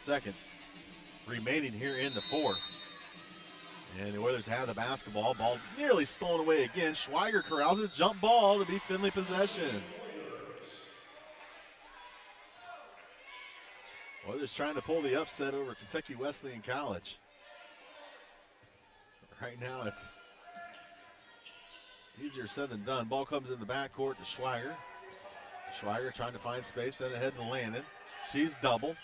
seconds remaining here in the fourth. And the Oilers have the basketball. Ball nearly stolen away again. Schweiger corrals it. Jump ball to be Findlay possession. Oilers trying to pull the upset over Kentucky Wesleyan College. Right now it's easier said than done. Ball comes in the backcourt to Schweiger. Schweiger trying to find space, then ahead to Landon. She's double.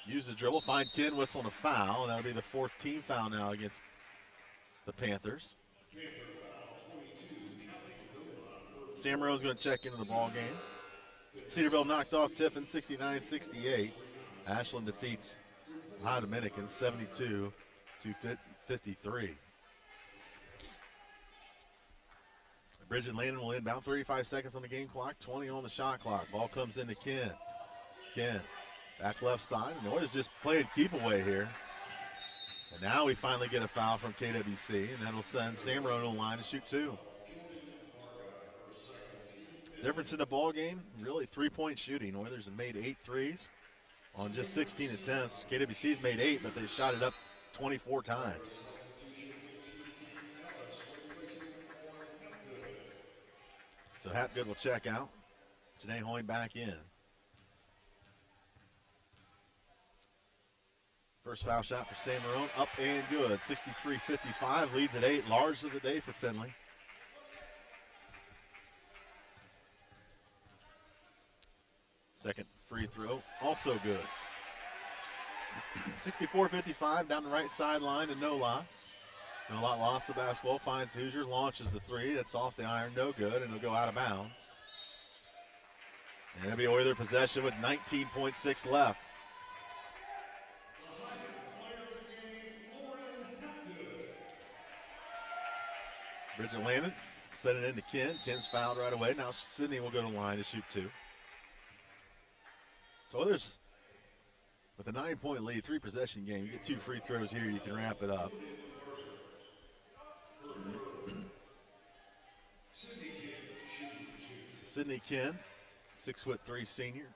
Use the dribble, find Ken, whistle and a foul. And that'll be the fourth team foul now against the Panthers. Samaro's going to check into the ball game. Cedarville knocked off Tiffin 69-68. Ashland defeats High Dominican 72-53. Bridget Landon will inbound. 35 seconds on the game clock, 20 on the shot clock. Ball comes into Ken. Ken, back left side. And the Oilers just playing keep away here. And now we finally get a foul from KWC, and that'll send Samro to the line to shoot two. Difference in the ball game, really three-point shooting. Oilers have made 8 threes on just 16 attempts. KWC's made 8, but they shot it up 24 times. So Hapgood will check out. Janae Hoyne back in. First foul shot for St. Marone, up and good. 63-55, leads at 8. Large of the day for Findlay. Second free throw, also good. 64-55 down the right sideline to Nola. Nola lost the basketball, finds Hoosier, launches the three. That's off the iron, no good, and it'll go out of bounds. And it'll be Oiler possession with 19.6 left. Bridget Landon sent it into Ken. Ken's fouled right away. Now Sydney will go to the line to shoot two. So Oilers with a 9-point lead, 3-possession game. You get 2 free throws here, you can wrap it up. Sydney Ken, 6'3" senior.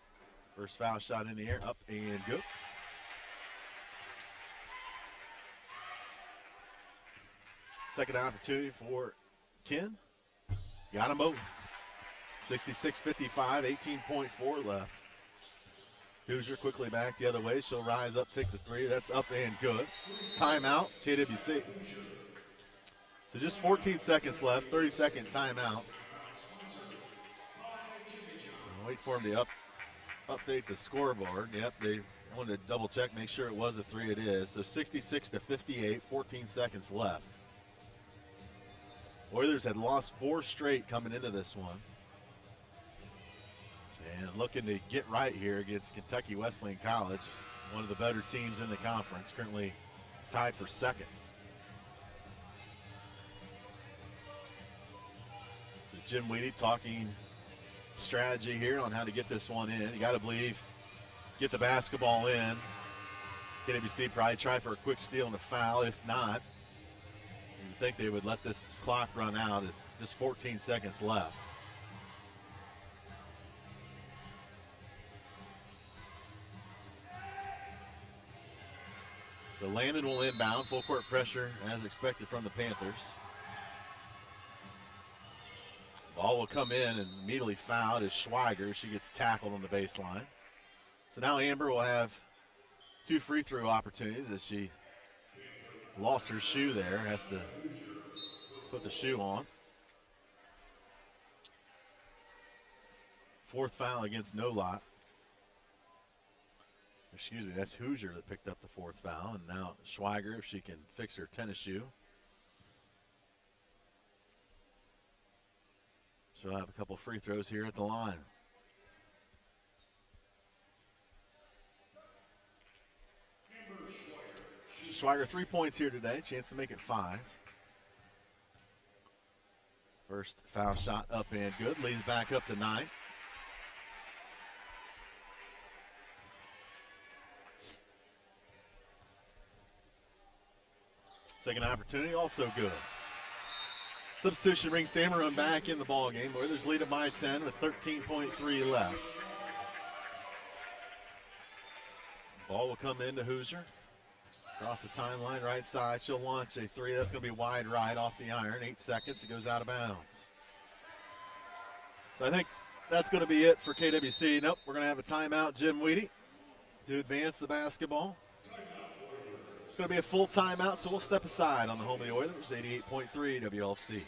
First foul shot in the air, up and good. Second opportunity for Ken. Got them both. 66-55, 18.4 left. Hoosier quickly back the other way. She'll rise up, take the three. That's up and good. Timeout, KWC. So just 14 seconds left, 30-second timeout. I'll wait for them to update the scoreboard. Yep, they wanted to double check, make sure it was a three. It is. So 66-58, 14 seconds left. Oilers had lost 4 straight coming into this one. And looking to get right here against Kentucky Wesleyan College, one of the better teams in the conference, currently tied for second. So Jim Weedy talking strategy here on how to get this one in. You got to believe, get the basketball in. KWC probably tried for a quick steal and a foul. If not, you'd think they would let this clock run out. It's just 14 seconds left. So Landon will inbound, full court pressure as expected from the Panthers. Ball will come in and immediately fouled is Schweiger. She gets tackled on the baseline. So now Amber will have 2 free throw opportunities as she lost her shoe there, has to put the shoe on. 4th foul against Nolot. Excuse me, that's Hoosier that picked up the 4th foul, and now Schweiger, if she can fix her tennis shoe. She'll have a couple free throws here at the line. Schweiger 3 points here today, chance to make it 5. First foul shot up and good, leads back up to 9. Second opportunity, also good. Substitution brings Samarone back in the ball game. Oilers lead it by 10 with 13.3 left. Ball will come into Hoosier. Across the timeline, right side. She'll launch a three. That's going to be wide right off the iron. 8 seconds. It goes out of bounds. So I think that's going to be it for KWC. Nope, we're going to have a timeout, Jim Weedy, to advance the basketball. It's going to be a full timeout, so we'll step aside on the home of the Oilers, 88.3 WLFC.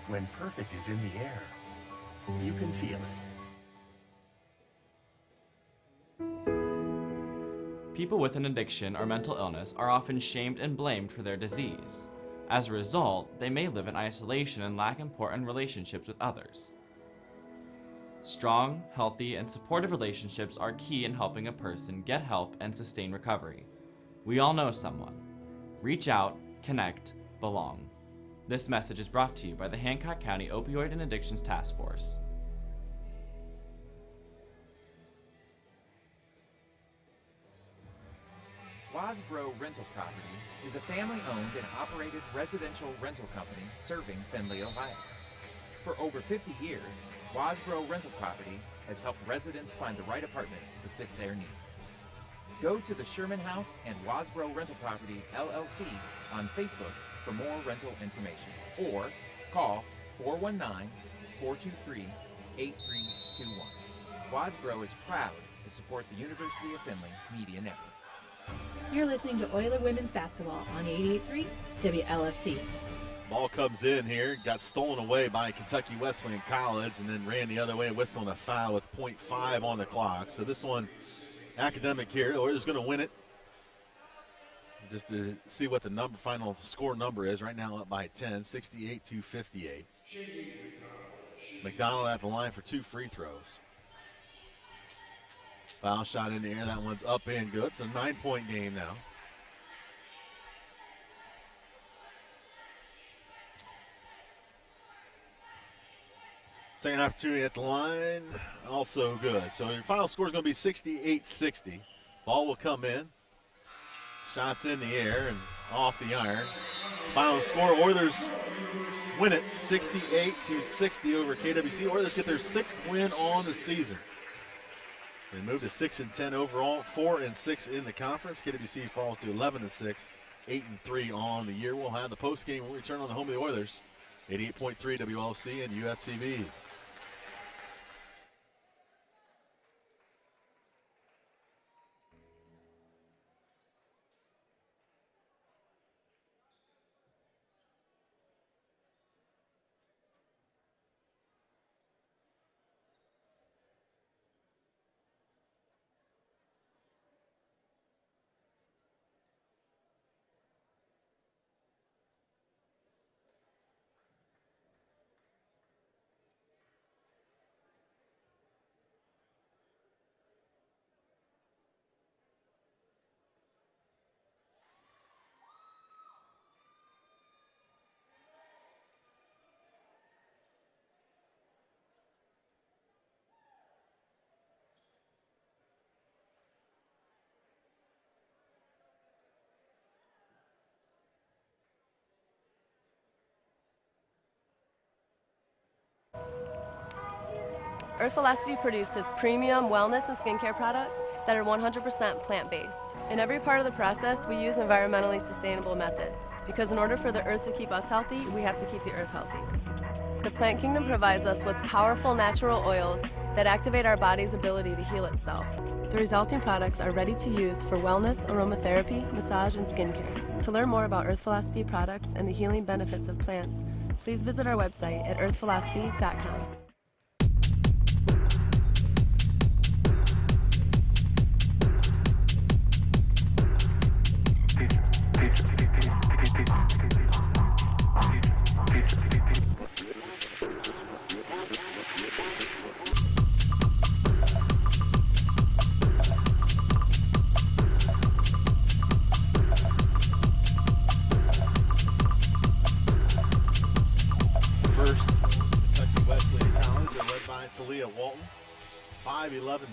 When perfect is in the air, you can feel it. People with an addiction or mental illness are often shamed and blamed for their disease. As a result, they may live in isolation and lack important relationships with others. Strong, healthy, and supportive relationships are key in helping a person get help and sustain recovery. We all know someone. Reach out, connect, belong. This message is brought to you by the Hancock County Opioid and Addictions Task Force. Wasbro Rental Property is a family-owned and operated residential rental company serving Findlay, Ohio. For over 50 years, Wasbro Rental Property has helped residents find the right apartment to fit their needs. Go to the Sherman House and Wasbro Rental Property, LLC on Facebook for more rental information, or call 419-423-8321. Wasbro is proud to support the University of Findlay Media Network. You're listening to Oiler Women's Basketball on 88.3 WLFC. Ball comes in here, got stolen away by Kentucky Wesleyan College, and then ran the other way, whistling a foul with 0.5 on the clock. So this one, academic here. The Oilers going to win it. Just to see what the final score number is. Right now up by 10, 68-58. McDonald at the line for 2 free throws. Foul shot in the air. That one's up and good. So 9-point game now. Second opportunity at the line, also good. So your final score is going to be 68-60. Ball will come in. Shots in the air and off the iron. Final score, Oilers win it 68-60 over KWC. Oilers get their 6th win on the season. They move to 6-10 overall, 4-6 in the conference. KWC falls to 11-6, 8-3 on the year. We'll have the post game when we return on the home of the Oilers, 88.3 WLFC and UFTV. Earth Velocity produces premium wellness and skincare products that are 100% plant-based. In every part of the process, we use environmentally sustainable methods, because in order for the earth to keep us healthy, we have to keep the earth healthy. The Plant Kingdom provides us with powerful natural oils that activate our body's ability to heal itself. The resulting products are ready to use for wellness, aromatherapy, massage, and skincare. To learn more about Earth Velocity products and the healing benefits of plants, please visit our website at earthvelocity.com.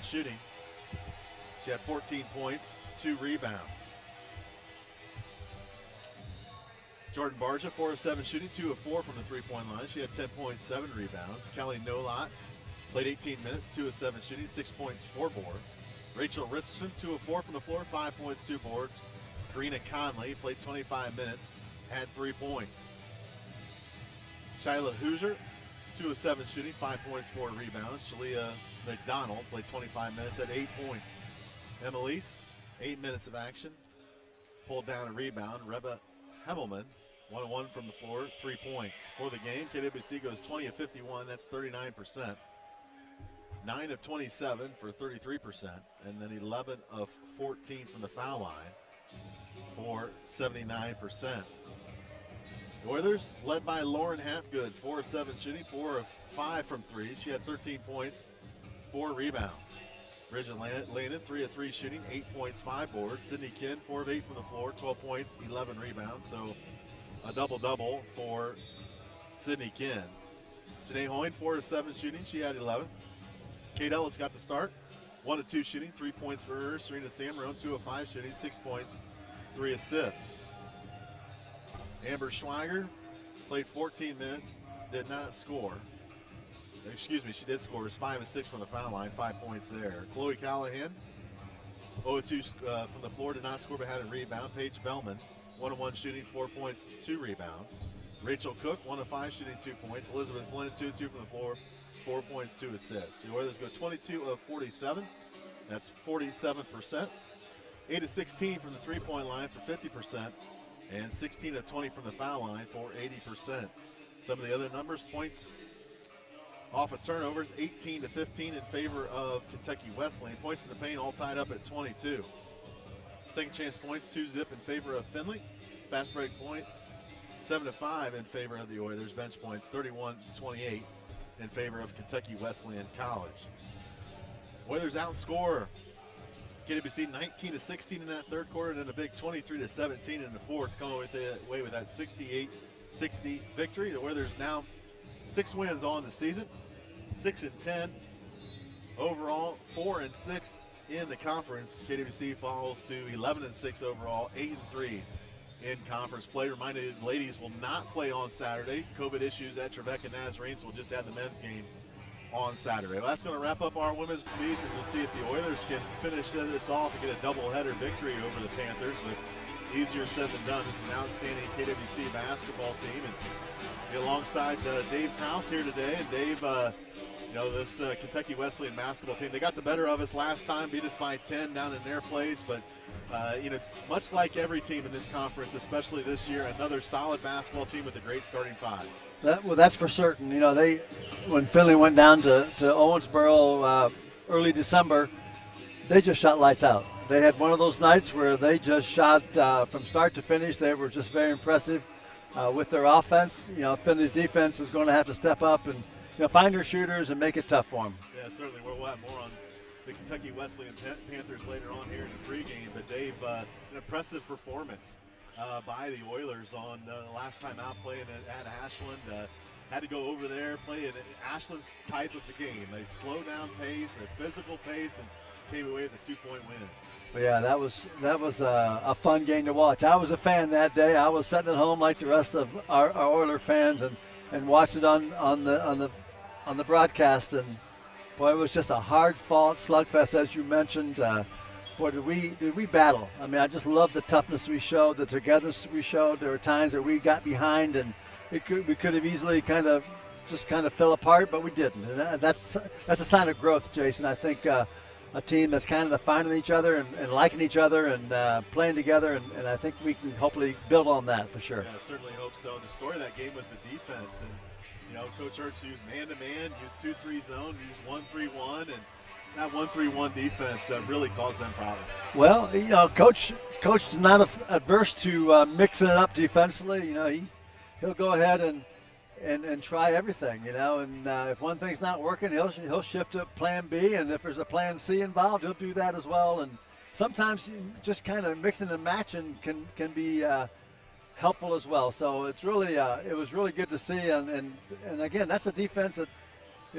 Shooting. She had 14 points, 2 rebounds. Jordan Barja, 4 of 7 shooting, 2 of 4 from the three-point line. She had 10 points, 7 rebounds. Kelly Nolot, played 18 minutes, 2 of 7 shooting, 6 points, 4 boards. Rachel Richardson, 2 of 4 from the floor, 5 points, 2 boards. Karina Conley played 25 minutes, had 3 points. Shyla Hoosier, 2 of 7 shooting, 5 points, 4 rebounds. Shalia McDonald played 25 minutes, had 8 points. Emelise, 8 minutes of action, pulled down a rebound. Reba Hemmelman, 1 of 1 from the floor, 3 points. For the game, KWC goes 20 of 51, that's 39%. 9 of 27 for 33%, and then 11 of 14 from the foul line for 79%. The Oilers, led by Lauren Hapgood, 4 of 7 shooting, 4 of 5 from 3. She had 13 points, 4 rebounds. Bridget Landon, 3 of 3 shooting, 8 points, 5 boards. Sydney Kinn, 4 of 8 from the floor, 12 points, 11 rebounds. So a double-double for Sydney Kinn. Janae Hoyne, 4 of 7 shooting. She had 11. Kate Ellis got the start. 1 of 2 shooting, 3 points for her. Serena Samrone, 2 of 5 shooting, 6 points, 3 assists. Amber Schweiger played 14 minutes, did not score. Excuse me, she did score. It was 5 of 6 from the foul line, 5 points there. Chloe Callahan, 0 of 2 from the floor, did not score but had a rebound. Paige Bellman, 1 of 1 shooting, 4 points, 2 rebounds. Rachel Cook, 1 of 5 shooting, 2 points. Elizabeth Flynn, 2 of 2 from the floor, 4 points, 2 assists. The Oilers go 22 of 47. That's 47%. 8 of 16 from the three-point line for 50%. And 16 of 20 from the foul line for 80%. Some of the other numbers, points off of turnovers, 18 to 15 in favor of Kentucky Wesleyan. Points in the paint all tied up at 22. Second chance points, 2-zip in favor of Findlay. Fast break points, 7 to 5 in favor of the Oilers. Bench points, 31 to 28 in favor of Kentucky Wesleyan College. Oilers outscore KWC 19 to 16 in that third quarter, and then a big 23 to 17 in the fourth, coming away with that 68-60 victory. The Oilers now 6 wins on the season, 6-10 overall, 4-6 in the conference. KWC falls to 11-6 overall, 8-3 in conference play. Reminded ladies will not play on Saturday. COVID issues at Trevecca Nazarene, so we'll just have the men's game on Saturday. Well, that's going to wrap up our women's season. We'll see if the Oilers can finish this off and get a doubleheader victory over the Panthers, but easier said than done. This is an outstanding KWC basketball team, and be alongside Dave Krause here today. And Dave, this Kentucky Wesleyan basketball team, they got the better of us last time, beat us by 10 down in their place, but much like every team in this conference, especially this year, another solid basketball team with a great starting 5. That's for certain. When Findlay went down to Owensboro early December, they just shot lights out. They had one of those nights where they just shot from start to finish. They were just very impressive with their offense. Findlay's defense is going to have to step up and find their shooters and make it tough for them. Yeah, certainly. We'll have more on the Kentucky Wesleyan Panthers later on here in the pregame. But Dave, an impressive performance by the Oilers on the last time out playing at Ashland. Had to go over there, play in Ashland's type of the game. They slow down pace, a physical pace, and came away with a 2-point win. But yeah, that was a fun game to watch. I was a fan that day. I was sitting at home like the rest of our Oiler fans and watched it on the broadcast. And boy, it was just a hard-fought slugfest, as you mentioned. Boy, did we battle. I mean, I just love the toughness we showed, the togetherness we showed. There were times that we got behind, and we could have easily kind of fell apart, but we didn't. And that's a sign of growth, Jason. I think a team that's kind of finding each other and liking each other and playing together, and I think we can hopefully build on that for sure. Yeah, I certainly hope so. The story of that game was the defense, and Coach Hurts used man-to-man, used 2-3 zone, used 1-3-1, and that 1-3-1 defense really caused them problems. Well, Coach is not adverse to mixing it up defensively. He'll go ahead and try everything, and if one thing's not working, he'll shift to plan B, and if there's a plan C involved, he'll do that as well. And sometimes just kind of mixing and matching can be helpful as well. So it's really it was really good to see, and again, that's a defense that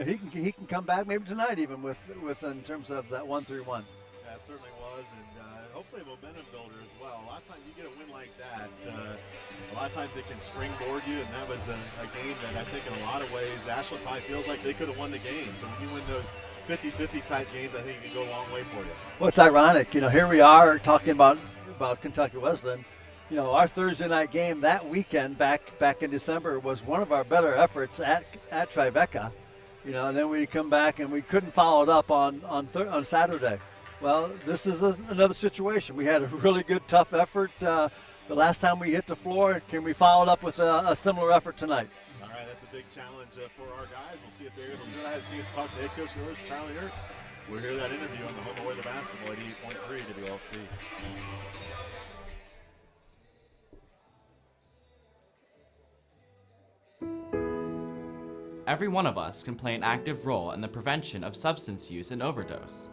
he can come back maybe tonight even with in terms of that 1-3-1. That certainly was, and hopefully a momentum builder as well. A lot of times you get a win like that, a lot of times it can springboard you, and that was a game that I think in a lot of ways Ashland probably feels like they could have won the game. So when you win those 50-50 type games, I think it can go a long way for you. Well, it's ironic. Here we are talking about Kentucky Wesleyan. Our Thursday night game that weekend back in December was one of our better efforts at Tribeca. And then we come back and we couldn't follow it up on Saturday. Well, this is another situation. We had a really good, tough effort the last time we hit the floor. Can we follow it up with a similar effort tonight? All right, that's a big challenge for our guys. We'll see if they're able to do it. I had a chance to talk to head coach of yours, Charlie Ertz. We'll hear that interview on the home away to basketball at 88.3 WLC. Every one of us can play an active role in the prevention of substance use and overdose.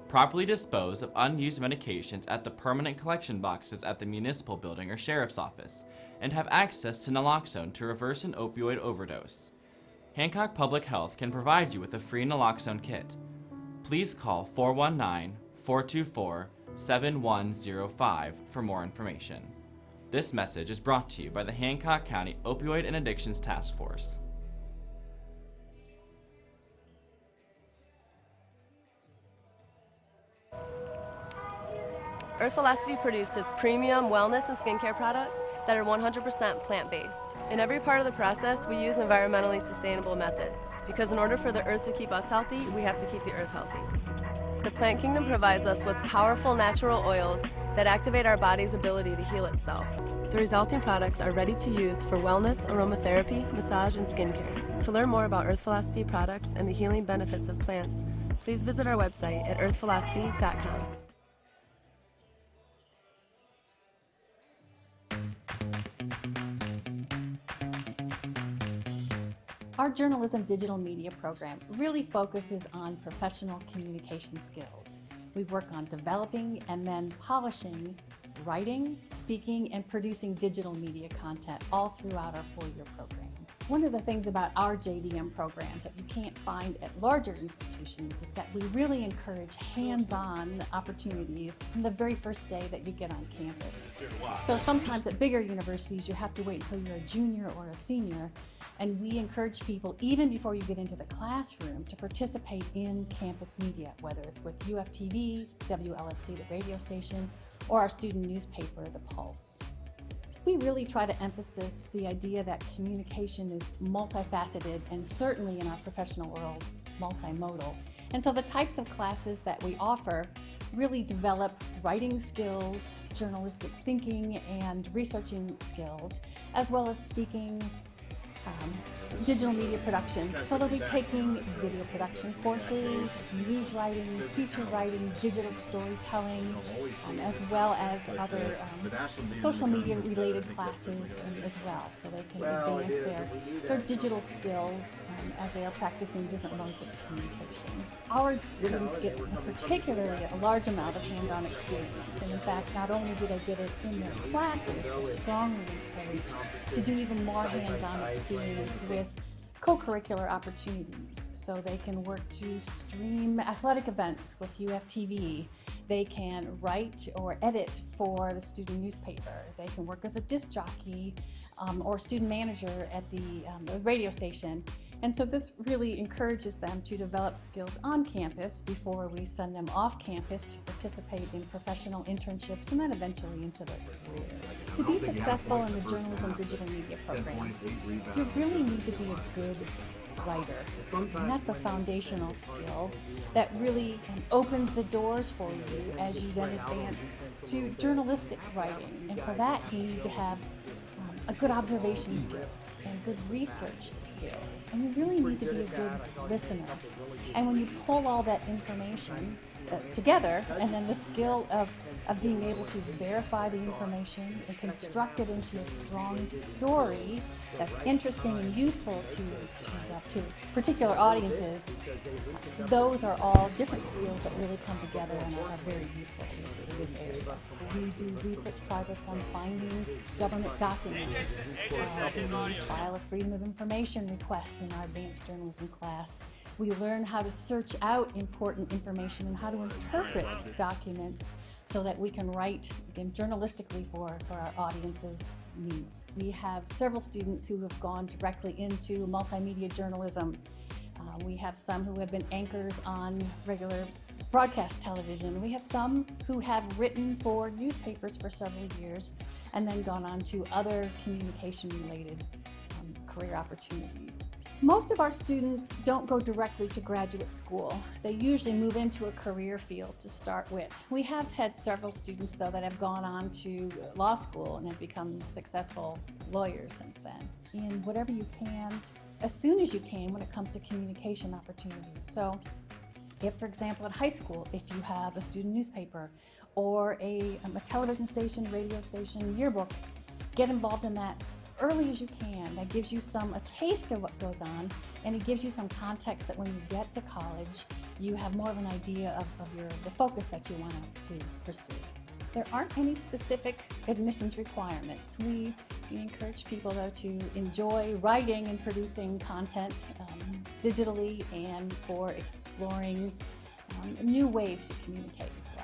Properly dispose of unused medications at the permanent collection boxes at the municipal building or sheriff's office, and have access to naloxone to reverse an opioid overdose. Hancock Public Health can provide you with a free naloxone kit. Please call 419-424-7105 for more information. This message is brought to you by the Hancock County Opioid and Addictions Task Force. Earth Velocity produces premium wellness and skincare products that are 100% plant-based. In every part of the process, we use environmentally sustainable methods, because in order for the earth to keep us healthy, we have to keep the earth healthy. The plant kingdom provides us with powerful natural oils that activate our body's ability to heal itself. The resulting products are ready to use for wellness, aromatherapy, massage, and skincare. To learn more about Earth Velocity products and the healing benefits of plants, please visit our website at earthvelocity.com. Our journalism digital media program really focuses on professional communication skills. We work on developing and then polishing writing, speaking, and producing digital media content all throughout our 4-year program. One of the things about our JDM program that you can't find at larger institutions is that we really encourage hands-on opportunities from the very first day that you get on campus. So sometimes at bigger universities you have to wait until you're a junior or a senior, and we encourage people even before you get into the classroom to participate in campus media, whether it's with UFTV, WLFC, the radio station, or our student newspaper, The Pulse. We really try to emphasize the idea that communication is multifaceted and certainly in our professional world, multimodal. And so the types of classes that we offer really develop writing skills, journalistic thinking, and researching skills, as well as speaking, digital media production. So they'll be taking video production courses, news writing, feature writing, digital storytelling, as well as other social media related classes as well. So they can advance their digital skills as they are practicing different modes of communication. Our students get particularly a large amount of hands-on experience. And in fact, not only do they get it in their classes, they're strongly encouraged to do even more hands-on experience with co-curricular opportunities. So they can work to stream athletic events with UFTV. They can write or edit for the student newspaper. They can work as a disc jockey or student manager at the radio station. And so this really encourages them to develop skills on campus before we send them off campus to participate in professional internships and then eventually into their career. To be successful in the journalism digital media program, you really need to be a good writer. And that's a foundational skill that really opens the doors for you as you then advance to journalistic writing. And for that, you need to have a good observation skills and good research skills. And you really need to be a good listener. And when you pull all that information together, and then the skill of being able to verify the information and construct it into a strong story that's interesting and useful to particular audiences, those are all different skills that really come together and are very useful in this area. We do research projects on finding government documents. We file a Freedom of Information request in our advanced journalism class. We learn how to search out important information and how to interpret documents so that we can write, again, journalistically for our audience's needs. We have several students who have gone directly into multimedia journalism. We have some who have been anchors on regular broadcast television. We have some who have written for newspapers for several years and then gone on to other communication-related career opportunities. Most of our students don't go directly to graduate school. They usually move into a career field to start with. We have had several students, though, that have gone on to law school and have become successful lawyers since then. In whatever you can, as soon as you can when it comes to communication opportunities. So if, for example, at high school, if you have a student newspaper or a television station, radio station, yearbook, get involved in that early as you can. That gives you a taste of what goes on, and it gives you some context that when you get to college, you have more of an idea of the focus that you want to pursue. There aren't any specific admissions requirements. We encourage people, though, to enjoy writing and producing content digitally and for exploring new ways to communicate as well.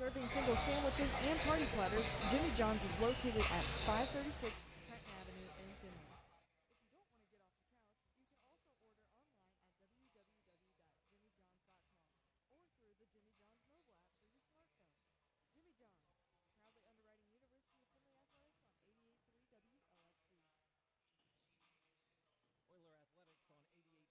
Serving single sandwiches and party platters, Jimmy John's is located at 536 Trenton Avenue in Finley. If you don't want to get off the couch, you can also order online at www.jimmyjohns.com or through the Jimmy John's mobile app for your smartphone. Jimmy John's, proudly underwriting University of Finley athletics on 88.3 WLFC. Oiler Athletics on 88.3 WLFC is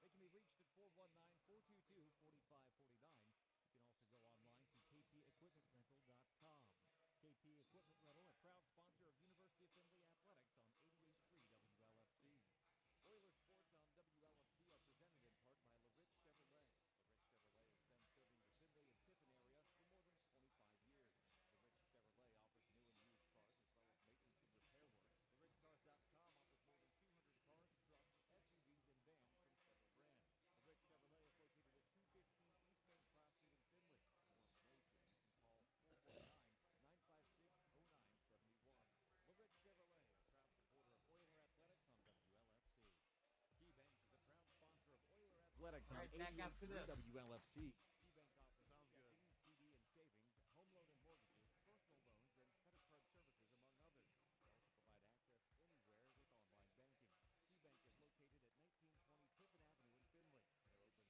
underwritten in part by KT Equipment Rental, located at 835 Western Avenue in Findlay. KT Equipment Rental has been your locally owned and operated rental service for over 45 years. KT Equipment Rental is your local dealer for steel outdoor power equipment. They can be reached at 419-422-4549. You can also go online to ktequipmentrental.com. KT Equipment Rental, a proud sponsor of University of Findlay Athletics on 88.3 WLFC. Oiler Sports on WLFC are presented in part by LaRich Chevrolet. LaRich Chevrolet has been serving the Findlay and Tiffin area for more than 25 years. LaRich Chevrolet offers new and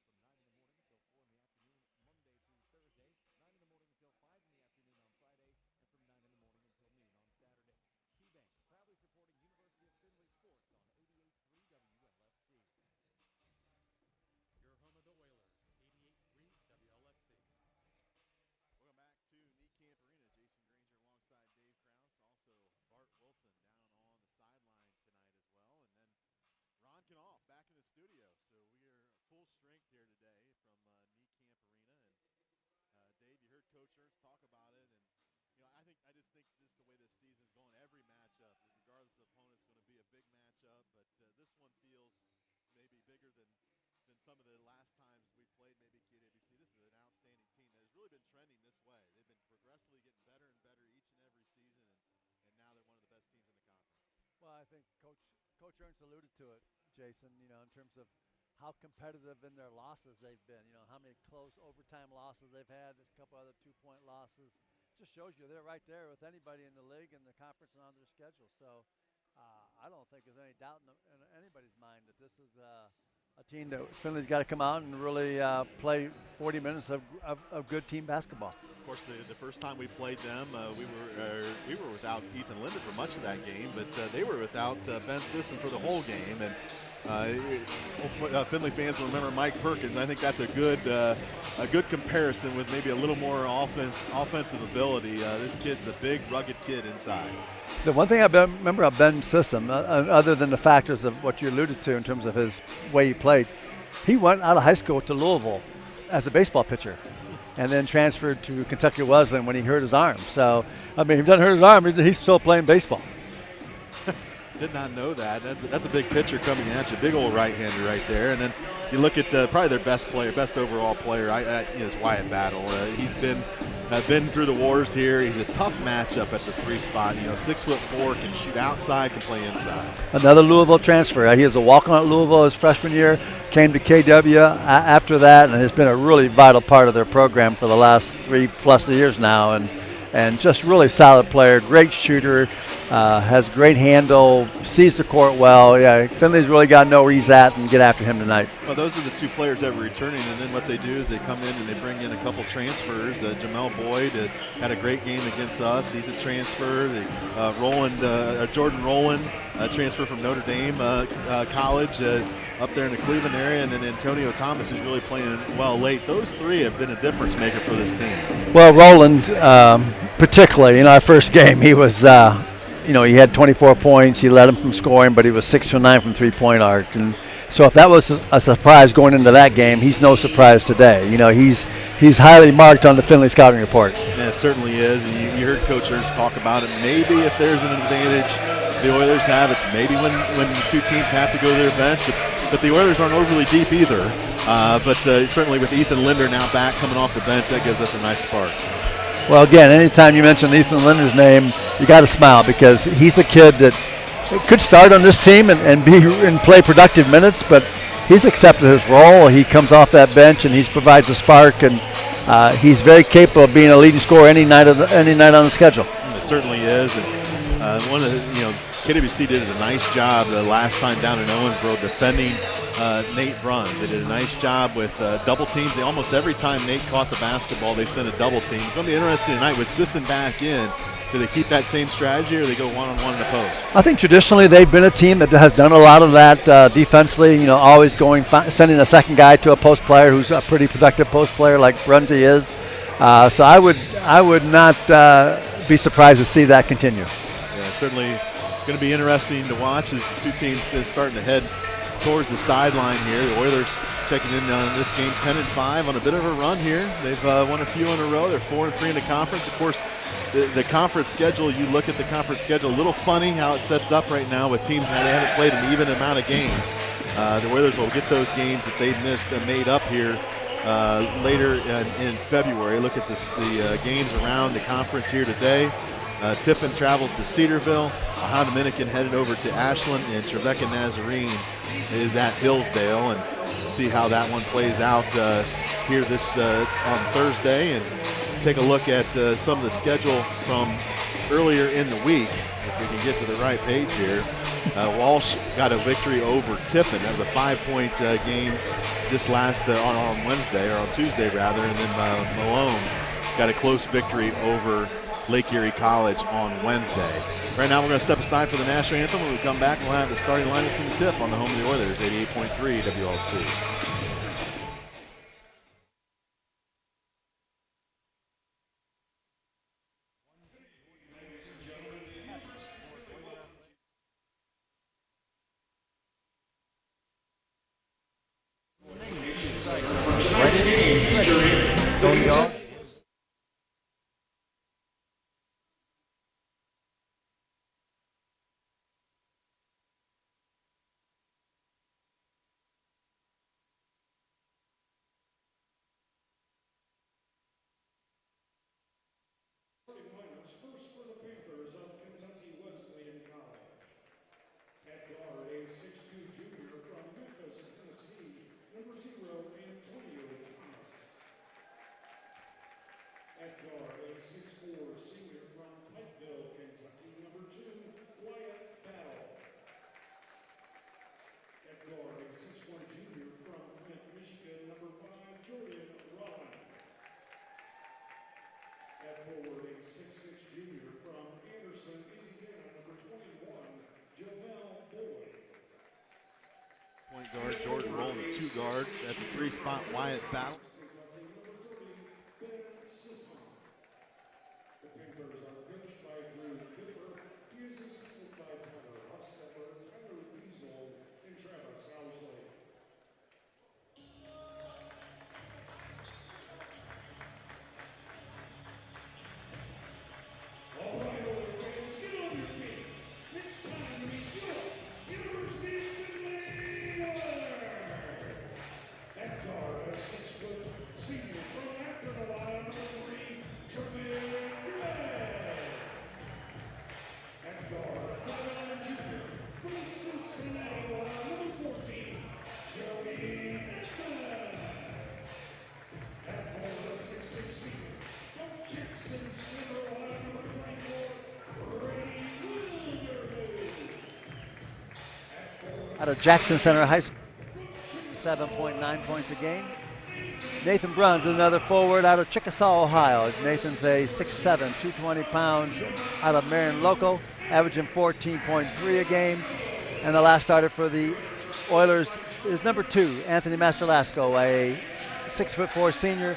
used cars as well as maintenance and repair work. LaRichCars.com offers more than 200 cars, trucks, SUVs, and vans from several brands. LaRich Chevrolet is located at 215 East St. Croix Street in Findlay. For more information, you can call 419-956-0971. LaRich Chevrolet, a proud supporter of Oiler Athletics on WLFC. KeyBank is a proud sponsor of Oiler Athletics on 88.3 WLFC. KeyBank offers checking, CD and savings, home loan and mortgages, personal loans, and credit card services, among others. They also provide access anywhere with online banking. KeyBank is located at 1920 Tiffin Avenue in Findlay. They're open from 9 in the morning until 4 in the afternoon, Monday through Thursday, 9 in the morning until 5 in the afternoon on Friday, and from 9 in the morning until noon on Saturday. KeyBank, proudly supporting University of Findlay sports on 88.3 WLFC. Your home of the Oilers, 88.3 WLFC. Welcome back to Camp Arena. Jason Granger alongside Dave Krause. Also Bart Wilson down on the sideline tonight as well. And then Ron Knopf back in the studio. So we are full strength here today from Camp Arena. And Dave, you heard Coach Ernst talk about it. And I just think this is the way this season's going. Every matchup, regardless of opponent, is going to be a big matchup. But this one feels maybe bigger than some of the last times we played maybe KWC. This is an outstanding team that has really been trending this way. They've been progressively getting better and better each and every season, and now they're one of the best teams in the conference. Well, I think Coach Ernst alluded to it, Jason, in terms of how competitive in their losses they've been, how many close overtime losses they've had, a couple other 2-point losses. Just shows you they're right there with anybody in the league and the conference and on their schedule. So I don't think there's any doubt in anybody's mind that this is a team that Findlay's got to come out and really play 40 minutes of good team basketball. Of course, the first time we played them, we were without Ethan Linden for much of that game, but they were without Ben Sisson for the whole game. And Findlay fans will remember Mike Perkins. I think that's a good comparison with maybe a little more offensive ability. This kid's a big, rugged kid inside. The one thing I remember of Ben Sisson, other than the factors of what you alluded to in terms of his way he played, he went out of high school to Louisville as a baseball pitcher and then transferred to Kentucky Wesleyan when he hurt his arm. So, he doesn't hurt his arm, he's still playing baseball. Did not know that. That's a big pitcher coming at you, big old right-hander right there. And then you look at probably their best overall player is Wyatt Battle. He's been through the wars here. He's a tough matchup at the 3 spot. 6'4", can shoot outside, can play inside. Another Louisville transfer. He was a walk-on at Louisville his freshman year, came to KW after that, and has been a really vital part of their program for the last 3+ years now. And just really solid player, great shooter. Has great handle, sees the court well. Yeah, Findlay's really got to know where he's at and get after him tonight. Well, those are the 2 players that were returning, and then what they do is they come in and they bring in a couple transfers. Jamel Boyd had a great game against us. He's a transfer. Jordan Rowland, transfer from Notre Dame College up there in the Cleveland area, and then Antonio Thomas is really playing well late. Those 3 have been a difference maker for this team. Well, Rowland, particularly in our first game, he was he had 24 points. He led him from scoring, but he was 6 for 9 from 3-point arc. And so if that was a surprise going into that game, he's no surprise today. He's highly marked on the Findlay scouting report. Yeah, it certainly is. And you heard Coach Ernst talk about it. Maybe if there's an advantage the Oilers have, it's maybe when the 2 teams have to go to their bench. But the Oilers aren't overly deep either. But certainly with Ethan Linder now back coming off the bench, that gives us a nice spark. Well, again, anytime you mention Ethan Linder's name, you got to smile because he's a kid that could start on this team and play productive minutes, but he's accepted his role. He comes off that bench and he provides a spark, and he's very capable of being a leading scorer any night on the schedule. It certainly is. And one of the, KWC did a nice job the last time down in Owensboro defending Nate Bruns. They did a nice job with double teams. Almost every time Nate caught the basketball, they sent a double team. It's going to be interesting tonight with Sisson back in. Do they keep that same strategy, or do they go one-on-one in the post? I think traditionally they've been a team that has done a lot of that defensively. Always sending a second guy to a post player who's a pretty productive post player like Brunsey is. So I would not be surprised to see that continue. Yeah, certainly going to be interesting to watch as the two teams just starting to head towards the sideline here. The Oilers checking in on this game 10-5 on a bit of a run here. They've won a few in a row. They're 4-3 in the conference. Of course, the conference schedule, you look at the conference schedule, a little funny how it sets up right now with teams that they haven't played an even amount of games. The Oilers will get those games that they've missed and made up here later in February. Look at the games around the conference here today. Tiffin travels to Cedarville. Ohio Dominican headed over to Ashland, and Trevecca Nazarene is at Hillsdale, and see how that one plays out here on Thursday, and take a look at some of the schedule from earlier in the week. If we can get to the right page here. Walsh got a victory over Tiffin. That was a 5-point game just last on Wednesday, or on Tuesday rather, and then Malone got a close victory over Lake Erie College on Wednesday. Right now we're going to step aside for the national anthem. When we come back, we'll have the starting lineups in the tip on the home of the Oilers, 88.3 WLC. First for the Panthers of Kentucky Wesleyan College. At guard, a 6'2" junior from Memphis, Tennessee, number 0, Antonio Thomas. At guard, a 6'4" senior from Pikeville, Kentucky, number 2, Wyatt Battle. At guard, a 6'1" junior from Flint, Michigan, number 5, Jordan Rollin. At forward, a 6'6" junior from Anderson, Indiana, number 21, Joel Boyd. Point guard Jordan Rollin, the 2 guards. At the 3 spot, Wyatt Battle. Number 30, Ben Sisson. The Panthers are coached by Drew Cooper. He is assisted by Tyler Hustepper, Tyler Wiesel, and Travis Housley. All right, Oilers fans, get on your feet. It's time to meet University of Findlay Oilers. At guard, a 6-foot senior from Akron, Ohio, number 3, Tremaine Gray. At guard, a 5'9" junior from Cincinnati, Ohio, number 14, Joey Edmond. At forward, a 6'6" senior from Jackson Center, Ohio, number 24, Brady Wildermuth. Out of Jackson Center High School, 7.9 points a game. Nathan Bruns is another forward out of Chickasaw, Ohio. Nathan's a 6'7", 220 pounds out of Marion Local, averaging 14.3 a game. And the last starter for the Oilers is number 2, Anthony Masterlasco, a 6'4" senior,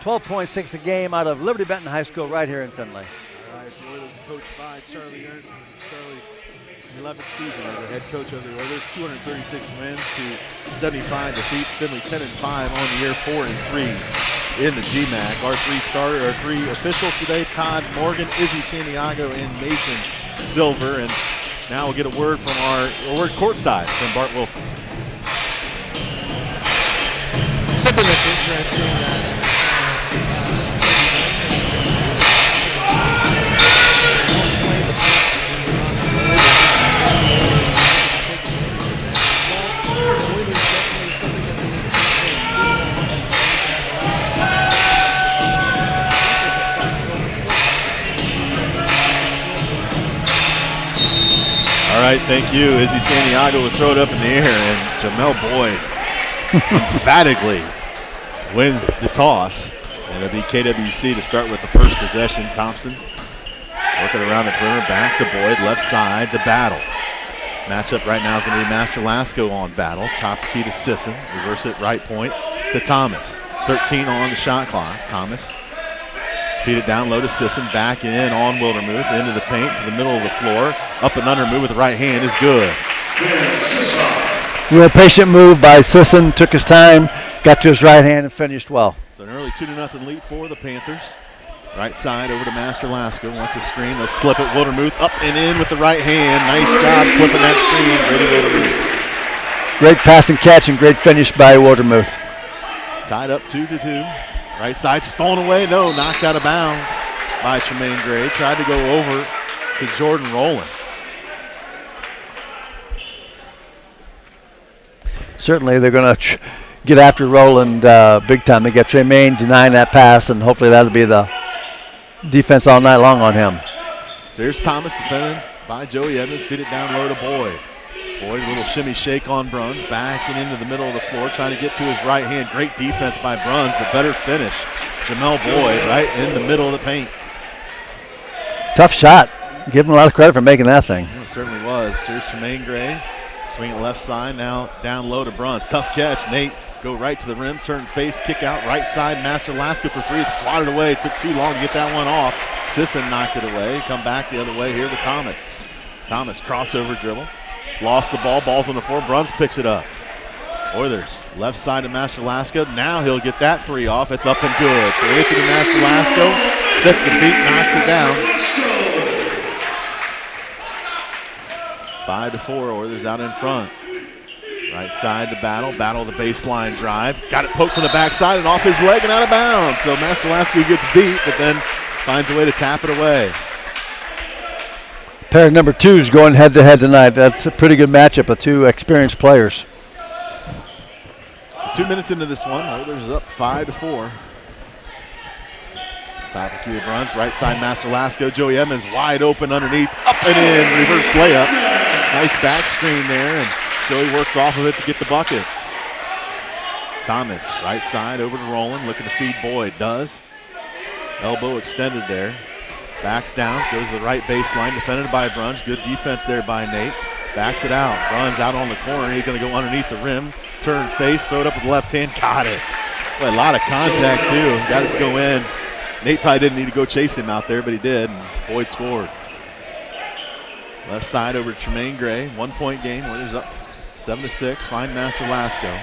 12.6 a game out of Liberty Benton High School right here in Findlay. All right, the Oilers coached by Charlie Ernst. This is Charlie's 11th season as a head coach of the Oilers. 236 wins to 75 defeats. Findlay 10-5 on the year, 4-3 in the GMAC. Our three officials today: Todd Morgan, Izzy Santiago, and Mason Silver. And now we'll get a word from our word courtside from Bart Wilson. something that's interesting All right, thank you. Izzy Santiago will throw it up in the air, and Jamel Boyd emphatically wins the toss. And it'll be KWC to start with the first possession. Thompson working around the perimeter, back to Boyd, left side to Battle. Matchup right now is going to be Master Lasco on Battle. Top key to Sisson, reverse it right point to Thomas. 13 on the shot clock. Thomas feed it down low to Sisson, back in on Wildermuth, into the paint, to the middle of the floor. Up and under move with the right hand is good. Real patient move by Sisson, took his time, got to his right hand and finished well. So an early 2-0 lead for the Panthers. Right side over to Master Lasco, wants a screen, they'll slip it, Wildermuth up and in with the right hand. Nice job slipping that screen, Brady Wildermuth. Great pass and catch and great finish by Wildermuth. Tied up 2-2. Right side stolen away, no, knocked out of bounds by Tremaine Gray. Tried to go over to Jordan Rowland. Certainly they're going to get after Rowland big time. They got Tremaine denying that pass, and hopefully that'll be the defense all night long on him. There's Thomas defended by Joey Edmonds. Feed it down low to Boyd. Boyd, a little shimmy shake on Bruns, backing into the middle of the floor, trying to get to his right hand. Great defense by Bruns, but better finish. Jamel Boyd right in the middle of the paint. Tough shot. Give him a lot of credit for making that thing. It certainly was. Here's Tremaine Gray. Swinging left side, now down low to Bruns. Tough catch. Nate go right to the rim, turn face, kick out right side. Master Lasco for three, swatted away. Took too long to get that one off. Sisson knocked it away. Come back the other way here to Thomas. Thomas crossover dribble. Lost the ball, ball's on the floor. Bruns picks it up. Oilers left side to Master Lasco. Now he'll get that three off. It's up and good. So Anthony Master Lasco sets the feet, knocks it down. 5-4, Oilers out in front. Right side to Battle. Battle the baseline drive. Got it poked from the backside and off his leg and out of bounds. So Master Lasco gets beat, but then finds a way to tap it away. Pair number 2 is going head-to-head tonight. That's a pretty good matchup of two experienced players. 2 minutes into this one, Oilers up 5-4. Top of key of Bruns, right side Master Lasco. Joey Edmonds wide open underneath, up and in, reverse layup. Nice back screen there, and Joey worked off of it to get the bucket. Thomas, right side over to Rowland, looking to feed Boyd, does. Elbow extended there. Backs down, goes to the right baseline, defended by Bruns. Good defense there by Nate. Backs it out. Bruns out on the corner. He's going to go underneath the rim. Turn face, throw it up with the left hand. Got it. Boy, a lot of contact, too. Got it to go in. Nate probably didn't need to go chase him out there, but he did, and Boyd scored. Left side over to Tremaine Gray. 1 point game. Oilers up 7-6. Find Master Lasco.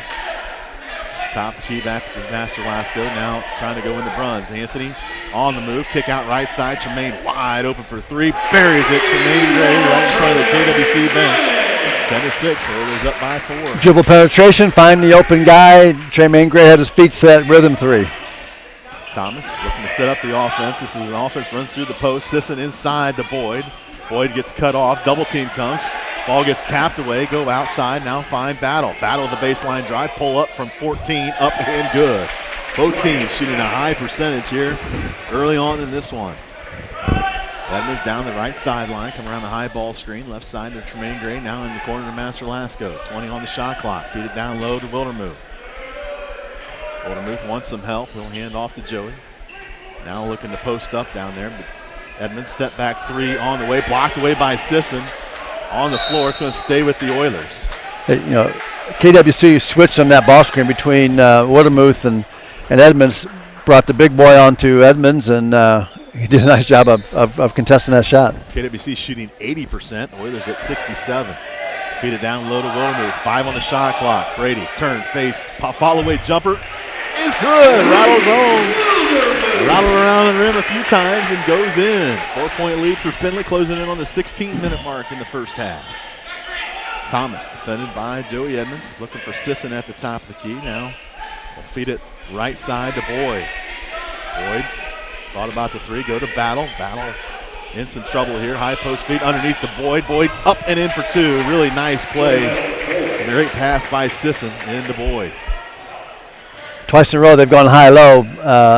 Top the key back to Master Lasco. Now trying to go into Bruns. Anthony on the move. Kick out right side. Tremaine wide open for three. Buries it. Tremaine Gray right in front of the KWC bench. 10-6. Oilers up by 4. Dribble penetration. Find the open guy. Tremaine Gray had his feet set. Rhythm 3. Thomas looking to set up the offense. This is an offense runs through the post. Sisson inside to Boyd. Boyd gets cut off. Double team comes. Ball gets tapped away. Go outside. Now find Battle. Battle the baseline drive. Pull up from 14. Up and good. Both teams shooting a high percentage here early on in this one. Edmonds down the right sideline. Come around the high ball screen. Left side to Tremaine Gray. Now in the corner to Master Lasco. 20 on the shot clock. Feed it down low to Wildermuth. Wildermuth wants some help. He'll hand off to Joey. Now looking to post up down there. But Edmonds step back three on the way. Blocked away by Sisson. On the floor. It's going to stay with the Oilers. Hey, KWC switched on that ball screen between Wildermuth and Edmonds. Brought the big boy onto Edmonds, and he did a nice job of contesting that shot. KWC shooting 80%. Oilers at 67. Feed it down low to Wildermuth. 5 on the shot clock. Brady, turn, face, follow away jumper. Is good. Rattles home. Rattled around the rim a few times and goes in. 4-point lead for Findlay, closing in on the 16-minute mark in the first half. Thomas defended by Joey Edmonds. Looking for Sisson at the top of the key. Now Feed it right side to Boyd. Boyd thought about the three, go to Battle. Battle in some trouble here. High post feed underneath the Boyd. Boyd up and in for two. Really nice play. Great pass by Sisson into Boyd. Twice in a row they've gone high-low,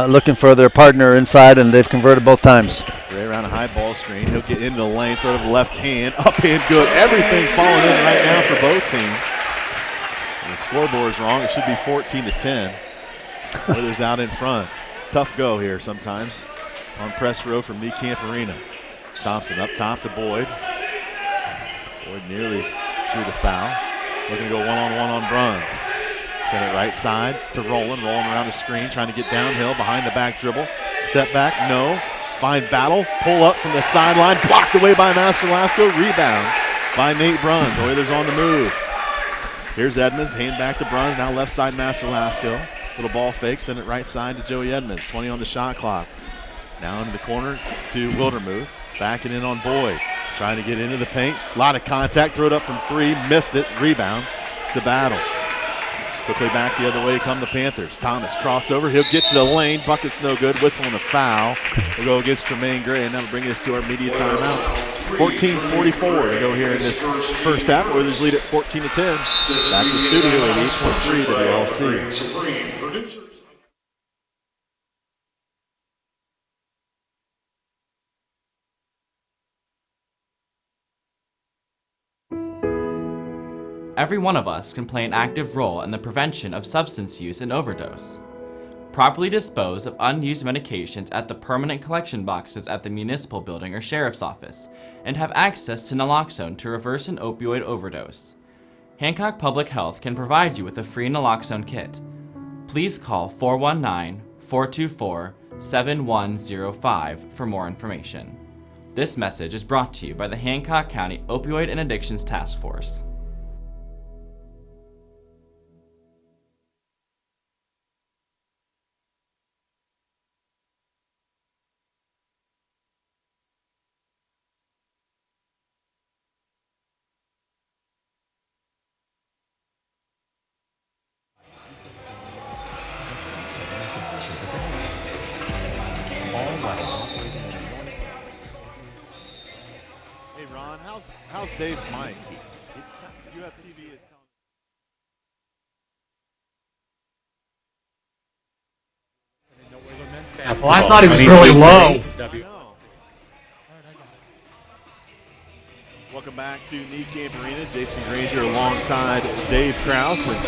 looking for their partner inside, and they've converted both times. Right around a high ball screen. He'll get into the lane, throw to the left hand, up and good. Everything falling in right now for both teams. And the scoreboard is wrong. It should be 14-10. Oilers out in front. It's a tough go here sometimes on press row from Knee Camp Arena. Thompson up top to Boyd. Boyd nearly drew the foul. Looking to go one-on-one on Bruns. Send it right side to Rolling around the screen, trying to get downhill, behind the back dribble. Step back, no. Find Battle, pull up from the sideline, blocked away by Masterlasco. Rebound by Nate Bruns. Oilers on the move. Here's Edmonds, hand back to Bruns, now left side Masterlasco. Little ball fake, send it right side to Joey Edmonds. 20 on the shot clock. Now into the corner to Wildermuth. Backing in on Boyd. Trying to get into the paint. A lot of contact, throw it up from three, missed it. Rebound to Battle. Quickly back the other way come the Panthers. Thomas crossover, he'll get to the lane. Bucket's no good, whistling a foul. We'll go against Tremaine Gray, and that'll bring us to our media timeout. 14:44 to go here in this first half. Oilers lead at 14-10. Back to the studio at 8.3 WLC. Every one of us can play an active role in the prevention of substance use and overdose. Properly dispose of unused medications at the permanent collection boxes at the municipal building or sheriff's office, and have access to naloxone to reverse an opioid overdose. Hancock Public Health can provide you with a free naloxone kit. Please call 419-424-7105 for more information. This message is brought to you by the Hancock County Opioid and Addictions Task Force. Hey Ron, how's Dave's mic? It's tough. UFTV is telling. Well, I thought he was really low. Welcome back to Knee Camp Arena. Jason Granger alongside Dave Krause. And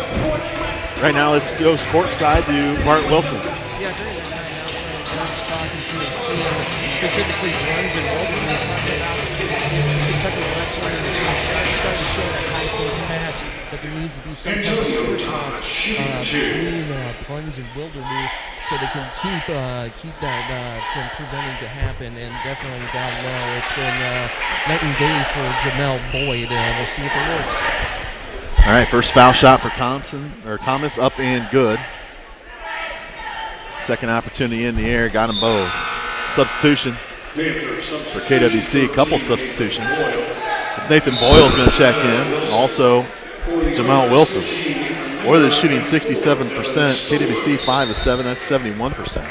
right now, let's go courtside to Bart Wilson. Yeah, during that time now, Coach talking to his team, specifically Bruns and Wildermuth, talking about Kentucky Wesleyan is going to try to show that high-post pass, but there needs to be some type of switch-off between Bruns and Wildermuth so they can keep that from preventing to happen. And definitely down low, it's been night and day for Jamel Boyd, and we'll see if it works. All right, first foul shot for Thomas, up and good. Second opportunity in the air, got them both. Substitution for KWC, couple substitutions. It's Nathan Boyle's going to check in. Also, Jamal Wilson. Oilers shooting 67%. KWC 5 of 7, that's 71%.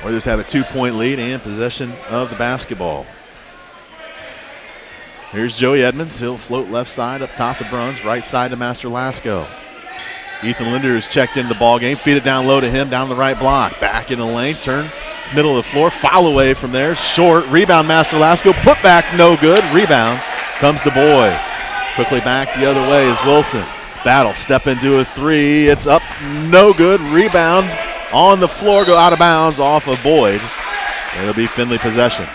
Oilers have a 2-point lead and possession of the basketball. Here's Joey Edmonds. He'll float left side up top to Bruns, right side to Masterlasco. Ethan Linder has checked into the ball game. Feed it down low to him, down the right block. Back in the lane, turn, middle of the floor, foul away from there. Short, rebound Masterlasco, put back, no good. Rebound comes to Boyd. Quickly back the other way is Wilson. Battle, step into a three. It's up, no good. Rebound on the floor, go out of bounds off of Boyd. It'll be Findlay possession.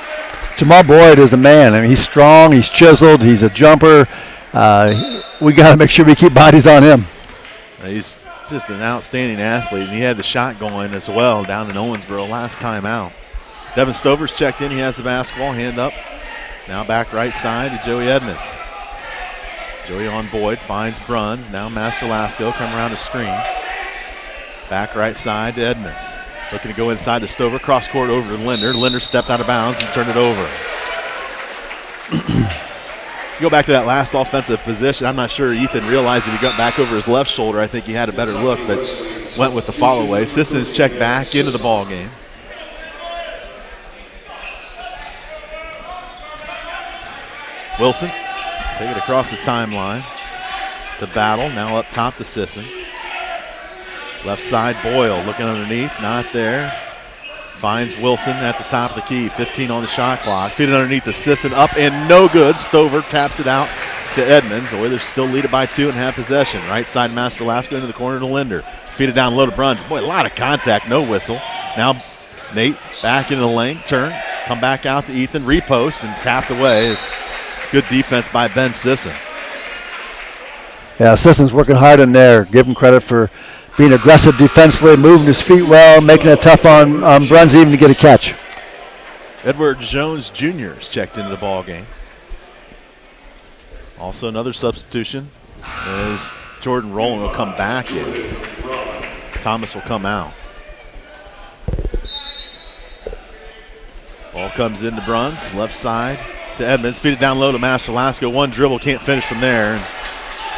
Jamal Boyd is a man. I mean, he's strong, he's chiseled, he's a jumper. We got to make sure we keep bodies on him. He's just an outstanding athlete, and he had the shot going as well down in Owensboro last time out. Devin Stover's checked in. He has the basketball, hand up. Now back right side to Joey Edmonds. Joey on Boyd, finds Bruns. Now Masterlasco come around the screen. Back right side to Edmonds. Looking to go inside to Stover. Cross court over to Linder. Linder stepped out of bounds and turned it over. Go back to that last offensive position. I'm not sure Ethan realized that he got back over his left shoulder. I think he had a better look, but went with the follow away. Sisson's checked back into the ball game. Wilson take it across the timeline to Battle. Now up top to Sisson. Left side Boyle looking underneath, not there. Finds Wilson at the top of the key. 15 on the shot clock. Feed it underneath to Sisson. Up and no good. Stover taps it out to Edmonds. The Oilers still lead it by 2 and have possession. Right side Master Lasco into the corner to Linder. Feed it down low to Bruns. Boy, a lot of contact. No whistle. Now Nate back into the lane. Turn. Come back out to Ethan. Repost and tapped away. Is good defense by Ben Sisson. Yeah, Sisson's working hard in there. Give him credit for being aggressive defensively, moving his feet well, making it tough on Bruns even to get a catch. Edward Jones Jr. is checked into the ball game. Also another substitution is Jordan Rowland will come back in. Thomas will come out. Ball comes into Bruns, left side to Edmonds. Feed it down low to Master Lasco. One dribble, can't finish from there. And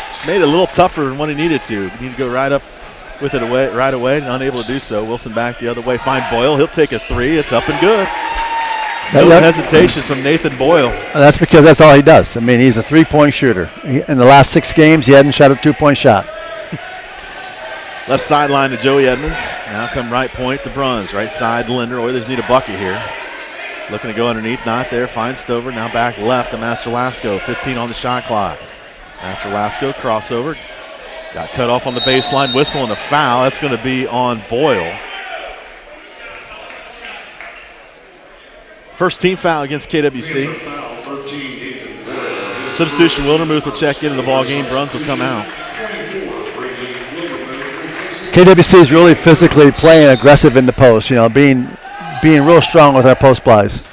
just made it a little tougher than what he needed to. He needed to go right up with it right away, and unable to do so. Wilson back the other way. Find Boyle. He'll take a 3. It's up and good. No hesitation from Nathan Boyle. That's because that's all he does. I mean, he's a 3-point shooter. In the last 6 games, he hadn't shot a 2-point shot. Left sideline to Joey Edmonds. Now come right point to Bruns. Right side to Linder. Oilers need a bucket here. Looking to go underneath. Not there. Finds Stover. Now back left to Master Lasco. 15 on the shot clock. Master Lasco crossover. Got cut off on the baseline. Whistle and a foul. That's going to be on Boyle. First team foul against KWC. Substitution Wildermuth will check into the ball game. Bruns will come out. KWC is really physically playing aggressive in the post, you know, being real strong with our post plays.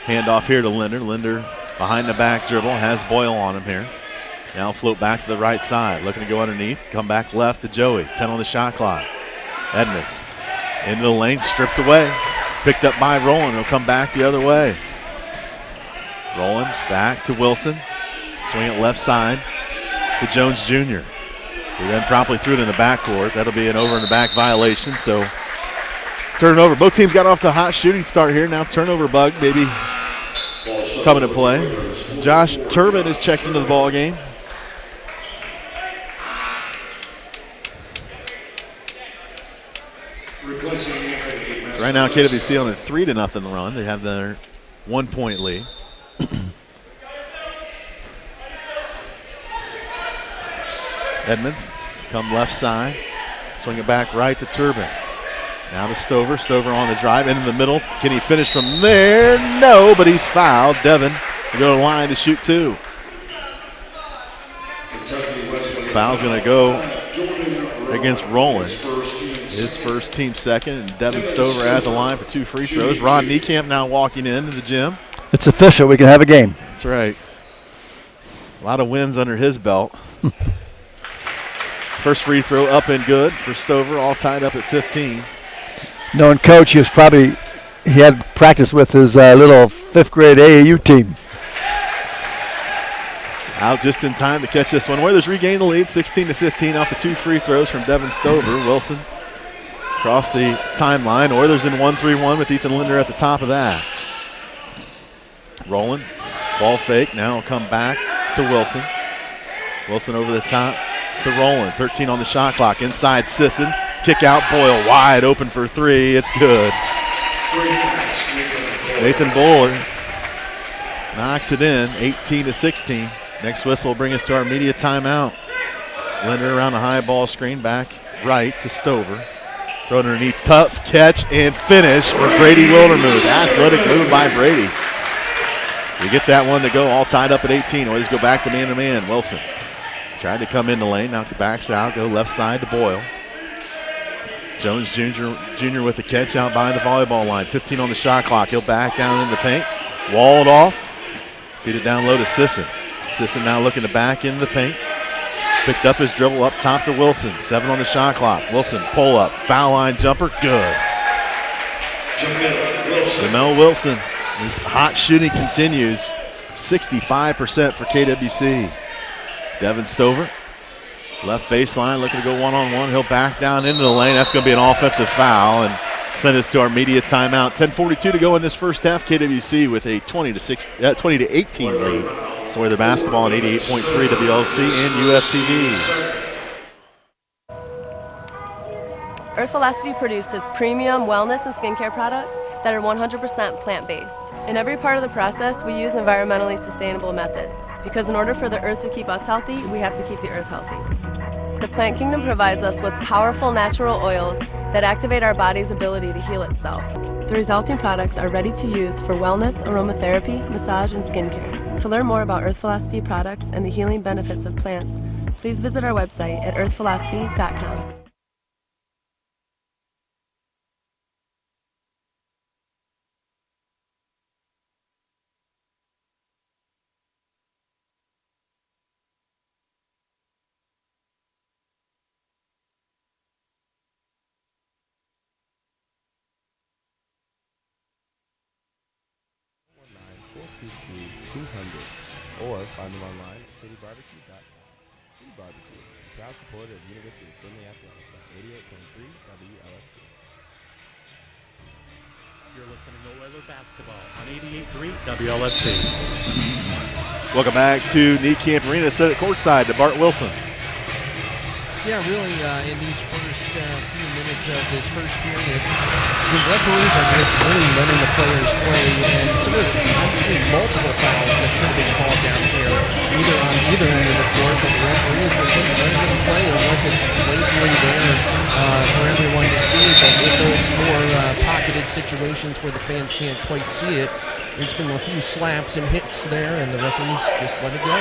Hand off here to Linder. Linder behind the back dribble. Has Boyle on him here. Now float back to the right side. Looking to go underneath. Come back left to Joey. 10 on the shot clock. Edmonds into the lane. Stripped away. Picked up by Rowland. He'll come back the other way. Rowland back to Wilson. Swing it left side to Jones Jr. He then promptly threw it in the backcourt. That'll be an over in the back violation. So turnover. Both teams got off to a hot shooting start here. Now turnover bug maybe coming to play. Josh Turbin is checked into the ball game. So right now KWC on a 3-0 run. They have their 1-point lead. Edmonds come left side. Swing it back right to Turbin. Now to Stover. Stover on the drive into the middle. Can he finish from there? No, but he's fouled. Devin will go to the line to shoot 2. Foul's going to go against Rowland. His first, team second, and Devin Stover at the line for 2 free throws. Ron Niekamp now walking into the gym. It's official. We can have a game. That's right. A lot of wins under his belt. First free throw up and good for Stover, all tied up at 15. Knowing Coach, he had practice with his little 5th grade AAU team. Out just in time to catch this one. Oilers regain the lead, 16-15 off the 2 free throws from Devin Stover. Wilson across the timeline. Oilers in 1-3-1 with Ethan Linder at the top of that. Rowland, ball fake. Now will come back to Wilson. Wilson over the top to Rowland. 13 on the shot clock. Inside Sisson. Kick out Boyle wide open for 3. It's good. Nathan Bowler knocks it in, 18-16. Next whistle will bring us to our media timeout. Linder around the high ball screen, back right to Stover. Throw it underneath, tough catch and finish for Brady Wildermuth. Athletic move by Brady. We get that one to go, all tied up at 18. Always go back to man-to-man. Wilson tried to come in the lane, now backs out, go left side to Boyle. Jones Jr. with the catch out by the volleyball line. 15 on the shot clock. He'll back down in the paint. Walled off. Feed it down low to Sisson. Sisson now looking to back in the paint. Picked up his dribble up top to Wilson. 7 on the shot clock. Wilson pull up. Foul line jumper. Good. Jamel Wilson. This hot shooting continues. 65% for KWC. Devin Stover, left baseline, looking to go one-on-one. He'll back down into the lane. That's going to be an offensive foul and send us to our media timeout. 10:42 to go in this first half. KWC with a 20-18 lead. So we're the basketball on 88.3 WLC and UFTV. Earth Velocity produces premium wellness and skincare products that are 100% plant-based. In every part of the process, we use environmentally sustainable methods because in order for the earth to keep us healthy, we have to keep the earth healthy. The plant kingdom provides us with powerful natural oils that activate our body's ability to heal itself. The resulting products are ready to use for wellness, aromatherapy, massage, and skincare. To learn more about Earth Velocity products and the healing benefits of plants, please visit our website at earthvelocity.com. Or find them online at citybarbecue.com. City Barbecue, proud supporter of University of Findlay Athletics on 88.3 WLFC. You're listening to Oiler Basketball on 88.3 WLFC. Welcome back to Neat Camp Arena. Set it courtside to Bart Wilson. Yeah, really, in these first few minutes of this first period, the referees are just really letting the players play, and I'm seeing multiple fouls that should have been called down here, either on either end of the court, but the referees are just letting them play unless it's blatantly there for everyone to see. But in those more pocketed situations where the fans can't quite see it, there's been a few slaps and hits there, and the referees just let it go.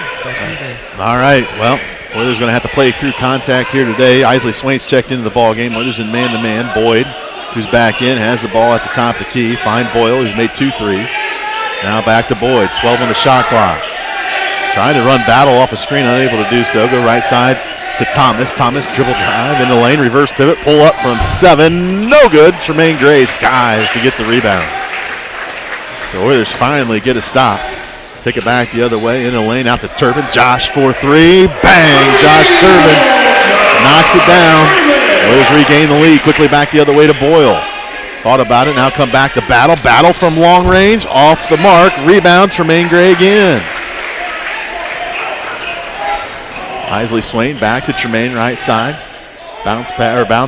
All right, well, Oilers going to have to play through contact here today. Isley Swain's checked into the ball game. Oilers in man-to-man. Boyd, who's back in, has the ball at the top of the key. Find Boyle, who's made 2 threes. Now back to Boyd, 12 on the shot clock. Trying to run battle off a screen, unable to do so. Go right side to Thomas. Thomas dribble drive in the lane, reverse pivot, pull up from 7. No good. Tremaine Gray skies to get the rebound. So Oilers finally get a stop. Take it back the other way in the lane, out to Turbin. Josh for 3. Bang! Josh Turbin knocks it down. Oilers regain the lead. Quickly back the other way to Boyle. Thought about it. Now come back to Battle. Battle from long range. Off the mark. Rebound. Tremaine Gray again. Isley Swain back to Tremaine right side. Bounce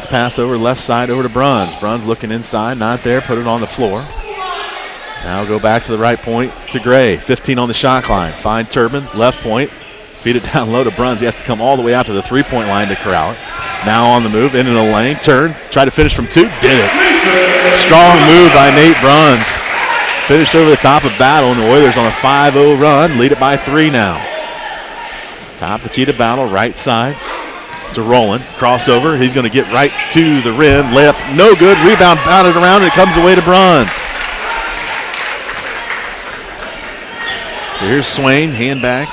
pass over left side over to Bruns. Bruns looking inside. Not there. Put it on the floor. Now go back to the right point to Gray. 15 on the shot clock. Find Turbin, left point. Feed it down low to Bruns. He has to come all the way out to the three-point line to corral it. Now on the move, into the lane, turn, try to finish from 2, did it. Strong move by Nate Bruns. Finished over the top of Battle, and the Oilers on a 5-0 run. Lead it by 3 now. Top the key to Battle, right side to Rowland. Crossover, he's going to get right to the rim. Layup, no good. Rebound bounded around, and it comes away to Bruns. So here's Swain, hand back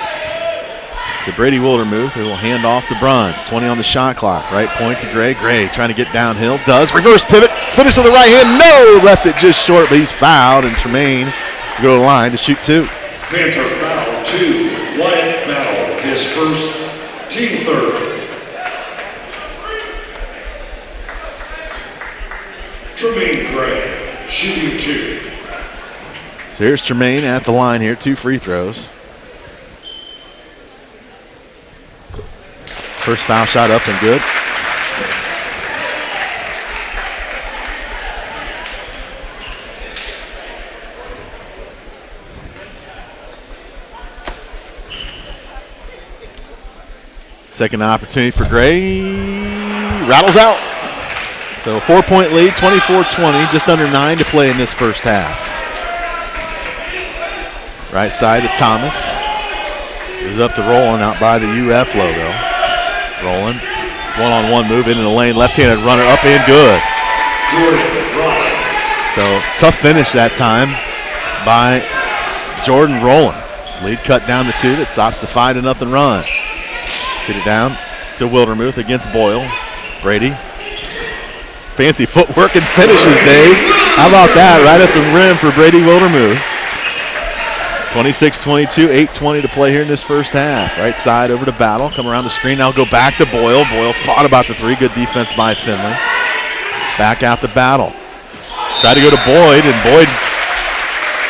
to Brady Wildermuth, who will hand off to Bruns. 20 on the shot clock. Right point to Gray. Gray trying to get downhill. Does. Reverse pivot. Finish with the right hand. No! Left it just short, but he's fouled, and Tremaine will go to the line to shoot 2. Panther foul 2. Wyatt Battle, his first, team third. Tremaine Gray, shooting 2. So here's Tremaine at the line here, 2 free throws. First foul shot up and good. Second opportunity for Gray. Rattles out. So a 4-point lead, 24-20, just under 9 to play in this first half. Right side to Thomas. Goes up to Rowland out by the UF logo. Rowland, one-on-one move into the lane. Left-handed runner up and good. So tough finish that time by Jordan Rowland. Lead cut down to 2 that stops the 5-0 run. Get it down to Wildermuth against Boyle. Brady. Fancy footwork and finishes, Dave. How about that? Right at the rim for Brady Wildermuth. 26-22, 8:20 to play here in this first half. Right side over to Battle. Come around the screen. Now go back to Boyle. Boyle thought about the three. Good defense by Finley. Back out to Battle. Tried to go to Boyd, and Boyd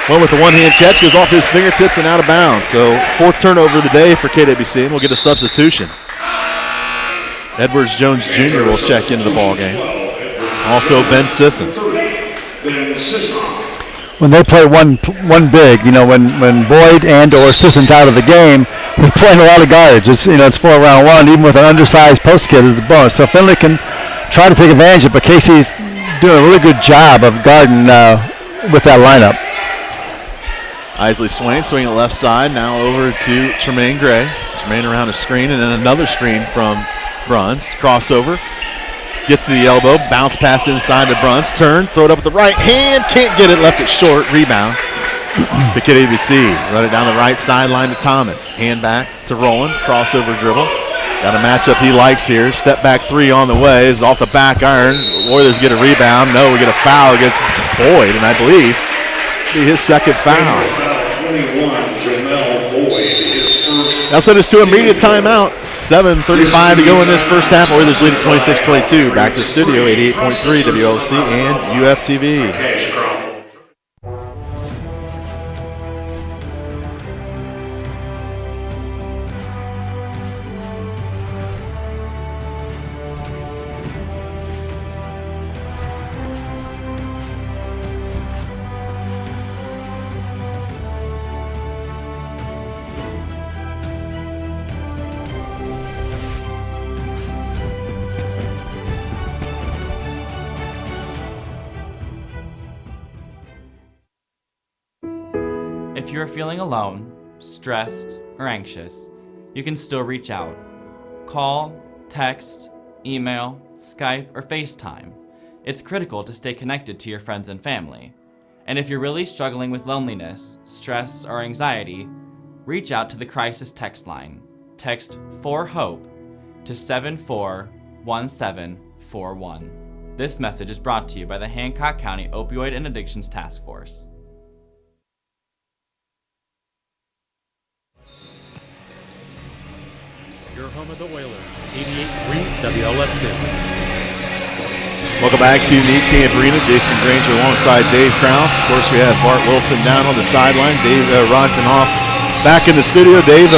went with the one-hand catch. Goes off his fingertips and out of bounds. So 4th turnover of the day for KWC, and we'll get a substitution. Edwards Jones Jr. will check into the ballgame. Also Ben Sisson. When they play one big, when Boyd and or Sisson's out of the game, we're playing a lot of guards. It's 4-around-1, even with an undersized post kid as the bonus. So Finley can try to take advantage of it, but Casey's doing a really good job of guarding with that lineup. Isley Swain swinging left side, now over to Tremaine Gray. Tremaine around a screen, and then another screen from Bruns. Crossover. Gets to the elbow, bounce pass inside to Bruns, turn, throw it up with the right hand, can't get it, left it short, rebound to KWC. Run it down the right sideline to Thomas. Hand back to Rowland, crossover dribble. Got a matchup he likes here. Step back three on the way, is off the back iron. Warriors get a rebound. No, we get a foul against Boyd, and I believe it'll be his second foul. 21, Jamel Boyd, his first. That'll send us to a media timeout. 7:35 to go in this first half. Warriors lead at 26-22. Back to the studio, 88.3 WLC and UFTV. If you are feeling alone, stressed, or anxious, you can still reach out. Call, text, email, Skype, or FaceTime. It's critical to stay connected to your friends and family. And if you're really struggling with loneliness, stress, or anxiety, reach out to the crisis text line. Text 4HOPE to 741741. This message is brought to you by the Hancock County Opioid and Addictions Task Force. Your home of the Oilers, 88.3 WLFC. Welcome back to the Camp Arena. Jason Granger alongside Dave Krause. Of course, we have Bart Wilson down on the sideline. Dave Rodkinoff back in the studio. Dave,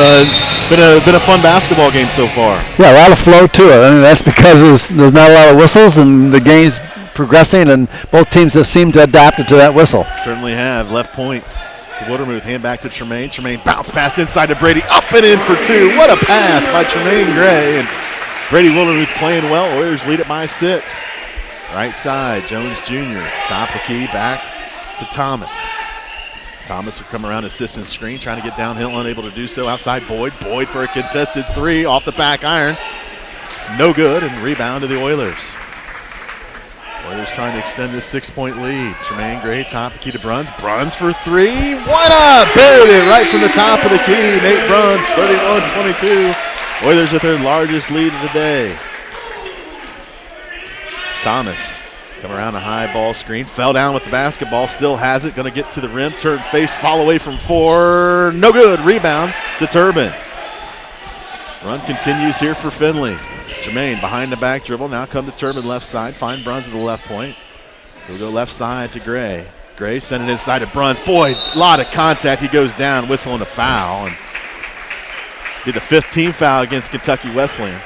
been a fun basketball game so far. Yeah, a lot of flow to it. I mean, that's because there's not a lot of whistles, and the game's progressing, and both teams have seemed to adapt it to that whistle. Certainly have. Left point to Wildermuth. Hand back to Tremaine. Tremaine bounce pass inside to Brady. Up and in for two. What a pass by Tremaine Gray. And Brady Wildermuth playing well. Warriors lead it by 6. Right side, Jones Jr. Top of the key, back to Thomas. Thomas will come around assistant screen, trying to get downhill, unable to do so. Outside Boyd. Boyd for a contested three off the back iron. No good, and rebound to the Oilers. Warriors trying to extend this 6-point lead. Tremaine Gray, top of the key to Bruns. Bruns for three. What up? Buried it right from the top of the key. Nate Bruns, 31-22. Oilers with their largest lead of the day. Thomas come around a high ball screen. Fell down with the basketball. Still has it. Going to get to the rim. Turn face. Fall away from 4. No good. Rebound to Turbin. Run continues here for Finley. Tremaine behind the back dribble. Now come to Turbin left side. Find Bruns at the left point. He'll go left side to Gray. Gray send it inside to Bruns. Boy, a lot of contact. He goes down, whistling a foul. And be the 5th team foul against Kentucky Wesleyan.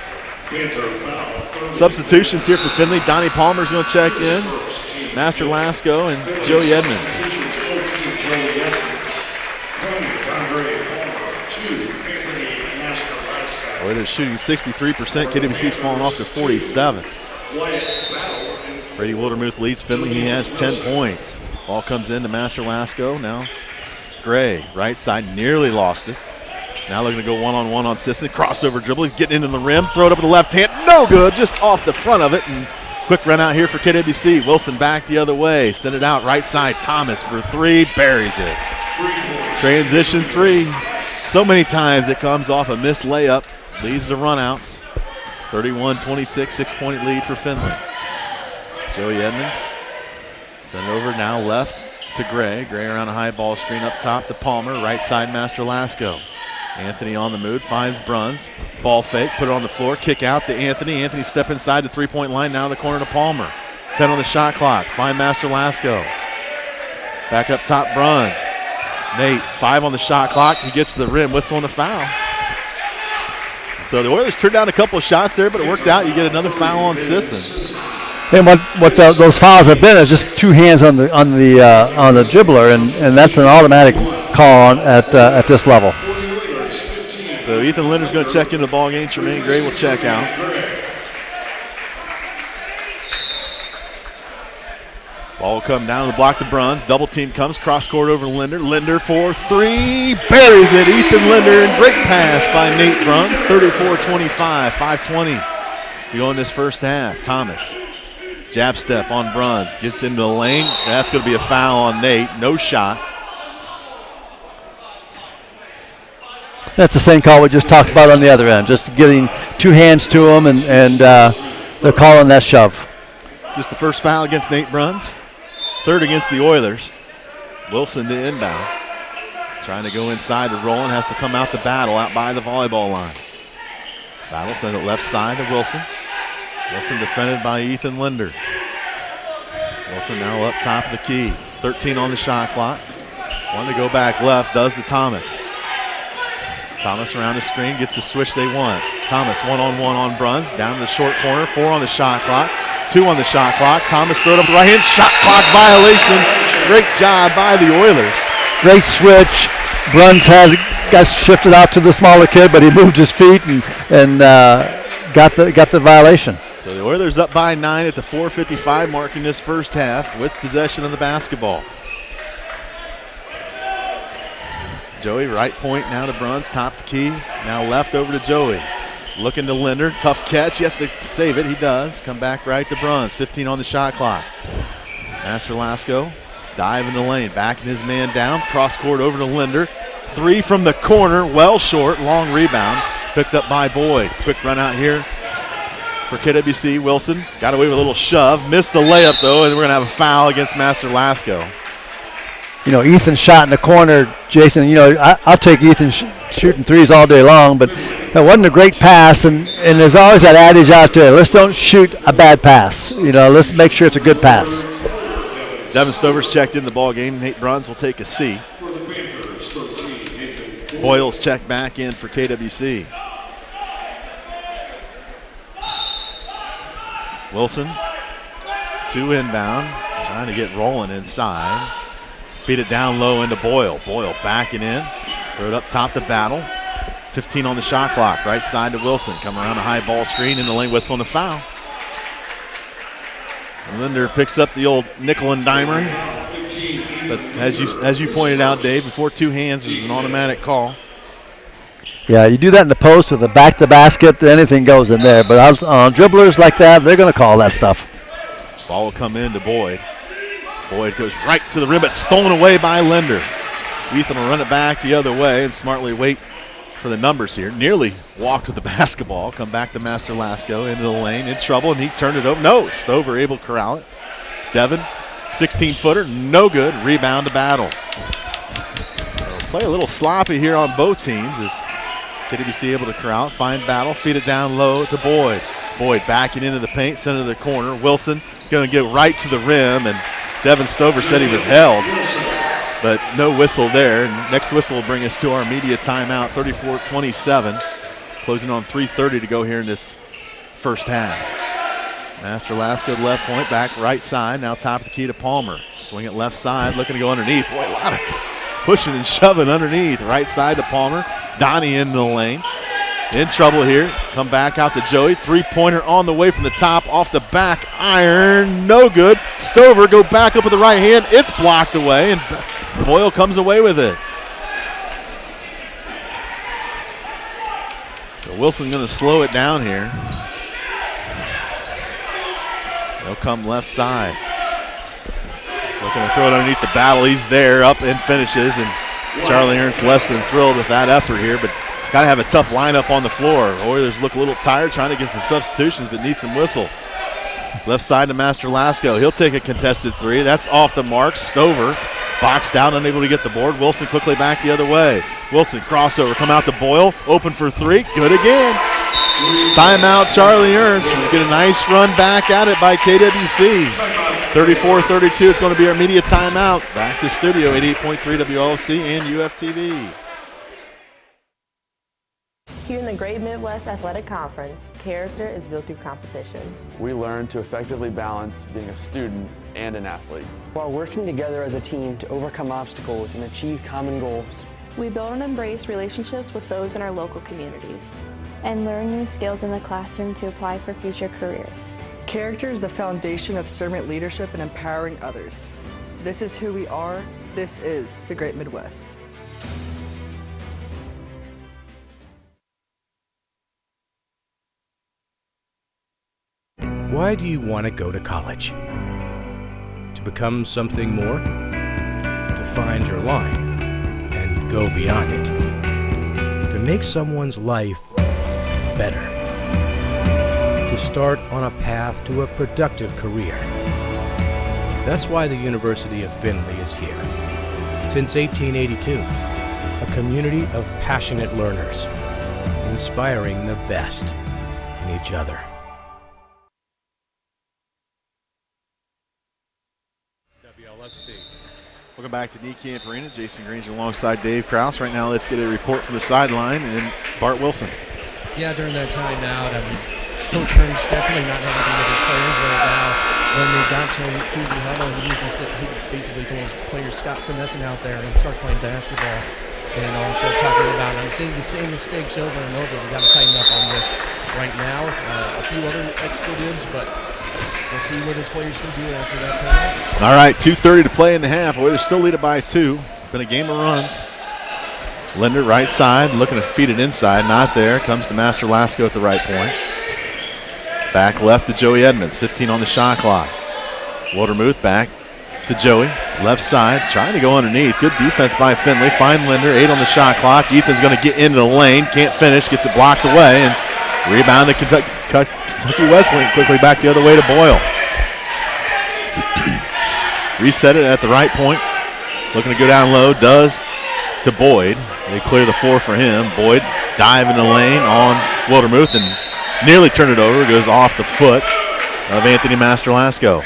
Substitutions here for Finley. Donnie Palmer's going to check in. Master Lasco and Joey Edmonds. They're shooting 63%. KWC's falling off to 47. Brady Wildermuth leads Finley. He has 10 points. Ball comes in to Master Lasco. Now Gray, right side, nearly lost it. Now looking to go one-on-one on Sisson. Crossover dribble. He's getting into the rim. Throw it up with the left hand. No good. Just off the front of it. And quick run out here for KWC. Wilson back the other way. Send it out right side. Thomas for three. Buries it. Transition three. So many times it comes off a missed layup. Leads the runouts. 31-26, 6-point lead for Finley. Joey Edmonds sent it over now left to Gray. Gray around a high ball screen up top to Palmer. Right side, Master Lasco. Anthony on the move, finds Bruns. Ball fake, put it on the floor, kick out to Anthony. Anthony step inside the three-point line, now in the corner to Palmer. 10 on the shot clock, find Master Lasco. Back up top, Bruns. Nate, 5 on the shot clock. He gets to the rim, whistle and a foul. So the Oilers turned down a couple of shots there, but it worked out. You get another foul on Sisson. And what those fouls have been is just 2 hands on the dribbler, and that's an automatic call at this level. So Ethan Linder's going to check into the ball game. Tremaine Gray will check out. Ball will come down the block to Bruns. Double team comes, cross court over to Linder. Linder for 3, buries it. Ethan Linder, and great pass by Nate Bruns. 34-25, 5:20 to go in this first half. Thomas, jab step on Bruns, gets into the lane. That's going to be a foul on Nate. No shot. That's the same call we just talked about on the other end. Just getting 2 hands to him, and they're calling that shove. Just the first foul against Nate Bruns. 3rd against the Oilers. Wilson to inbound. Trying to go inside to Roland. Has to come out to Battle out by the volleyball line. Battle sends it left side to Wilson. Wilson defended by Ethan Linder. Wilson now up top of the key. 13 on the shot clock. One to go back left. Does to Thomas. Thomas around the screen, gets the switch they want. Thomas one-on-one on Bruns, down to the short corner, 4 on the shot clock, 2 on the shot clock. Thomas threw it up the right hand, shot clock violation. Great job by the Oilers. Great switch. Bruns got shifted out to the smaller kid, but he moved his feet and got the violation. So the Oilers up by 9 at the 4:55 mark in this first half with possession of the basketball. Joey, right point now to Bruns, top the key. Now left over to Joey. Looking to Linder, tough catch. He has to save it, he does. Come back right to Bruns, 15 on the shot clock. Master Lasco, dive in the lane, backing his man down. Cross court over to Linder. 3 from the corner, well short, long rebound. Picked up by Boyd. Quick run out here for KWC. Wilson got away with a little shove. Missed the layup though, and we're gonna have a foul against Master Lasco. You know, Ethan shot in the corner, Jason. You know, I'll take Ethan shooting threes all day long, but that wasn't a great pass, and there's always that adage out there, let's don't shoot a bad pass. You know, let's make sure it's a good pass. Devin Stover's checked in the ball game. Nate Bruns will take a C. Boyle's checked back in for KWC. Wilson, 2 inbound, trying to get rolling inside. Feed it down low into Boyle. Boyle backing in. Throw it up top to Battle. 15 on the shot clock. Right side to Wilson. Come around a high ball screen in the lane, whistle and a foul. And Linder picks up the old nickel and dimer. But as you pointed out, Dave, before 2 hands is an automatic call. Yeah, you do that in the post with a back to basket, anything goes in there. But on dribblers like that, they're going to call that stuff. Ball will come in to Boyd. Boyd goes right to the rim, but stolen away by Linder. Ethan will run it back the other way and smartly wait for the numbers here. Nearly walked with the basketball. Come back to Master Lasco into the lane, in trouble, and he turned it over. No, Stover able to corral it. Devin, 16-footer, no good. Rebound to Battle. So play a little sloppy here on both teams as KWC able to corral it, find Battle, feed it down low to Boyd. Boyd backing into the paint, center of the corner. Wilson going to get right to the rim, and Devin Stover said he was held, but no whistle there. Next whistle will bring us to our media timeout, 34-27. Closing on 3:30 to go here in this first half. Master Lasco left point, back right side. Now top of the key to Palmer. Swing it left side, looking to go underneath. Boy, a lot of pushing and shoving underneath. Right side to Palmer. Donnie into the lane. In trouble here. Come back out to Joey. 3-pointer on the way from the top. Off the back iron. No good. Stover go back up with the right hand. It's blocked away, and Boyle comes away with it. So Wilson going to slow it down here. They'll come left side. Looking to throw it underneath the Battle. He's there, up and finishes. And Charlie Ernst less than thrilled with that effort here, but got to have a tough lineup on the floor. Oilers look a little tired, trying to get some substitutions, but need some whistles. Left side to Master Lasco. He'll take a contested 3. That's off the mark. Stover Boxed out, unable to get the board. Wilson quickly back the other way. Wilson, crossover, come out to Boyle. Open for three. Good again. Timeout, Charlie Ernst. Get a nice run back at it by KWC. 34-32. It's going to be our media timeout. Back to studio, 88.3 WLFC and UFTV. Here in the Great Midwest Athletic Conference, character is built through competition. We learn to effectively balance being a student and an athlete, while working together as a team to overcome obstacles and achieve common goals. We build and embrace relationships with those in our local communities, and learn new skills in the classroom to apply for future careers. Character is the foundation of servant leadership and empowering others. This is who we are. This is the Great Midwest. Why do you want to go to college? To become something more? To find your line and go beyond it? To make someone's life better? To start on a path to a productive career? That's why the University of Findlay is here. Since 1882, a community of passionate learners, inspiring the best in each other. Welcome back to DeCamp Arena. Jason Granger alongside Dave Krause. Right now, let's get a report from the sideline and Bart Wilson. Yeah, during that timeout, Coach Ernst definitely not happy with his players right now. When they got to the huddle, he basically told his players stop finessing out there and start playing basketball. And also talking about, I'm seeing the same mistakes over and over. We got to tighten up on this right now. A few other expletives, but we'll see what his players can do after that timeout. All right, 2:30 to play in the half. Well, they're still leading by 2. Been a game of runs. Linder right side, looking to feed it inside. Not there. Comes to Master Lasco at the right point. Back left to Joey Edmonds. 15 on the shot clock. Wildermuth back to Joey. Left side, trying to go underneath. Good defense by Findlay. Find Linder. 8 on the shot clock. Ethan's going to get into the lane. Can't finish. Gets it blocked away. And rebound to Kentucky Wesleyan. Quickly back the other way to Boyle. Reset it at the right point. Looking to go down low. Does to Boyd. They clear the floor for him. Boyd dive in the lane on Wildermuth and nearly turn it over. Goes off the foot of Anthony Masterlasco.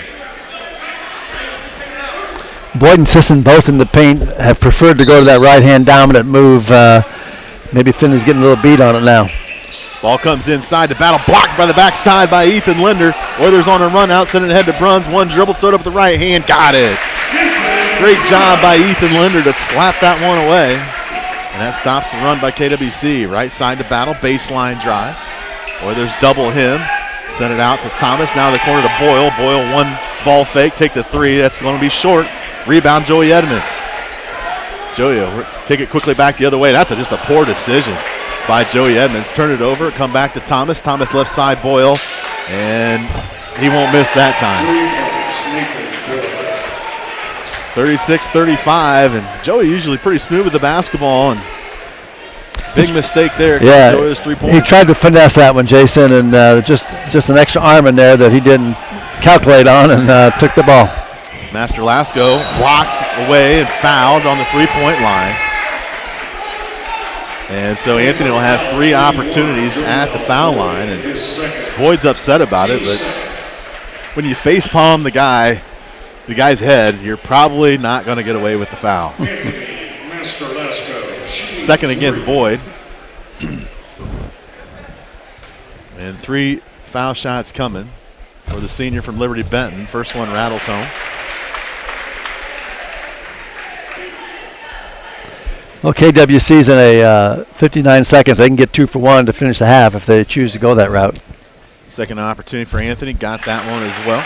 Boyd and Sisson, both in the paint, have preferred to go to that right-hand dominant move. Maybe Finley's getting a little beat on it now. Ball comes inside to battle, blocked by the backside by Ethan Linder. Oilers on a run out, sending it ahead to Bruns. One dribble, throw it up with the right hand, got it. Great job by Ethan Linder to slap that one away. And that stops the run by KWC. Right side to battle, baseline drive. Oilers double him, send it out to Thomas. Now the corner to Boyle. Boyle one ball fake, take the three. That's going to be short. Rebound, Joey Edmonds. Joey will take it quickly back the other way. That's just a poor decision by Joey Edmonds. Turn it over, come back to Thomas. Thomas left side, Boyle, and he won't miss that time. 36-35, and Joey usually pretty smooth with the basketball, and big mistake there. Yeah, Joey's 3-point. he tried to finesse that one, Jason, and just an extra arm in there that he didn't calculate on, and took the ball. Master Lasco blocked away and fouled on the three-point line. And so Anthony will have 3 opportunities at the foul line, and Boyd's upset about it, but when you face palm the guy's head, you're probably not going to get away with the foul. Second against Boyd. And 3 foul shots coming for the senior from Liberty Benton. First one rattles home. Okay, KWC's in a 59 seconds. They can get 2 for 1 to finish the half if they choose to go that route. Second opportunity for Anthony. Got that one as well.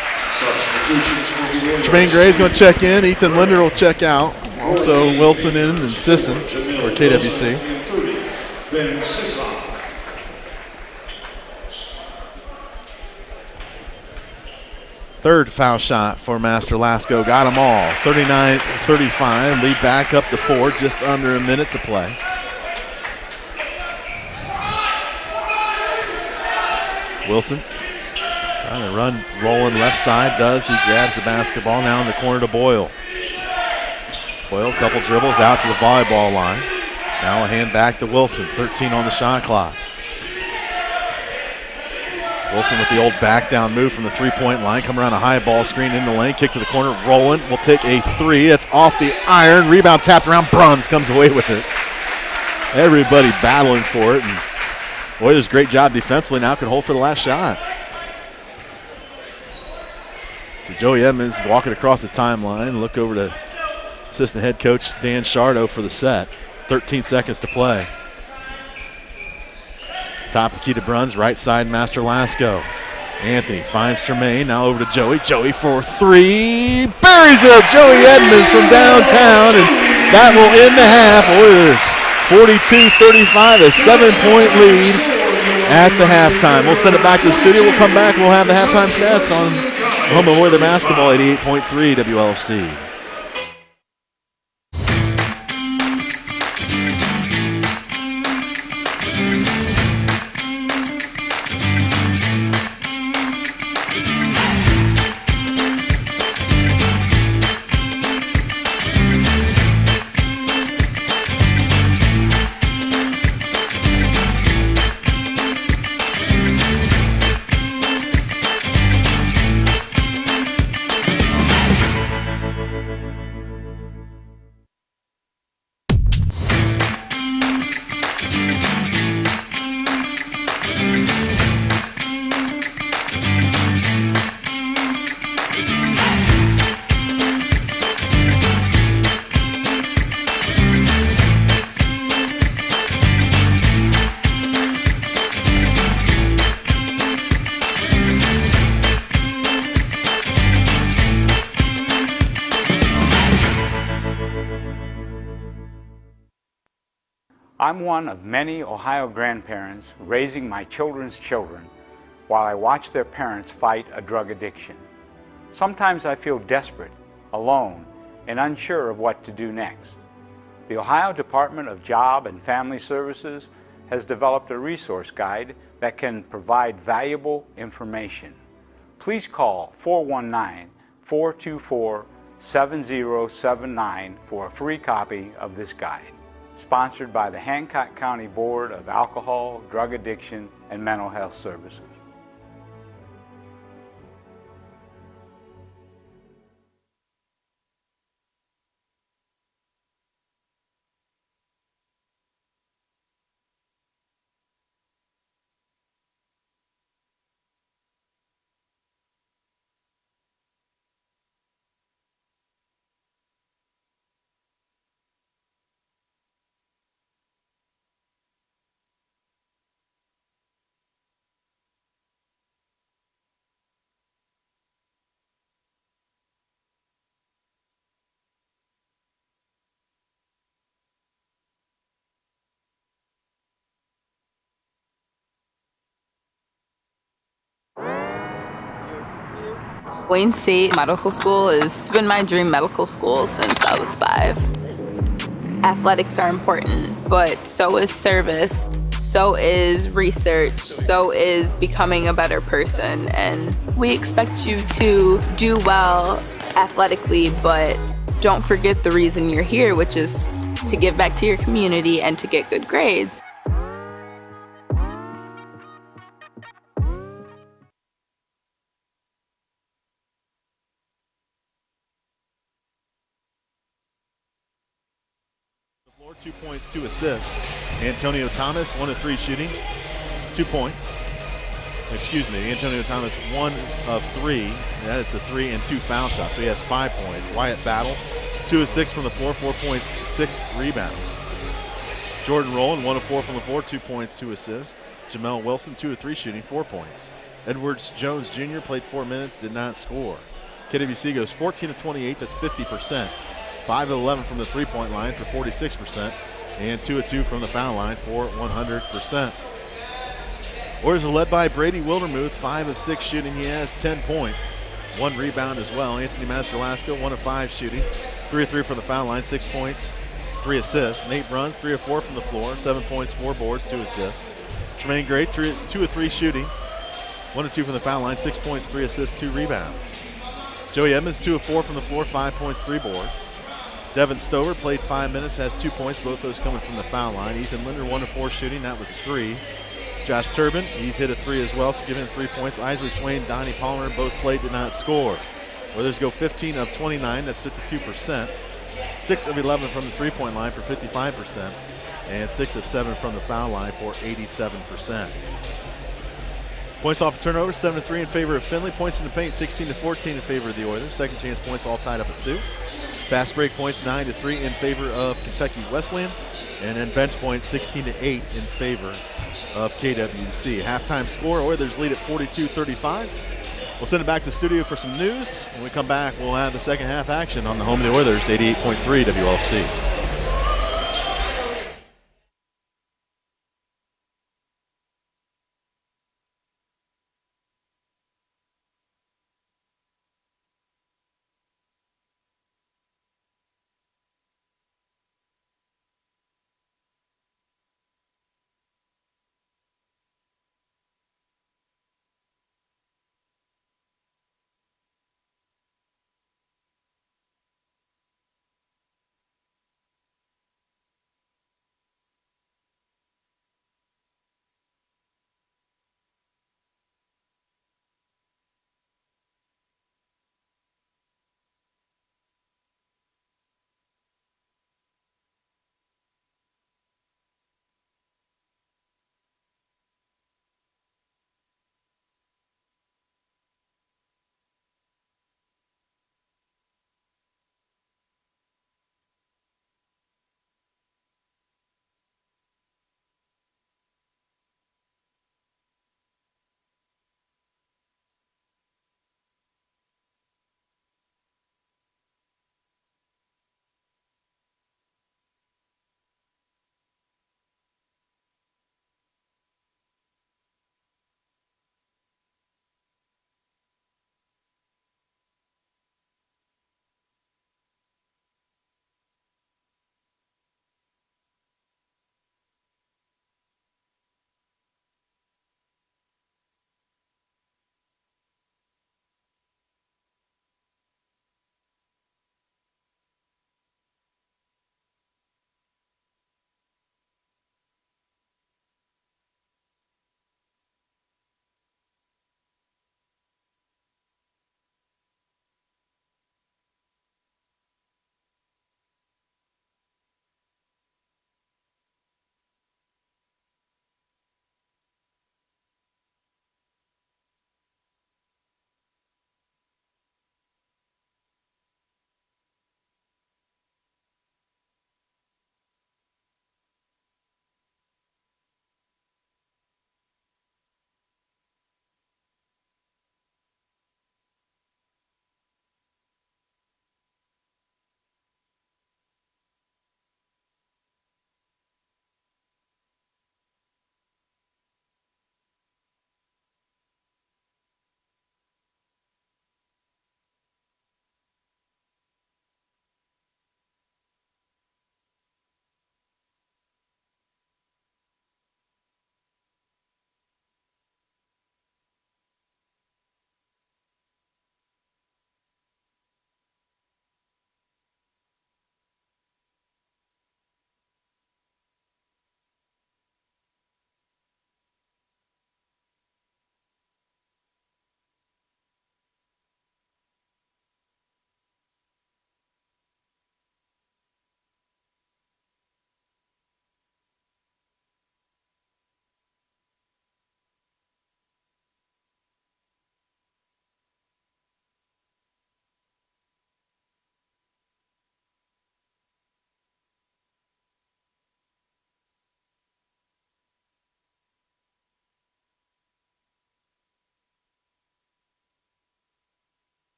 Jermaine Gray's going to check in. Ethan Linder will check out. Also Wilson in and Sisson for KWC. Third foul shot for Master Lasco. Got them all. 39-35. Lead back up to 4. Just under a minute to play. Wilson trying to run, rolling left side. Does. He grabs the basketball now in the corner to Boyle. Boyle, couple dribbles out to the volleyball line. Now a hand back to Wilson, 13 on the shot clock. Wilson with the old back down move from the three-point line, come around a high ball screen in the lane, kick to the corner, Rowland will take a three. That's off the iron, rebound tapped around, Bruns comes away with it. Everybody battling for it, and Oilers' great job defensively now can hold for the last shot. So Joey Edmonds walking across the timeline, look over to assistant head coach Dan Shardo for the set. 13 seconds to play. Top of key to Bruns, right side Master Lasco. Anthony finds Tremaine, now over to Joey. Joey for three, buries it! Joey Edmonds from downtown, and that will end the half. Oilers 42-35, a 7-point lead at the halftime. We'll send it back to the studio. We'll come back and we'll have the halftime stats on home of Oiler basketball, 88.3 WLFC. I'm one of many Ohio grandparents raising my children's children while I watch their parents fight a drug addiction. Sometimes I feel desperate, alone, and unsure of what to do next. The Ohio Department of Job and Family Services has developed a resource guide that can provide valuable information. Please call 419-424-7079 for a free copy of this guide. Sponsored by the Hancock County Board of Alcohol, Drug Addiction, and Mental Health Services. Wayne State Medical School has been my dream medical school since I was 5. Athletics are important, but so is service, so is research, so is becoming a better person. And we expect you to do well athletically, but don't forget the reason you're here, which is to give back to your community and to get good grades. The floor, 2 points, 2 assists. Antonio Thomas, 1 of 3 shooting, 2 points. Excuse me, Antonio Thomas, 1 of 3. That's a 3 and 2 foul shots, so he has 5 points. Wyatt Battle, 2 of 6 from the floor, 4 points, 6 rebounds. Jordan Rowland, 1 of 4 from the floor, 2 points, 2 assists. Jamel Wilson, 2 of 3 shooting, 4 points. Edwards Jones Jr. played 4 minutes, did not score. KWC goes 14 of 28, that's 50%. 5 of 11 from the three-point line for 46%, and 2 of 2 from the foul line for 100%. Warriors are led by Brady Wildermuth, 5 of 6 shooting. He has 10 points, 1 rebound as well. Anthony Masterlasco, 1 of 5 shooting, 3 of 3 from the foul line, 6 points, 3 assists. Nate Bruns, 3 of 4 from the floor, 7 points, 4 boards, 2 assists. Tremaine Gray, 2 of 3 shooting, 1 of 2 from the foul line, 6 points, 3 assists, 2 rebounds. Joey Edmonds, 2 of 4 from the floor, 5 points, 3 boards. Devin Stover played 5 minutes, has 2 points, both those coming from the foul line. Ethan Linder, 1 of 4 shooting, that was a 3. Josh Turbin, he's hit a 3 as well, so giving him 3 points. Isley Swain, Donnie Palmer, both played, did not score. Oilers go 15 of 29, that's 52%. 6 of 11 from the three-point line for 55%. And 6 of 7 from the foul line for 87%. Points off of turnover, 7-3 in favor of Findlay. Points in the paint, 16-14 in favor of the Oilers. Second chance points all tied up at 2. Fast break points, 9-3 in favor of Kentucky Wesleyan. And then bench points, 16-8 in favor of KWC. Halftime score, Oilers lead at 42-35. We'll send it back to the studio for some news. When we come back, we'll have the second half action on the home of the Oilers, 88.3 WLC.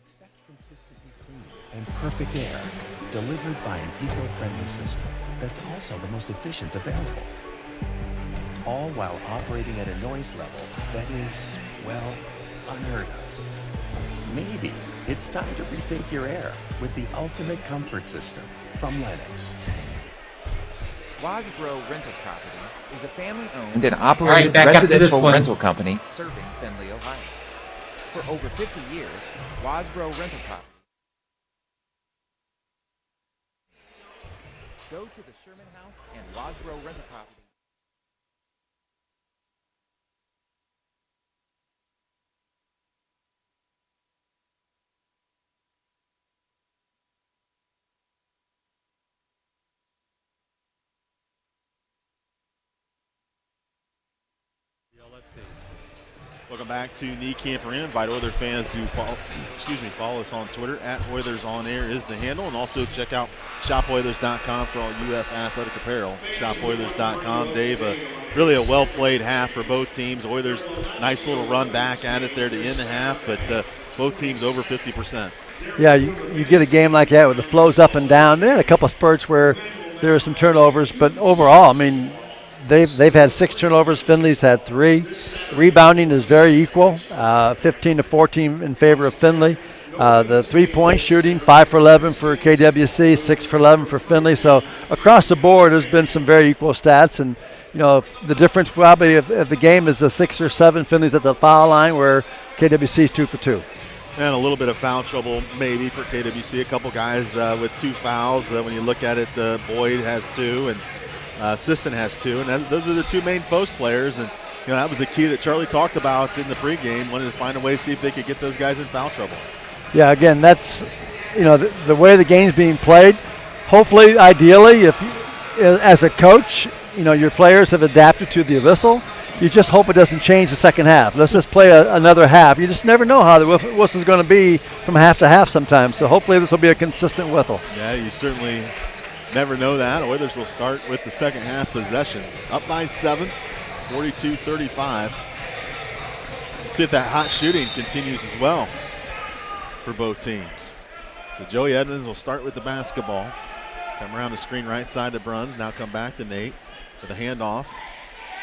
Expect consistently clean and perfect air delivered by an eco-friendly system that's also the most efficient available. All while operating at a noise level that is, well, unheard of. Maybe it's time to rethink your air with the ultimate comfort system from Lennox. Wasbro Rental Property is a family-owned and operated residential rental company serving Findlay, Ohio. For over 50 years, Wasbro Rental Property. Go to the Sherman House and Wasbro Rental Property. Welcome back to Knee Camp Arena. Invite Oilers fans to follow us on Twitter. @OilersOnAir is the handle. And also check out ShopOilers.com for all UF athletic apparel. ShopOilers.com. Dave, really a well-played half for both teams. Oilers, nice little run back at it there to end the half, but both teams over 50%. Yeah, you get a game like that where the flow's up and down. They had a couple of spurts where there were some turnovers, but overall, I mean, They've had 6 turnovers. Findlay's had 3. Rebounding is very equal, 15-14 in favor of Findlay. The 3-point shooting, 5 for 11 for KWC, 6 for 11 for Findlay. So across the board, there's been some very equal stats. And you know, the difference probably of the game is the 6 or 7 Findlay's at the foul line, where KWC is 2 for 2. And a little bit of foul trouble maybe for KWC. A couple guys with 2 fouls. When you look at it, Boyd has 2 and Sisson has 2, and those are the 2 main post players. And you know, that was the key that Charlie talked about in the pregame. Wanted to find a way to see if they could get those guys in foul trouble. Yeah, again, that's the way the game's being played. Hopefully, ideally, if as a coach, your players have adapted to the whistle. You just hope it doesn't change the second half. Let's just play another half. You just never know how the whistle's going to be from half to half sometimes. So hopefully, this will be a consistent whistle. Yeah, you certainly never know that. Oilers will start with the second half possession. Up by 7, 42-35. See if that hot shooting continues as well for both teams. So Joey Edmonds will start with the basketball. Come around the screen right side to Bruns. Now come back to Nate with a handoff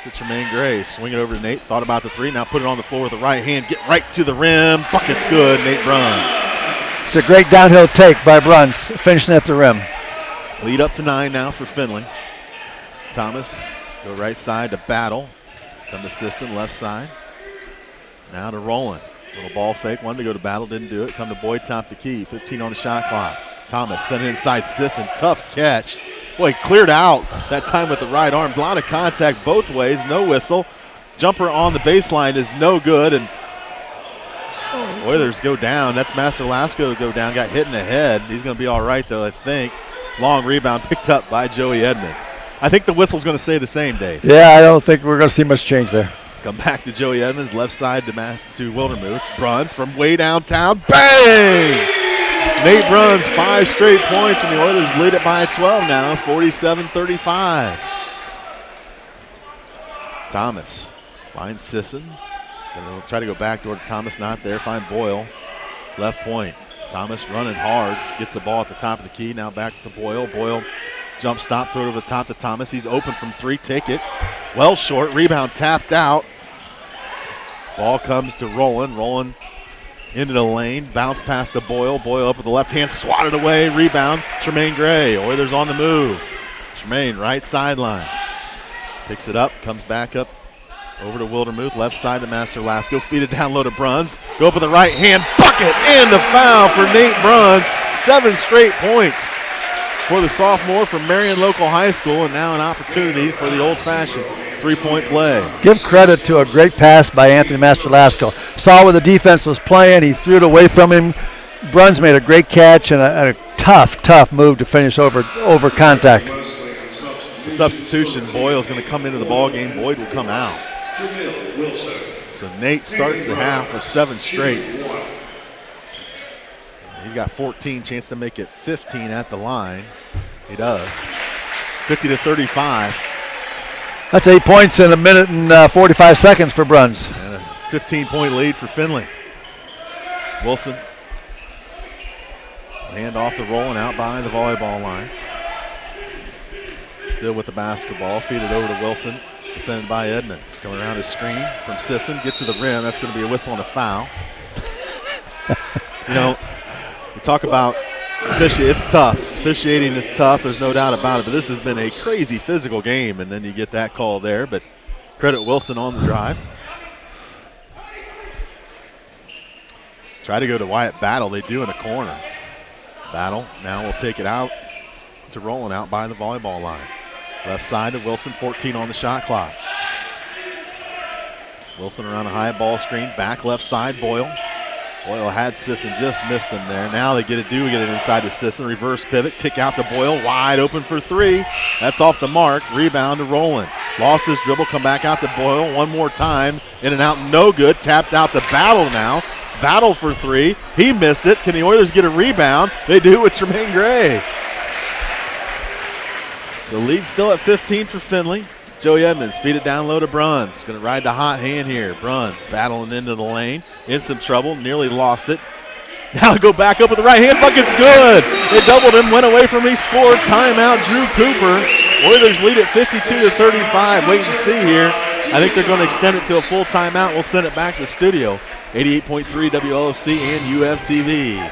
to Tremaine Gray. Swing it over to Nate. Thought about the 3. Now put it on the floor with the right hand. Get right to the rim. Bucket's good. Nate Bruns. It's a great downhill take by Bruns, finishing at the rim. Lead up to 9 now for Findlay. Thomas go right side to Battle. Come to Siston, left side. Now to Rowland. Little ball fake. Wanted to go to Battle, didn't do it. Come to Boyd, top the key. 15 on the shot clock. Thomas sent it inside Sisson. Tough catch. Boy, cleared out that time with the right arm. A lot of contact both ways. No whistle. Jumper on the baseline is no good. And Oilers go down. That's Master Lasco go down. Got hit in the head. He's going to be all right, though, I think. Long rebound picked up by Joey Edmonds. I think the whistle's going to say the same, Dave. Yeah, I don't think we're going to see much change there. Come back to Joey Edmonds, left side to Wildermuth. Bruns from way downtown. Bang! Nate Bruns, 5 straight points, and the Oilers lead it by 12 now, 47-35. Thomas finds Sisson. Gonna try to go back toward Thomas, not there. Find Boyle, left point. Thomas running hard, gets the ball at the top of the key. Now back to Boyle. Boyle jump stop, throw it over the top to Thomas. He's open from 3, take it. Well short, rebound tapped out. Ball comes to Rowland. Rowland into the lane, bounce past to Boyle. Boyle up with the left hand, swatted away, rebound. Tremaine Gray, Oilers on the move. Tremaine, right sideline. Picks it up, comes back up. Over to Wildermuth, left side to Master Lasco. Feed it down low to Bruns. Go up with the right hand, bucket, and the foul for Nate Bruns. 7 straight points for the sophomore from Marion Local High School, and now an opportunity for the old-fashioned 3-point play. Give credit to a great pass by Anthony Master Lasco. Saw where the defense was playing. He threw it away from him. Bruns made a great catch and a tough move to finish over contact. So substitution, Boyle's going to come into the ball game. Boyd will come out. So Nate starts the half with 7 straight. He's got 14, chance to make it 15 at the line. He does. 50-35. That's 8 points in a minute and 45 seconds for Bruns. And a 15-point lead for Findlay. Wilson Hand off to Rolling out by the volleyball line. Still with the basketball. Feed it over to Wilson. Defended by Edmonds. Coming around his screen from Sisson. Get to the rim. That's going to be a whistle and a foul. You know, we talk about officiating. It's tough. Officiating is tough. There's no doubt about it. But this has been a crazy physical game, and then you get that call there. But credit Wilson on the drive. Try to go to Wyatt Battle. They do in a corner. Battle now will take it out to Rolling out by the volleyball line. Left side to Wilson, 14 on the shot clock. Wilson around a high ball screen. Back left side, Boyle. Boyle had Sisson, just missed him there. Now they get it inside to Sisson. Reverse pivot, kick out to Boyle, wide open for three. That's off the mark. Rebound to Rolling. Lost his dribble, come back out to Boyle one more time. In and out, no good. Tapped out to Battle now. Battle for three. He missed it. Can the Oilers get a rebound? They do with Tremaine Gray. So lead still at 15 for Findlay. Joey Edmonds feed it down low to Bruns. Going to ride the hot hand here. Bruns battling into the lane. In some trouble. Nearly lost it. Now go back up with the right hand. Bucket's good. They doubled him. Went away from him. He scored. Timeout Drew Cooper. Oilers lead at 52-35. Wait and see here. I think they're going to extend it to a full timeout. We'll send it back to the studio. 88.3 WLFC and UFTV.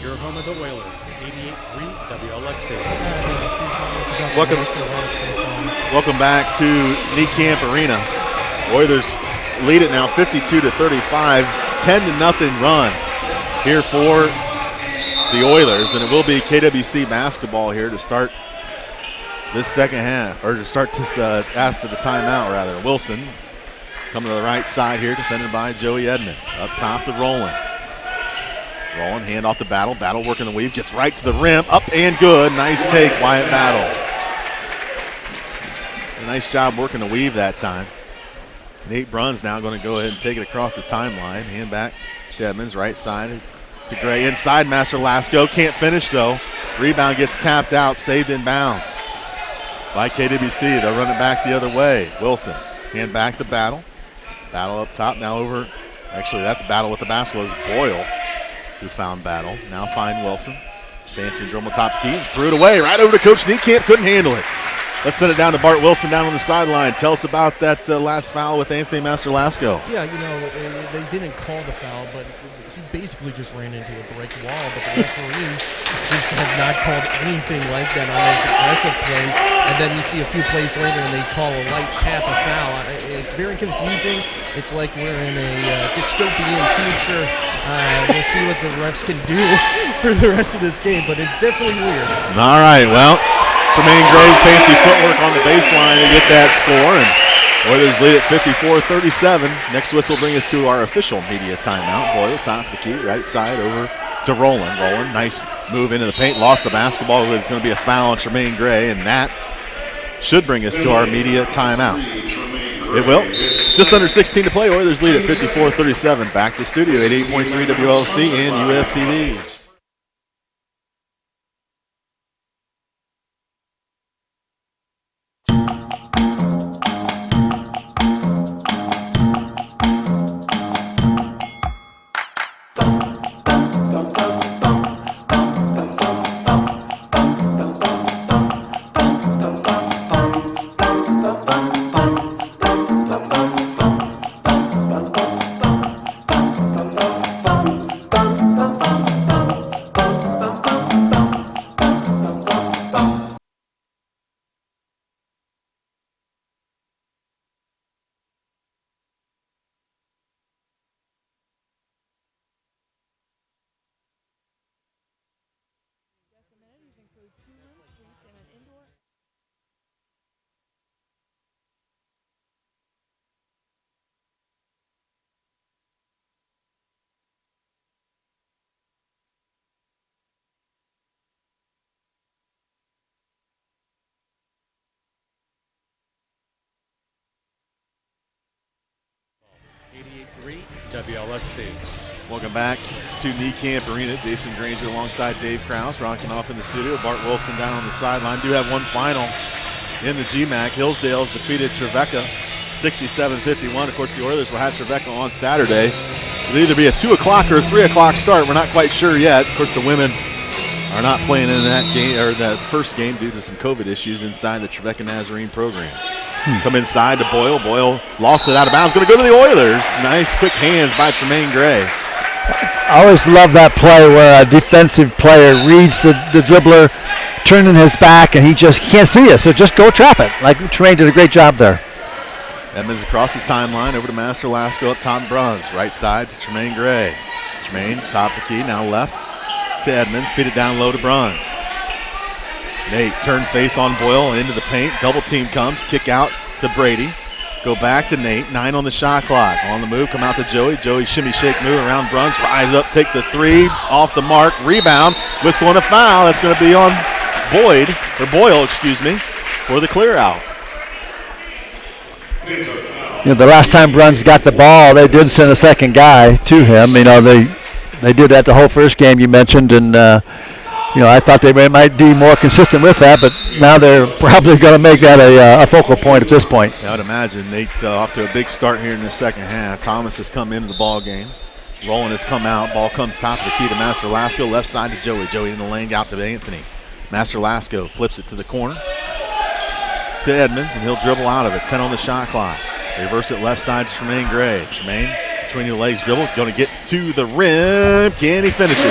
Your home of the Whalers, 88.3 WLFC. Welcome back to Niekamp Arena. Oilers lead it now 52-35, 10-0 run here for the Oilers, and it will be KWC basketball here to start this second half, or to start this after the timeout rather. Wilson coming to the right side here, defended by Joey Edmonds. Up top to Rolling. Rolling, hand off to Battle. Battle working the weave, gets right to the rim, up and good. Nice take, Wyatt Battle. A nice job working the weave that time. Nate Bruns now going to go ahead and take it across the timeline. Hand back to Edmonds, right side to Gray. Inside, Master Lasco. Can't finish though. Rebound gets tapped out, saved in bounds by KWC. They'll run it back the other way. Wilson, hand back to Battle. Battle up top, now over. Actually, that's Battle with the basketball. It's Boyle who found Battle. Now find Wilson. Fancy dribble top key. Threw it away right over to Coach Niekamp. Couldn't handle it. Let's send it down to Bart Wilson down on the sideline. Tell us about that last foul with Anthony Master-Lasco. Yeah, you know, they didn't call the foul, but he basically just ran into a brick wall. But the referees just have not called anything like that on those aggressive plays. And then you see a few plays later and they call a light tap a foul. It's very confusing. It's like we're in a dystopian future. We'll see what the refs can do for the rest of this game, but it's definitely weird. All right, well, Tremaine Gray, fancy footwork on the baseline to get that score, and Oilers lead at 54-37. Next whistle brings us to our official media timeout. Boyle, top of the key, right side over to Roland. Roland, nice move into the paint, lost the basketball. It's going to be a foul on Tremaine Gray, and that should bring us to our media timeout. It will. Just under 16 to play. Oilers lead at 54-37. Back to studio at 88.3 WLC and UFTV. 2-room suites and an indoor. WLFC. Welcome back to Knee Camp Arena. Jason Granger alongside Dave Krause, rocking off in the studio. Bart Wilson down on the sideline. Do have one final in the GMAC. Hillsdale's defeated Trevecca 67-51. Of course, the Oilers will have Trevecca on Saturday. It'll either be a 2 o'clock or a 3 o'clock start. We're not quite sure yet. Of course, the women are not playing in that game or that first game due to some COVID issues inside the Trevecca Nazarene program. Come inside to Boyle. Boyle lost it out of bounds. Going to go to the Oilers. Nice quick hands by Tremaine Gray. I always love that play where a defensive player reads the dribbler, turning his back, and he just can't see it. So just go trap it. Like Tremaine did a great job there. Edmonds across the timeline over to Master Lasco up top Bruns. Right side to Tremaine Gray. Tremaine top the key, now left to Edmonds. Feed it down low to Bruns. Nate turn face on Boyle into the paint. Double team comes. Kick out to Brady. Go back to Nate. 9 on the shot clock. On the move, come out to Joey. Joey shimmy shake move around Bruns. Rise up, take the 3. Off the mark. Rebound. Whistle and a foul. That's going to be on Boyle, for the clear out. You know, the last time Bruns got the ball, they did send a second guy to him. You know, they did that the whole first game you mentioned, and I thought they might be more consistent with that, but now they're probably going to make that a focal point at this point. Yeah, I would imagine Nate off to a big start here in the second half. Thomas has come into the ball game. Rowland has come out. Ball comes top of the key to Master Lasco. Left side to Joey. Joey in the lane out to Anthony. Master Lasco flips it to the corner to Edmonds, and he'll dribble out of it. 10 on the shot clock. Reverse it left side to Tremaine Gray. Tremaine between your legs dribble. Going to get to the rim. Can he finishes?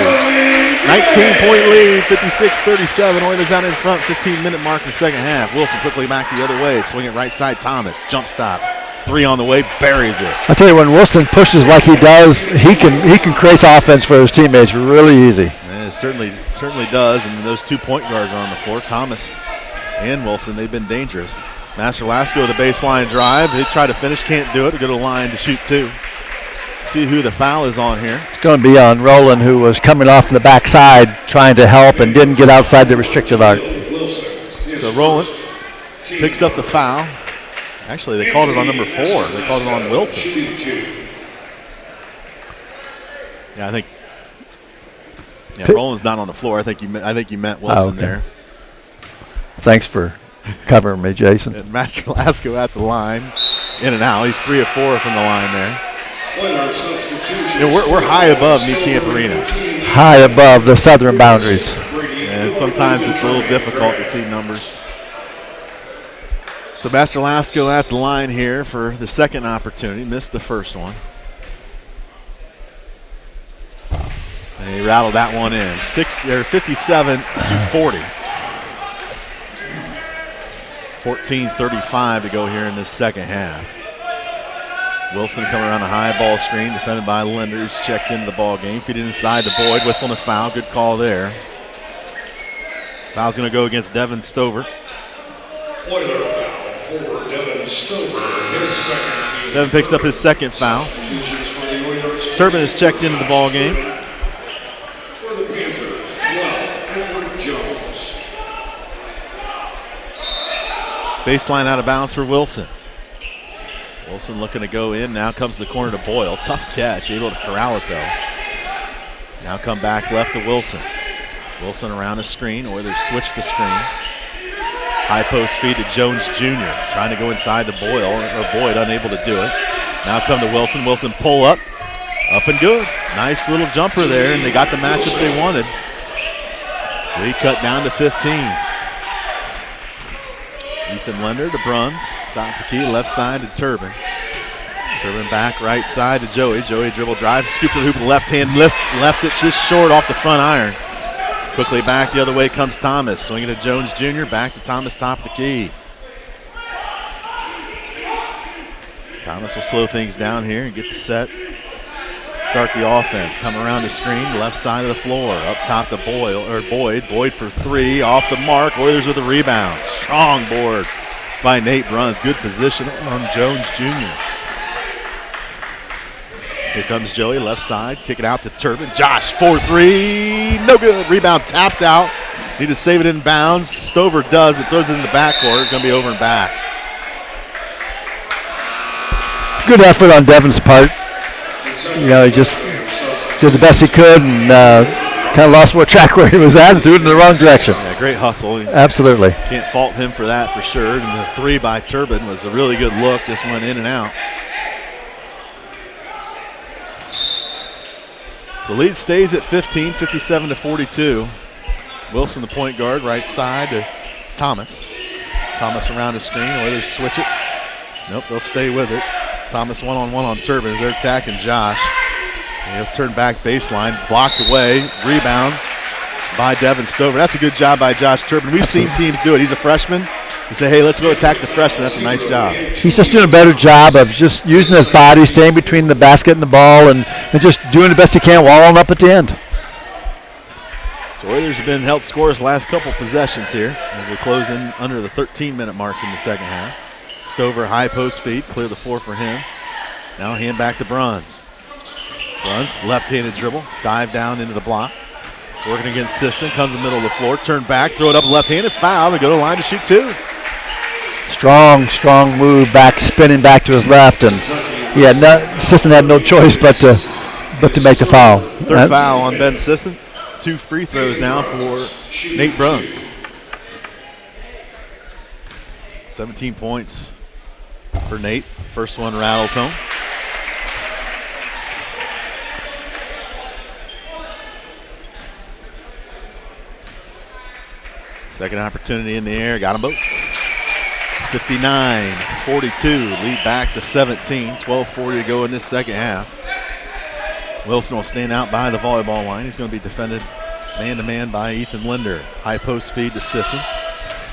19-point lead, 56-37. Oilers out in front, 15-minute mark in the second half. Wilson quickly back the other way. Swing it right side. Thomas. Jump stop. 3 on the way. Buries it. I tell you, when Wilson pushes like he does, he can create offense for his teammates really easy. Yeah, it certainly does. And those 2 point guards are on the floor. Thomas and Wilson, they've been dangerous. Master Lasco the baseline drive. They try to finish, can't do it. Go to the line to shoot 2. See who the foul is on here. It's going to be on Rowland, who was coming off the backside trying to help and didn't get outside the restricted arc. So Rowland picks up the foul. Actually, they called it on number 4. They called it on Wilson. Yeah, I think. Yeah, Rowland's not on the floor. I think you meant Wilson there. Thanks for covering me, Jason. And Master Lasco at the line, in and out. He's 3 of 4 from the line there. We're high above Knee Camp Arena. High above the southern boundaries. And sometimes it's a little difficult to see numbers. So Master Lasco at the line here for the second opportunity. Missed the first one. And he rattled that one in. 57-40. 14:35 to go here in this second half. Wilson coming around a high ball screen, defended by Lenders, checked into the ball game. Feed it inside to Boyd, whistle and a foul. Good call there. Foul's going to go against Devin Stover. Oiler foul for Devin Stover, his second team. Devin picks up his second foul. Turbin is checked into the ball game. For the Panthers, 12, Edward Jones. Baseline out of bounds for Wilson. Wilson looking to go in. Now comes the corner to Boyle. Tough catch. Able to corral it, though. Now come back left to Wilson. Wilson around the screen. Oilers switch the screen. High post feed to Jones Jr. Trying to go inside to Boyle. Or Boyd unable to do it. Now come to Wilson. Wilson pull up. Up and good. Nice little jumper there, and they got the matchup they wanted. Lead cut down to 15. Ethan Lender to Bruns. Top the key, left side to Turbin. Turbin back right side to Joey. Joey dribble drive, scoop to the hoop with the left hand, left it just short off the front iron. Quickly back the other way comes Thomas. Swinging to Jones Jr., back to Thomas, top of the key. Thomas will slow things down here and get the set. start the offense. Come around the screen, left side of the floor. Up top to Boyd. Boyd for three, off the mark. Oilers with a rebound. Strong board by Nate Bruns. Good position on Jones Jr. Here comes Joey, left side. Kick it out to Turbin. Josh, 4-3. No good. Rebound tapped out. Need to save it in bounds. Stover does, but throws it in the backcourt. Going to be over and back. Good effort on Devin's part. You know, he just did the best he could and kind of lost more track where he was at and threw it in the wrong direction. Yeah, great hustle. Absolutely. Can't fault him for that for sure. And the three by Turbin was a really good look. Just went in and out. So lead stays at 15, 57-42. Wilson, the point guard, right side to Thomas. Thomas around the screen. Oilers switch it. Nope, they'll stay with it. Thomas one-on-one on Turbin as they're attacking Josh. And he'll turn back baseline, blocked away, rebound by Devin Stover. That's a good job by Josh Turbin. We've seen teams do it. He's a freshman. You say, hey, let's go attack the freshman. That's a nice job. He's just doing a better job of just using his body, staying between the basket and the ball, and just doing the best he can, walling up at the end. So Oilers have been held scoreless last couple possessions here as we close in under the 13-minute mark in the second half. Stover, high post feed, clear the floor for him. Now hand back to Bruns. Bruns, left-handed dribble, dive down into the block. Working against Sisson, comes in the middle of the floor, turn back, throw it up left-handed, foul, and go to the line to shoot two. Strong move back, spinning back to his left, and Sisson had no choice but to make the foul. Third foul on Ben Sisson. 2 free throws now for Nate Bruns. 17 points for Nate. First one rattles home. Second opportunity in the air, got them both. 59-42, lead back to 17, 12:40 to go in this second half. Wilson will stand out by the volleyball line. He's going to be defended man-to-man by Ethan Linder. High post feed to Sisson.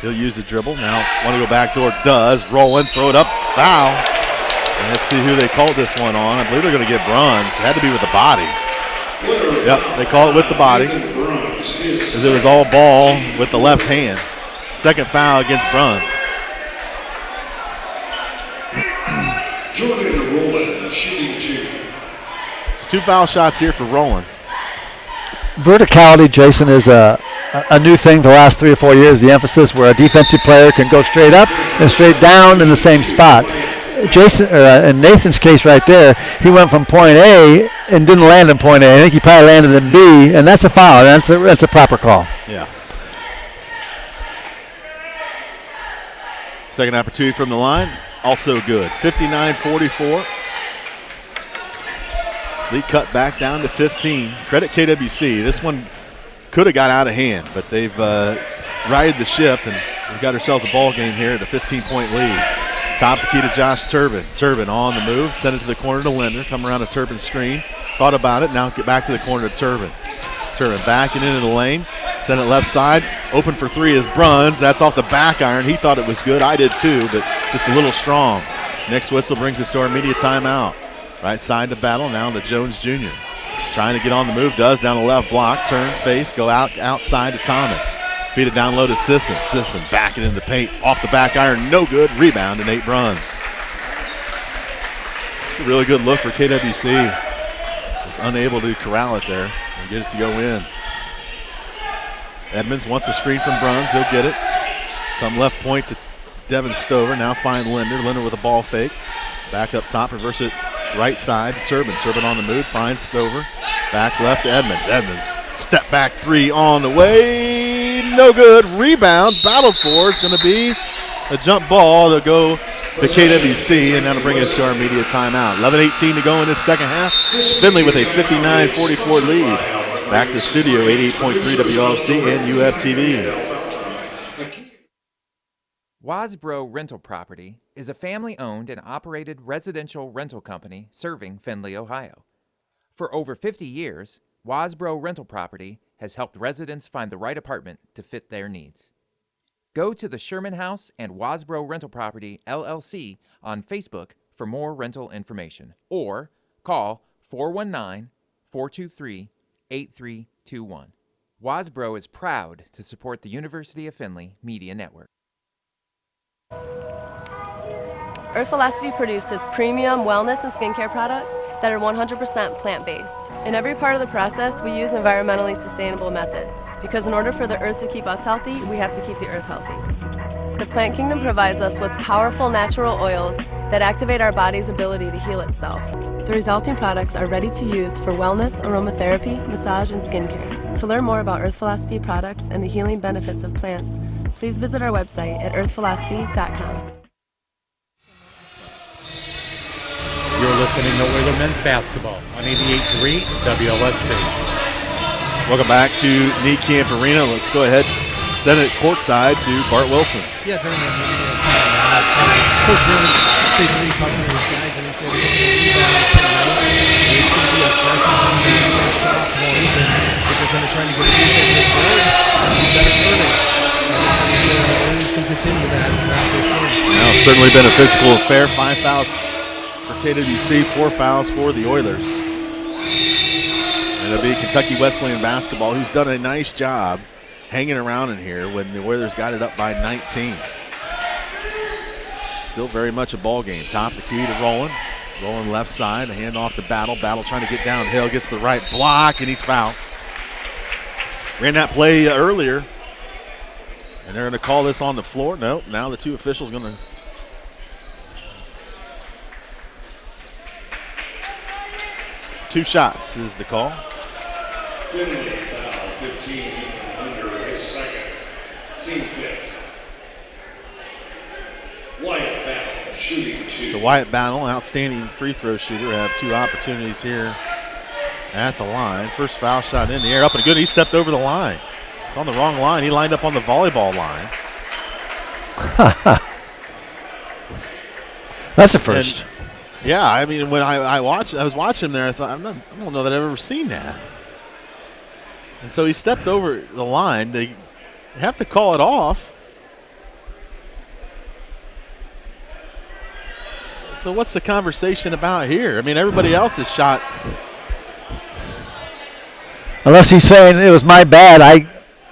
He'll use the dribble. Now want to go backdoor, does. Rolling, throw it up, foul. And let's see who they called this one on. I believe they're going to get Bruns. It had to be with the body. Yep, they call it with the body because it was all ball with the left hand. Second foul against Bruns. Jordan Rowland, shooting 2. 2 foul shots here for Rowland. Verticality, Jason, is a new thing for the last 3 or 4 years. The emphasis where a defensive player can go straight up and straight down in the same spot. Jason, in Nathan's case right there, he went from point A and didn't land in point A. I think he probably landed in B, and that's a foul. That's a proper call. Yeah. Second opportunity from the line, also good. 59-44. Lead cut back down to 15. Credit KWC. This one could have got out of hand, but they've righted the ship, and we've got ourselves a ball game here at a 15-point lead. Top the key to Josh Turbin. Turbin on the move, send it to the corner to Linder. Come around to Turbin's screen. Thought about it, now get back to the corner to Turbin. Turbin backing into the lane. Send it left side. Open for three is Bruns. That's off the back iron. He thought it was good. I did too, but just a little strong. Next whistle brings us to our immediate timeout. Right side to battle, now to Jones Jr. Trying to get on the move, does down the left block, turn, face, go outside to Thomas. Feed it down low to Sisson. Sisson backing into the paint, off the back iron, no good. Rebound to Nate Bruns. A really good look for KWC. Just unable to corral it there and get it to go in. Edmonds wants a screen from Bruns, he'll get it. Come left point to Devin Stover, now find Linder. Linder with a ball fake. Back up top, reverse it right side to Turbin. Turbin on the move, finds Stover. Back left to Edmonds. Edmonds, step back three on the way. No good. Rebound, battled for. It's going to be a jump ball. They'll go to KWC, and that'll bring us to our immediate timeout. 11:18 to go in this second half. Finley with a 59-44 lead. Back to the studio, 88.3 WLFC and UFTV. Wasbro Rental Property is a family-owned and operated residential rental company serving Findlay, Ohio. For over 50 years, Wasbro Rental Property has helped residents find the right apartment to fit their needs. Go to the Sherman House and Wasbro Rental Property, LLC on Facebook for more rental information, or call 419-423-8321. Wasbro is proud to support the University of Findlay Media Network. Earth Velocity produces premium wellness and skincare products that are 100% plant-based. In every part of the process, we use environmentally sustainable methods, because in order for the earth to keep us healthy, we have to keep the earth healthy. The plant kingdom provides us with powerful natural oils that activate our body's ability to heal itself. The resulting products are ready to use for wellness, aromatherapy, massage, and skincare. To learn more about Earth Velocity products and the healing benefits of plants, please visit our website at earthvelocity.com. You're listening to Oiler Men's Basketball on 88.3 WLFC. Welcome back to Knee Camp Arena. Let's go ahead and send it courtside to Bart Wilson. Yeah, during that meeting, Coach Rhodes basically talking to his guys, and he said, we're going to rebound tonight. It's going to be aggressive against our sophomores, and if they're going to try to get a defensive board, you better earn it. So the Oilers can continue that throughout this game. Now, it's certainly been a physical affair. 5 fouls for KWC, 4 fouls for the Oilers. And it'll be Kentucky Wesleyan basketball, who's done a nice job hanging around in here when the Oilers got it up by 19. Still very much a ball game. Top the key to Rowland. Rowland left side, a hand off to Battle. Battle trying to get downhill, gets the right block, and he's fouled. Ran that play earlier, and they're going to call this on the floor. Nope, now the two officials going to two shots is the call. Finley foul, 15 under his second. Team fifth. Wyatt Battle shooting 2. So Wyatt Battle, outstanding free throw shooter, have 2 opportunities here at the line. First foul shot in the air, up and good. He stepped over the line. It's on the wrong line. He lined up on the volleyball line. That's a first. And yeah, I mean, when I was watching him there, I thought, I don't know that I've ever seen that. And so he stepped over the line. They have to call it off. So what's the conversation about here? I mean, everybody else has shot. Unless he's saying it was my bad,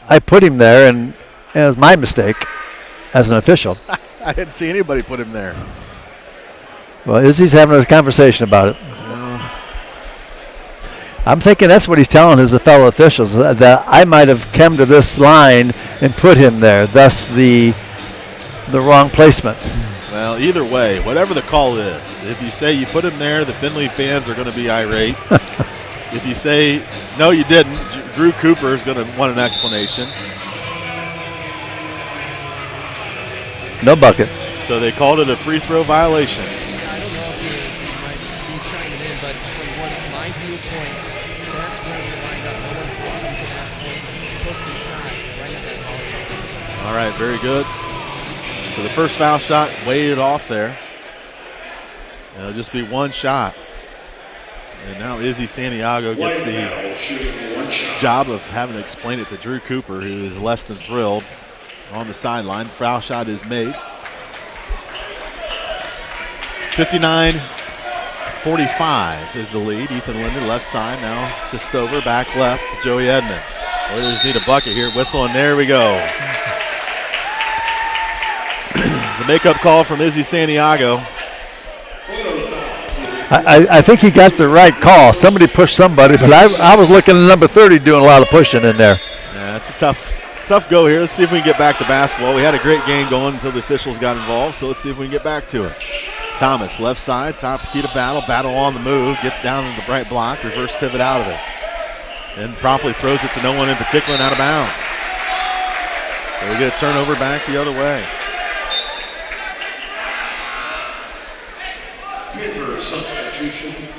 I put him there, and it was my mistake as an official. I didn't see anybody put him there. Well, Izzy's having a conversation about it. I'm thinking that's what he's telling his fellow officials, that I might have come to this line and put him there, thus the wrong placement. Well, either way, whatever the call is, if you say you put him there, the Findlay fans are going to be irate. If you say, no, you didn't, Drew Cooper is going to want an explanation. No bucket. So they called it a free throw violation. I don't know if you might be chiming in, but from my viewpoint, that's where he lined up. No one brought him to that point, took the shot right at that ball. All right, very good. So the first foul shot weighted off there. It'll just be one shot. And now Izzy Santiago gets the job of having to explain it to Drew Cooper, who is less than thrilled on the sideline. Foul shot is made. 59-45 is the lead. Ethan Linden left side now to Stover, back left to Joey Edmonds. Oilers need a bucket here. Whistle, and there we go. The makeup call from Izzy Santiago. I think he got the right call. Somebody pushed somebody, but I was looking at number 30 doing a lot of pushing in there. Yeah, it's a tough go here. Let's see if we can get back to basketball. We had a great game going until the officials got involved, so let's see if we can get back to it. Thomas, left side, top the key to Battle. Battle on the move, gets down into the right block, reverse pivot out of it. And promptly throws it to no one in particular and out of bounds. So we get a turnover back the other way.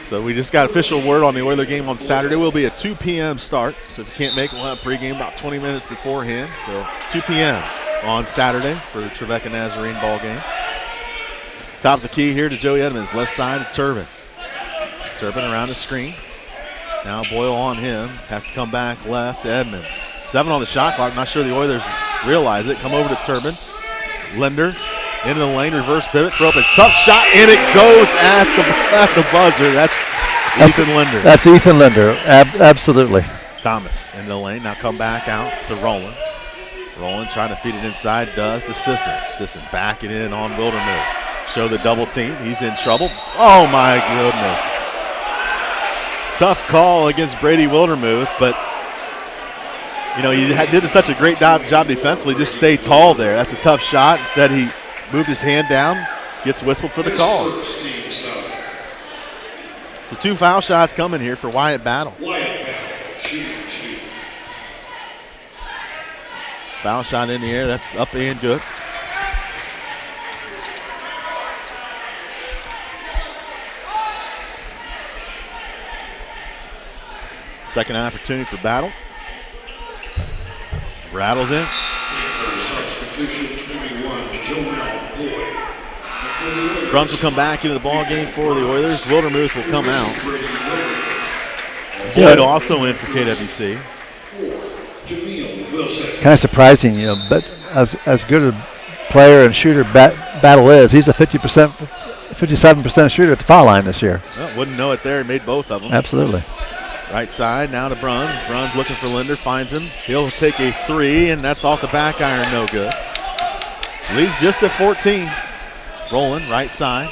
So we just got official word on the Oiler game on Saturday. Will be a 2 p.m. start. So if you can't make it, we'll have pregame about 20 minutes beforehand. So 2 p.m. on Saturday for the Trevecca Nazarene ball game. Top of the key here to Joey Edmonds. Left side to Turbin. Turbin around the screen. Now Boyle on him. Has to come back left to Edmonds. 7 on the shot clock. Not sure the Oilers realize it. Come over to Turbin. Linder into the lane. Reverse pivot. Throw up a tough shot. And it goes at the buzzer. That's Ethan Linder. That's Ethan Linder, absolutely. Thomas in the lane. Now come back out to Roland. Roland trying to feed it inside, does to Sisson. Sisson backing in on Wildermuth. Show the double team. He's in trouble. Oh, my goodness. Tough call against Brady Wildermuth, but, you know, he did such a great job defensively. Just stay tall there. That's a tough shot. Instead, he moved his hand down, gets whistled for the call. So 2 foul shots coming here for Wyatt Battle. Foul shot in the air. That's up and good. Second opportunity for Battle. Rattles in. Bruns will come back into the ball game for the Oilers. Wildermuth will come out. Boyd also in for KWC. Kind of surprising, you know, but as good a player and shooter Battle is, he's a 57% shooter at the foul line this year. Well, wouldn't know it there. He made both of them. Absolutely. Right side now to Bruns. Bruns looking for Linder, finds him. He'll take a 3, and that's off the back iron, no good. Leads just at 14. Rolling right side.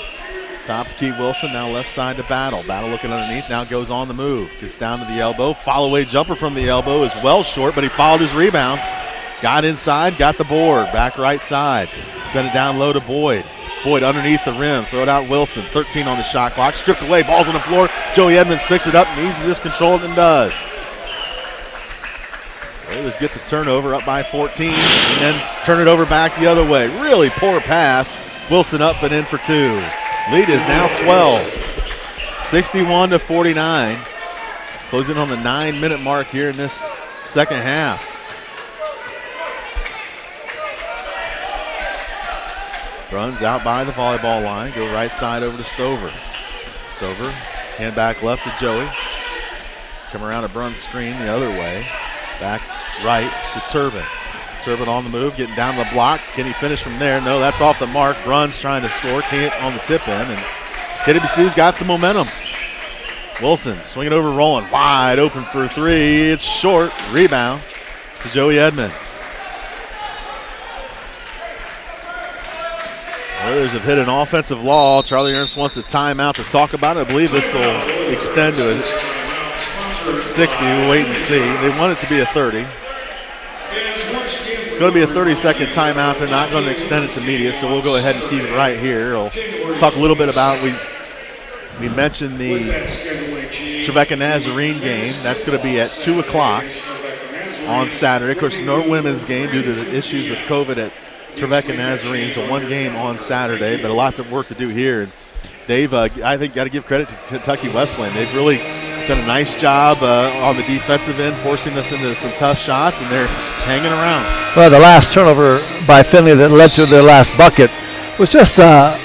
Top to Keith Wilson, now left side to Battle. Battle looking underneath, now goes on the move. Gets down to the elbow. Follow-away jumper from the elbow is well short, but he followed his rebound. Got inside, got the board. Back right side. Sent it down low to Boyd. Boyd underneath the rim. Throw it out Wilson. 13 on the shot clock. Stripped away. Ball's on the floor. Joey Edmonds picks it up and easily just controlled and does. Oilers get the turnover up by 14 and then turn it over back the other way. Really poor pass. Wilson up and in for 2. Lead is now 12. 61-49. Closing on the 9-minute mark here in this second half. Runs out by the volleyball line. Go right side over to Stover. Stover, hand back left to Joey. Come around a Bruns screen the other way. Back right to Turbin. Turbin on the move, getting down the block. Can he finish from there? No, that's off the mark. Bruns trying to score, can't on the tip in, and KWC's got some momentum. Wilson swinging over, rolling wide open for 3. It's short. Rebound to Joey Edmonds. Oilers have hit an offensive law. Charlie Ernst wants a timeout to talk about it. I believe this will extend to 60. We'll wait and see. They want it to be a 30. It's going to be a 30-second timeout. They're not going to extend it to media, so we'll go ahead and keep it right here. We'll talk a little bit about, we mentioned the Trevecca Nazarene game. That's going to be at 2 o'clock on Saturday. Of course, no women's game due to the issues with COVID at Trevecca Nazarene, so 1 game on Saturday, but a lot of work to do here. And Dave, I think got to give credit to Kentucky Wesleyan. They've really done a nice job on the defensive end, forcing us into some tough shots, and they're hanging around. Well, the last turnover by Finley that led to their last bucket was just a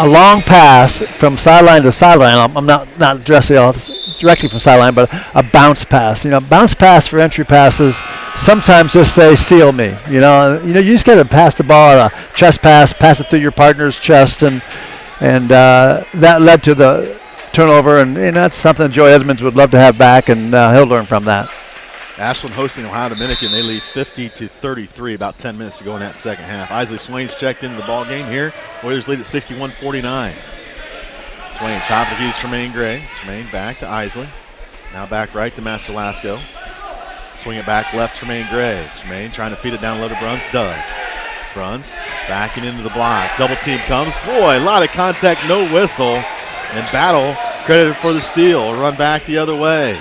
long pass from sideline to sideline. I'm not addressing all this directly from sideline, but a bounce pass. You know, bounce pass for entry passes sometimes just say steal me. You just got to pass the ball, a chest pass it through your partner's chest, and that led to the turnover, and that's something Joey Edmonds would love to have back, and he'll learn from that. Ashland hosting Ohio Dominican. They lead 50-33, about 10 minutes to go in that second half. Isley Swain's checked into the ball game here. Oilers lead at 61-49. Swain top of the key to Tremaine Gray. Tremaine back to Isley. Now back right to Master Lasco. Swing it back left, Tremaine Gray. Tremaine trying to feed it down low to Bruns. Does. Bruns backing into the block. Double team comes. Boy, a lot of contact, no whistle. And Battle credited for the steal. A run back the other way.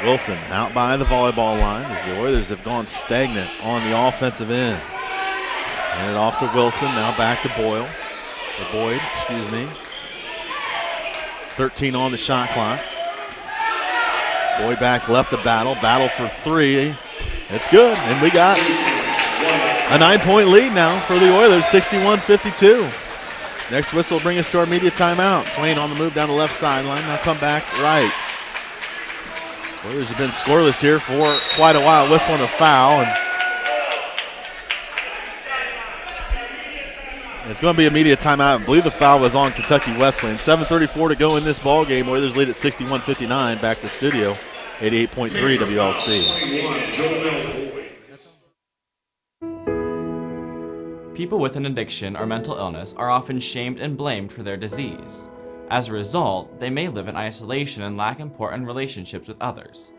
Wilson out by the volleyball line as the Oilers have gone stagnant on the offensive end. Hand it off to Wilson. Now back to Boyd. 13 on the shot clock. Boyd back left to Battle. Battle for 3. It's good. And we got a 9-point lead now for the Oilers, 61-52. Next whistle will bring us to our media timeout. Swain on the move down the left sideline. Now come back right. Oilers have been scoreless here for quite a while. Whistling a foul. It's going to be immediate timeout. I believe the foul was on Kentucky Wesleyan. 7:34 to go in this ball game. Oilers lead at 61-59. Back to studio, 88.3 WLC. People with an addiction or mental illness are often shamed and blamed for their disease. As a result, they may live in isolation and lack important relationships with others.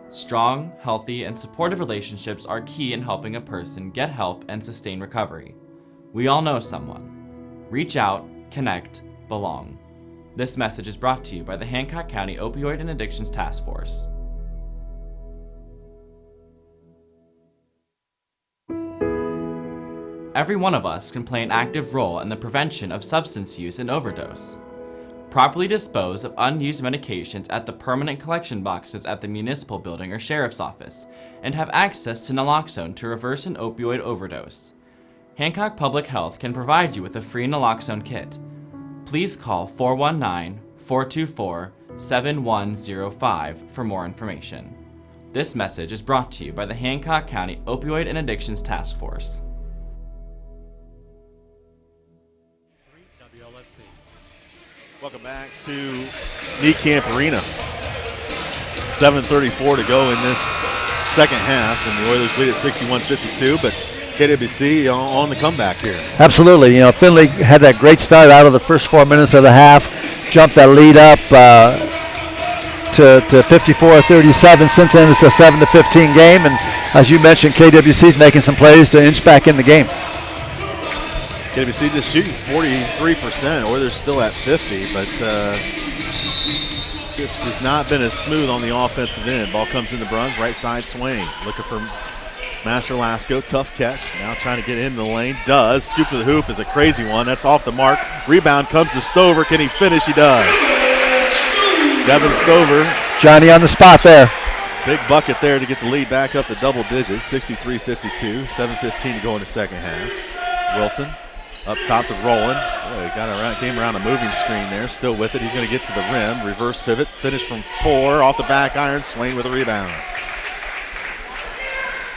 Strong, healthy, and supportive relationships are key in helping a person get help and sustain recovery. We all know someone. Reach out, connect, belong. This message is brought to you by the Hancock County Opioid and Addictions Task Force. Every one of us can play an active role in the prevention of substance use and overdose. Properly dispose of unused medications at the permanent collection boxes at the municipal building or sheriff's office, and have access to naloxone to reverse an opioid overdose. Hancock Public Health can provide you with a free naloxone kit. Please call 419-424-7105 for more information. This message is brought to you by the Hancock County Opioid and Addictions Task Force. Welcome back to Camp Arena. 7:34 to go in this second half, and the Oilers lead at 61-52, but KWC on the comeback here. Absolutely. You know, Finley had that great start out of the first 4 minutes of the half, jumped that lead up to 54-37. Since then, it's a 7-15 game, and as you mentioned, KWC's making some plays to inch back in the game. KWC just shooting 43%, or they're still at 50, but just has not been as smooth on the offensive end. Ball comes into Bruns, right side swing. Looking for Master Lasco, tough catch. Now trying to get into the lane, does. Scoop to the hoop is a crazy one. That's off the mark. Rebound comes to Stover. Can he finish? He does. Devin Stover. Johnny on the spot there. Big bucket there to get the lead back up to double digits, 63-52, 7:15 to go in the second half. Wilson. Up top to Rowland. Boy, came around a moving screen there. Still with it. He's going to get to the rim. Reverse pivot. Finish from 4. Off the back iron. Swain with a rebound.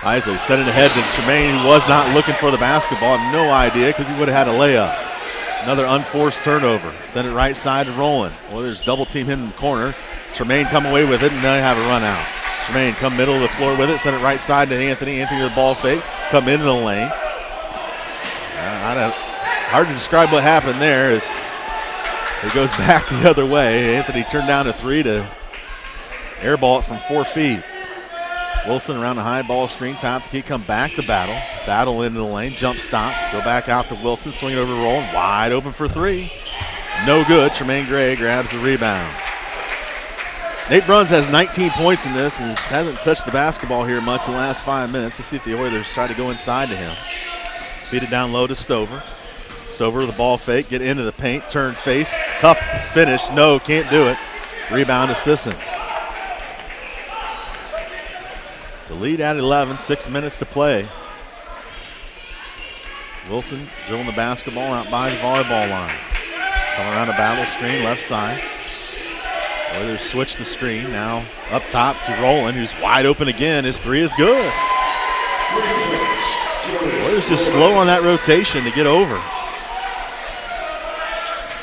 Isley set it ahead to Tremaine, who was not looking for the basketball. No idea because he would have had a layup. Another unforced turnover. Send it right side to Rowland. Well, there's double team him in the corner. Tremaine come away with it, and now they have a run out. Tremaine come middle of the floor with it. Send it right side to Anthony. Anthony with the ball fake. Come into the lane. Hard to describe what happened there as it goes back the other way. Anthony turned down a 3 to airball it from 4 feet. Wilson around the high ball screen, top to key, come back to Battle. Battle into the lane, jump stop, go back out to Wilson, swing it over to Roland, wide open for 3. No good. Tremaine Gray grabs the rebound. Nate Bruns has 19 points in this and hasn't touched the basketball here much in the last 5 minutes. Let's see if the Oilers try to go inside to him. Feed it down low to Stover. Stover with the ball fake, get into the paint, turn face, tough finish, no, can't do it. Rebound to Sisson. It's a lead at 11, 6 minutes to play. Wilson drilling the basketball out by the volleyball line. Coming around a battle screen, left side. Oilers switch the screen, now up top to Rowland, who's wide open again. His 3 is good. Oilers just slow on that rotation to get over.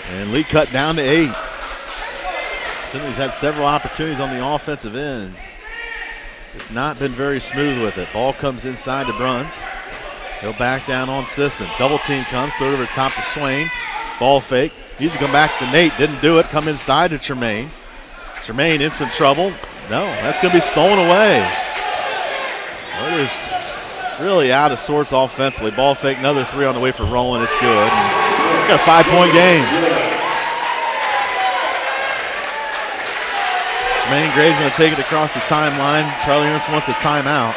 And lead cut down to 8. Finley's had several opportunities on the offensive end. Just not been very smooth with it. Ball comes inside to Bruns. He'll back down on Sisson. Double team comes, throw it over the top to Swain. Ball fake. Needs to come back to Nate. Didn't do it. Come inside to Tremaine. Tremaine in some trouble. No, that's going to be stolen away. Oilers really out of sorts offensively. Ball fake, another 3 on the way for Rowland. It's good. And got a 5-point game. Tremaine Gray's going to take it across the timeline. Charlie Ernst wants a timeout.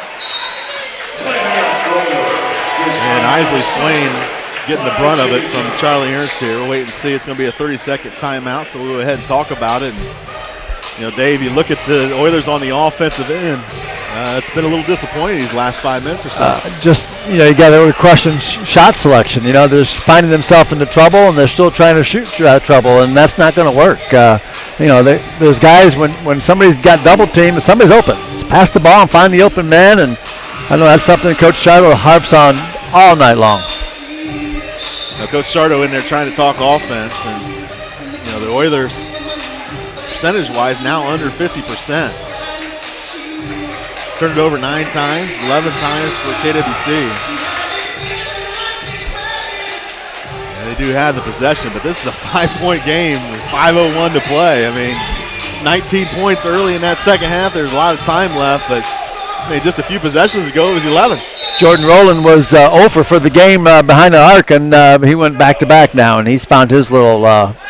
And Isley Swain getting the brunt of it from Charlie Ernst here. We'll wait and see. It's going to be a 30-second timeout, so we'll go ahead and talk about it. And, you know, Dave, you look at the Oilers on the offensive end. It's been a little disappointing these last 5 minutes or so. You got to question shot selection. You know, they're finding themselves into trouble, and they're still trying to shoot trouble, and that's not going to work. There's guys, when somebody's got double team and somebody's open, just pass the ball and find the open man, and I know that's something Coach Shiloh harps on all night long. Now Coach Sardo in there trying to talk offense, and the Oilers percentage-wise now under 50%. Turned it over 9 times, 11 times for KWC. And they do have the possession, but this is a 5-point game with 5:01 to play. I mean, 19 points early in that second half. There's a lot of time left, but just a few possessions ago, it was 11. Jordan Rowland was 0 for the game behind the arc, and he went back-to-back now, and he's found his little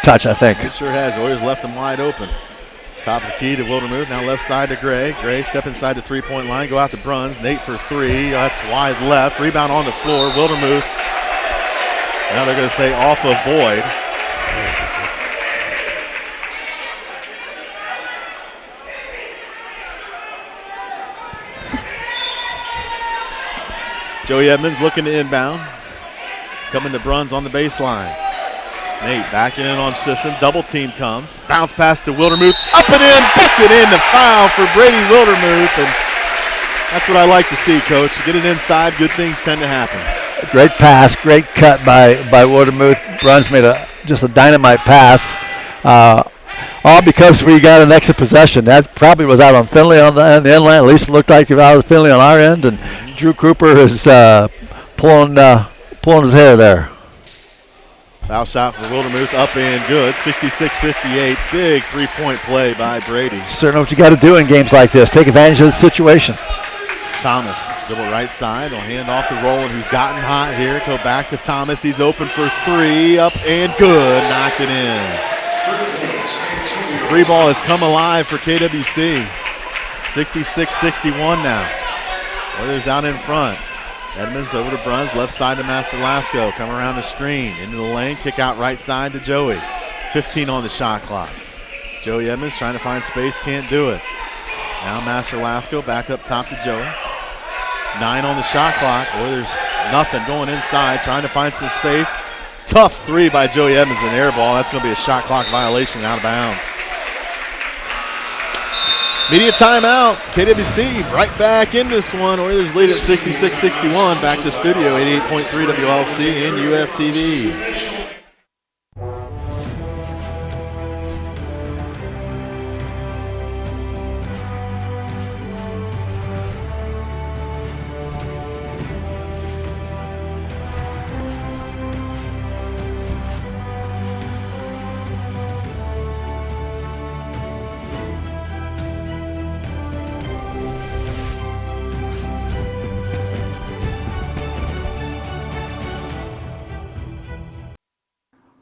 touch, I think. It sure has. Oilers left them wide open. Top of the key to Wildermuth. Now left side to Gray. Gray step inside the three-point line. Go out to Bruns. Nate for 3. That's wide left. Rebound on the floor. Wildermuth. Now they're going to say off of Boyd. Joey Edmonds looking to inbound. Coming to Bruns on the baseline. Nate backing in on Sisson. Double team comes. Bounce pass to Wildermuth. Up and in. Bucket in. The foul for Brady Wildermuth. And that's what I like to see, Coach. You get it inside, good things tend to happen. Great pass. Great cut by Wildermuth. Bruns made just a dynamite pass. All because we got an extra possession. That probably was out on Finley on the end line. At least it looked like it was out of Finley on our end. And Drew Cooper is pulling his hair there. Foul shot for Wildermuth, up and good. 66-58. Big three-point play by Brady. Certainly what you got to do in games like this. Take advantage of the situation. Thomas, dribble right side. He'll hand off to Rowland, who's gotten hot here. Go back to Thomas. He's open for 3. Up and good. Knocked it in. The 3 ball has come alive for KWC. 66-61 now. Oilers out in front. Edmonds over to Bruns, left side to Master Lasco. Come around the screen, into the lane, kick out right side to Joey. 15 on the shot clock. Joey Edmonds trying to find space, can't do it. Now Master Lasco back up top to Joey. 9 on the shot clock. Oilers nothing, going inside, trying to find some space. Tough 3 by Joey Edmonds, an air ball. That's going to be a shot clock violation, out of bounds. Media timeout. KWC right back in this one. Oilers lead at 66-61. Back to studio, 88.3 WLC and UFTV.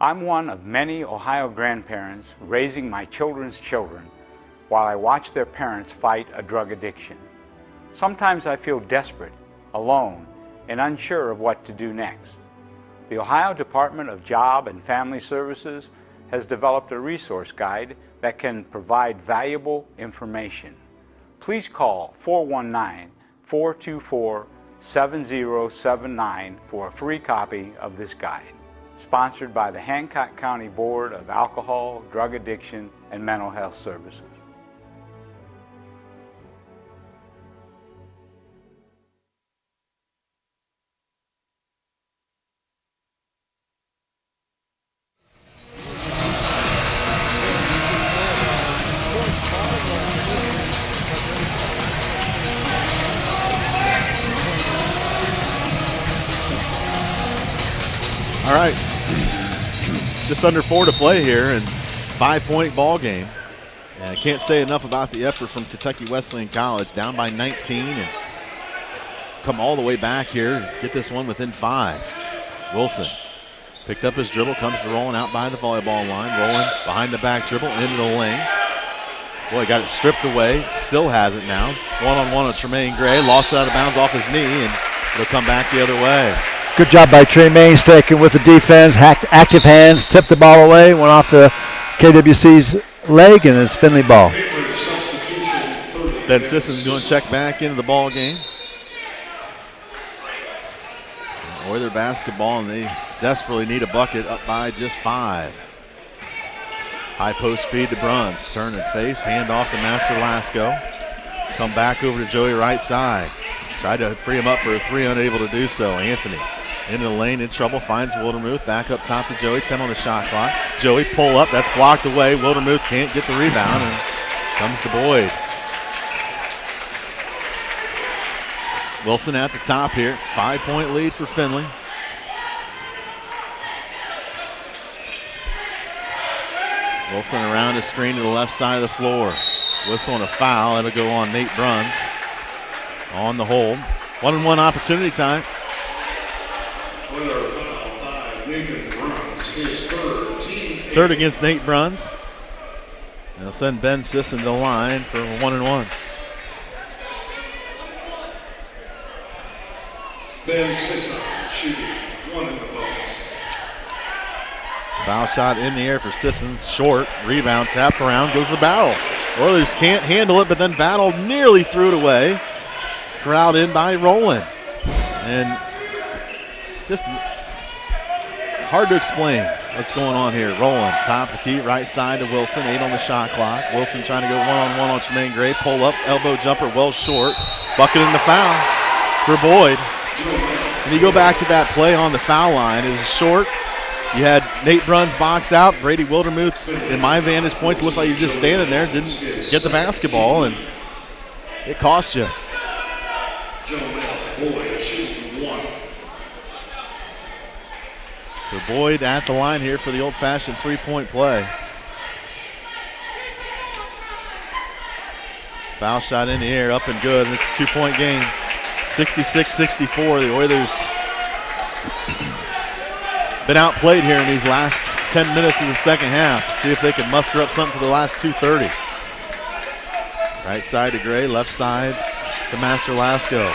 I'm one of many Ohio grandparents raising my children's children while I watch their parents fight a drug addiction. Sometimes I feel desperate, alone, and unsure of what to do next. The Ohio Department of Job and Family Services has developed a resource guide that can provide valuable information. Please call 419-424-7079 for a free copy of this guide. Sponsored by the Hancock County Board of Alcohol, Drug Addiction, and Mental Health Services. All right, just under 4 to play here, and 5-point ball game. And I can't say enough about the effort from Kentucky Wesleyan College, down by 19, and come all the way back here, get this one within 5. Wilson picked up his dribble, comes to rolling out by the volleyball line, rolling behind the back dribble into the lane. Boy, got it stripped away, still has it now. One-on-one with Tremaine Gray, lost it out of bounds off his knee, and it'll come back the other way. Good job by Tremaine, sticking with the defense, active hands, tipped the ball away, went off the KWC's leg, and it's Finley ball. Ben Sisson's going to check back into the ball game. Oiler basketball, and they desperately need a bucket, up by just 5. High post feed to Bruns, turn and face, hand off to Master Lasco. Come back over to Joey right side. Tried to free him up for a 3, unable to do so. Anthony Into the lane, in trouble, finds Wildermuth. Back up top to Joey, 10 on the shot clock. Joey pull up, that's blocked away. Wildermuth can't get the rebound, and comes to Boyd. Wilson at the top here. 5-point lead for Findlay. Wilson around the screen to the left side of the floor. Whistle and a foul. It'll go on Nate Bruns. On the hold. 1-and-1 opportunity time. Third against Nate Bruns. They'll send Ben Sisson to the line for 1-and-1. Ben Sisson shooting 1 in the post. Foul shot in the air for Sissons. Short. Rebound. Tapped around. Goes to Battle. Oilers can't handle it, but then Battle nearly threw it away. Corralled in by Rowland. And just hard to explain what's going on here. Rowland, top of the key, right side to Wilson. 8 on the shot clock. Wilson trying to go one-on-one on Tremaine Gray. Pull up, elbow jumper, well short. Bucket in the foul for Boyd. And you go back to that play on the foul line. It was short. You had Nate Bruns box out. Brady Wildermuth, in my vantage points, looked like you were just standing there, didn't get the basketball, and it cost you. Boyd shooting 1. So Boyd at the line here for the old-fashioned three-point play. Foul shot in the air, up and good, and it's a 2-point game. 66-64, the Oilers been outplayed here in these last 10 minutes of the second half. See if they can muster up something for the last 2:30. Right side to Gray, left side to Master Lasco.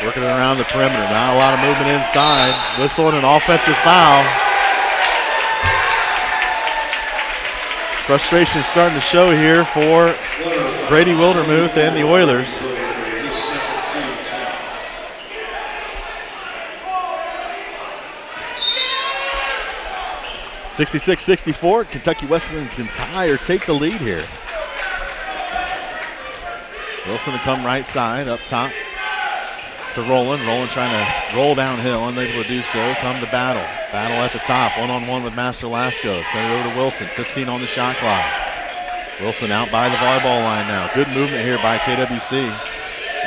Working around the perimeter, not a lot of movement inside. Whistle and an offensive foul. Frustration starting to show here for Brady Wildermuth and the Oilers. 66-64, Kentucky Wesleyan can tie or take the lead here. Wilson to come right side, up top to Rowland. Rowland trying to roll downhill, unable to do so. Come to Battle. Battle at the top, one-on-one with Master Lasco. Send it over to Wilson, 15 on the shot clock. Wilson out by the volleyball line now. Good movement here by KWC.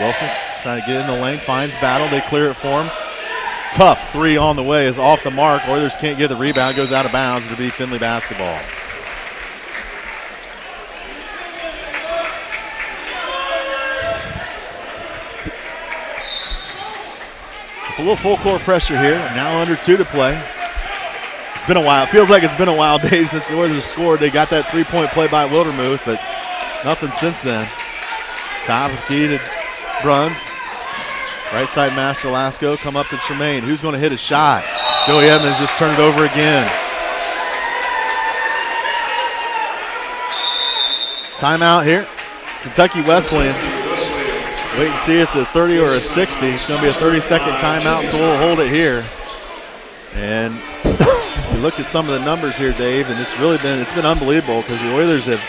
Wilson trying to get in the lane, finds Battle. They clear it for him. Tough three on the way is off the mark. Oilers can't get the rebound, goes out of bounds. It'll be Findlay basketball. A little full court pressure here. Now under 2 to play. It's been a while. It feels like it's been a while, Dave, since the Oilers scored. They got that 3-point play by Wildermuth, but nothing since then. Top of the key to Bruns. Right side Master Lasco, come up to Tremaine. Who's going to hit a shot? Joey Edmonds just turned it over again. Timeout here. Kentucky Wesleyan. Wait and see, it's a 30 or a 60. It's going to be a 30-second timeout, so we'll hold it here. And you look at some of the numbers here, Dave, and it's been unbelievable because the Oilers have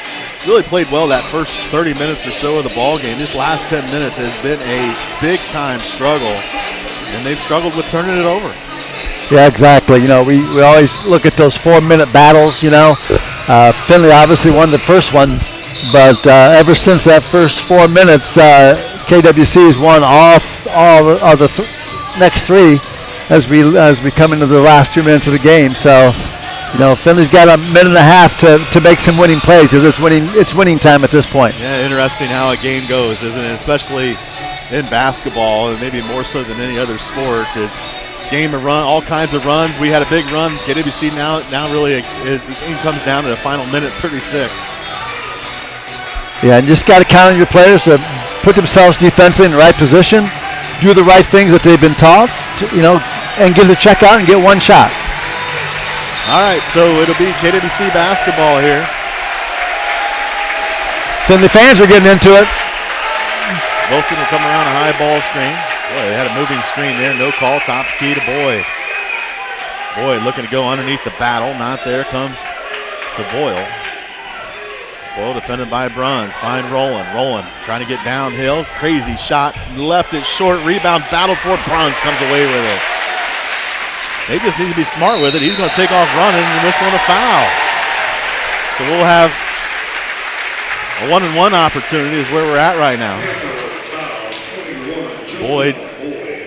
really played well that first 30 minutes or so of the ball game. This last 10 minutes has been a big-time struggle, and they've struggled with turning it over. Yeah, exactly. You know, we always look at those 4-minute battles, you know. Findlay obviously won the first one, but ever since that first 4 minutes, KWC has won all of the next 3 as we come into the last 2 minutes of the game. So, you know, Findlay's got a minute and a half to make some winning plays because it's winning time at this point. Yeah, interesting how a game goes, isn't it? Especially in basketball, and maybe more so than any other sport. It's game of run, all kinds of runs. We had a big run. KWC now really it comes down to the final minute 36. Yeah, and just got to count on your players to put themselves defensively in the right position, do the right things that they've been taught, and get a check out and get one shot. All right, so it'll be KWC basketball here. Findlay fans are getting into it. Wilson will come around a high ball screen. Boy, they had a moving screen there. No call. Top key to Boyd. Boyd looking to go underneath the Battle. Not there. Comes to Boyle. Boyle defended by Bruns. Find Rowland. Rowland trying to get downhill. Crazy shot. Left it short. Rebound battled for. Bruns comes away with it. They just need to be smart with it. He's going to take off running and whistle a foul. So we'll have a 1-and-1 opportunity is where we're at right now. Boyd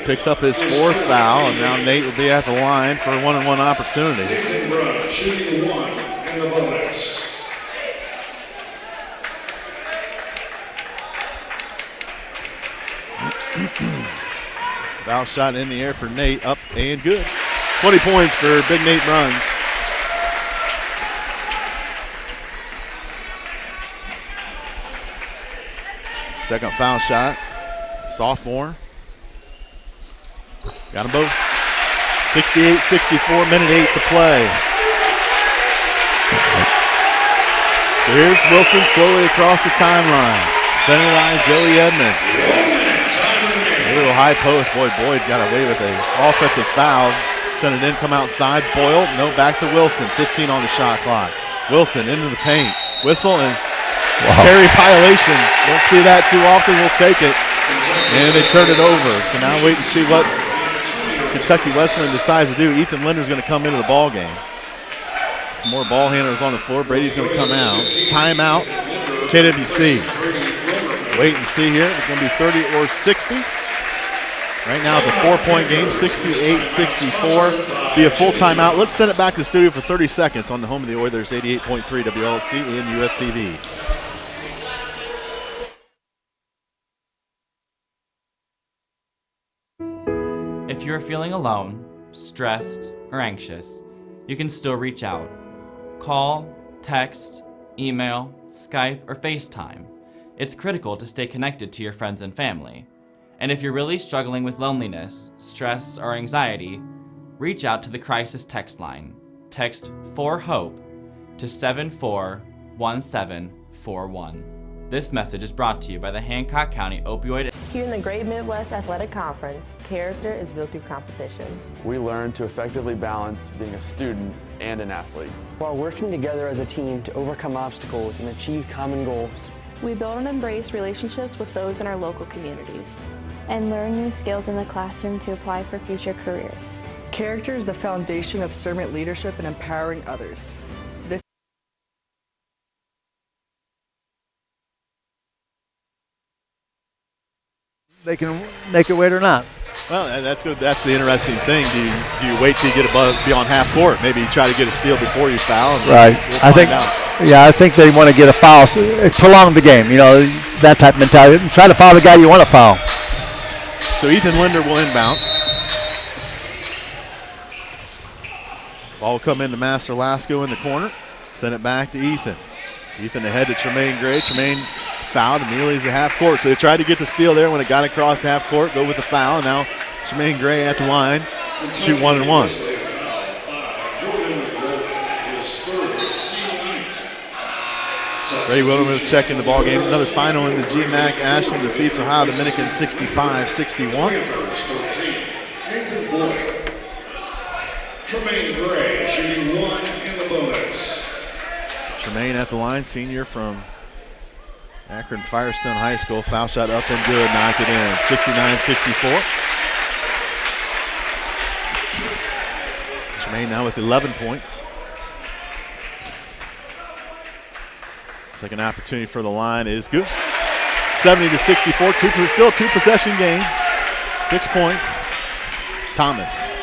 picks up his 4th foul, and now Nate will be at the line for a 1-and-1 opportunity. Shooting 1 in the bonus. Foul shot in the air for Nate, up and good. 20 points for Big Nate Bruns. Second foul shot, sophomore. Got them both. 68-64, minute 8 to play. So here's Wilson slowly across the timeline. Defended by Joey Edmonds. A little high post. Boy, Boyd got away with an offensive foul. Sent it in, come outside. Boyle, no, back to Wilson. 15 on the shot clock. Wilson into the paint. Whistle and carry violation. Don't see that too often. We'll take it. And they turn it over. So now wait and see what Kentucky Wesleyan decides to do. Ethan Linder's going to come into the ball game. Some more ball handlers on the floor. Brady's going to come out. Timeout. KWC. Wait and see here. It's going to be 30 or 60. Right now it's a 4-point game, 68-64. Be a full timeout. Let's send it back to the studio for 30 seconds on the home of the Oilers, 88.3 WLFC and UFTV. If you're feeling alone, stressed, or anxious, you can still reach out. Call, text, email, Skype, or FaceTime. It's critical to stay connected to your friends and family. And if you're really struggling with loneliness, stress, or anxiety, reach out to the crisis text line. Text 4HOPE to 741741. This message is brought to you by the Hancock County Opioid. Here in the Great Midwest Athletic Conference, character is built through competition. We learn to effectively balance being a student and an athlete. While working together as a team to overcome obstacles and achieve common goals, We build and embrace relationships with those in our local communities. And learn new skills in the classroom to apply for future careers. Character is the foundation of servant leadership and empowering others. They can make it wait or not. Well, that's good. That's the interesting thing. Do you wait till you get beyond half court? Maybe you try to get a steal before you foul. Right. We'll find out. I think they want to get a foul. Prolong the game. You know, that type of mentality. Try to foul the guy you want to foul. So Ethan Linder will inbound. Ball will come into Master Lasco in the corner. Send it back to Ethan. Ethan ahead to Tremaine Gray. Tremaine fouled immediately at half court. So they tried to get the steal there when it got across half court. Go with the foul. And now Tremaine Gray at the line. Shoot 1-and-1. Brady Wildermuth checking the ball game. Another final in the GMAC. Ashland defeats Ohio Dominican 65-61. Nathan Boyd. Tremaine Gray shooting 1 in the bonus. Tremaine at the line, senior from Akron Firestone High School. Foul shot up and good, knocked it in. 69-64. Tremaine now with 11 points. Second opportunity for the line is good. 70-64, still a two-possession game. 6 points. Thomas.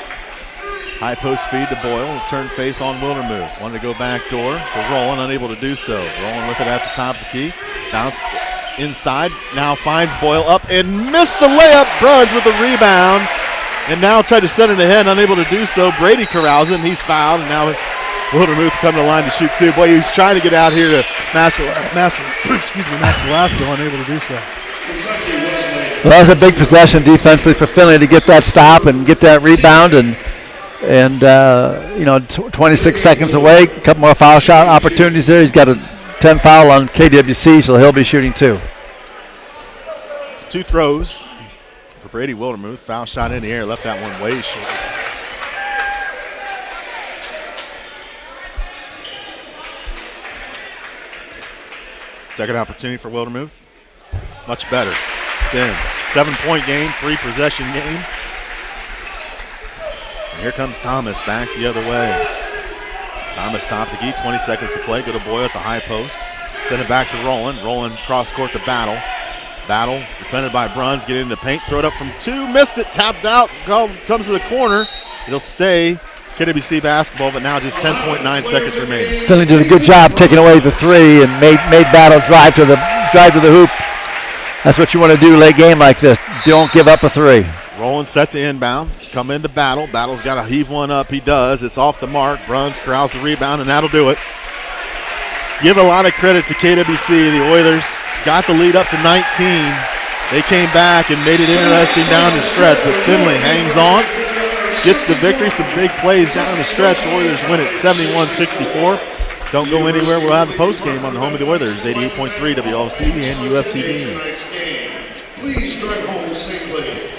High post feed to Boyle. Turn face on Wildermuth. Wanted to go back door for Rowland, unable to do so. Rowland with it at the top of the key. Bounce inside. Now finds Boyle up and missed the layup. Bruns with the rebound. And now tried to send it ahead, unable to do so. Brady corrals it, and he's fouled. And now Wildermuth coming to the line to shoot two. Boy, he was trying to get out here to Master Lasco, unable to do so. Well, that was a big possession defensively for Finley to get that stop and get that rebound, and 26 seconds away. A couple more foul shot opportunities there. He's got a 10 foul on KWC, so he'll be shooting two. So 2 throws for Brady Wildermuth. Foul shot in the air, left that one way short. Second opportunity for Wildermuth. Much better. It's in. 7-point game, 3-possession game. And here comes Thomas back the other way. Thomas top the key, 20 seconds to play. Go to Boyle at the high post. Send it back to Rowland. Rowland cross court to Battle. Battle defended by Bruns. Get into paint. Throw it up from 2. Missed it. Tapped out. Comes to the corner. It'll stay KWC basketball, but now just 10.9 seconds remaining. Finley did a good job taking away the 3 and made Battle drive to the hoop. That's what you want to do late game like this. Don't give up a 3. Rowland set to inbound. Come into Battle. Battle's got to heave one up. He does. It's off the mark. Bruns corrals the rebound, and that'll do it. Give a lot of credit to KWC. The Oilers got the lead up to 19. They came back and made it interesting down the stretch, but Finley hangs on, gets the victory. Some big plays down the stretch. The Oilers win it 71-64. Don't go anywhere. We'll have the post game on the home of the Oilers, 88.3 WLC and UFTV. Please drive home safely.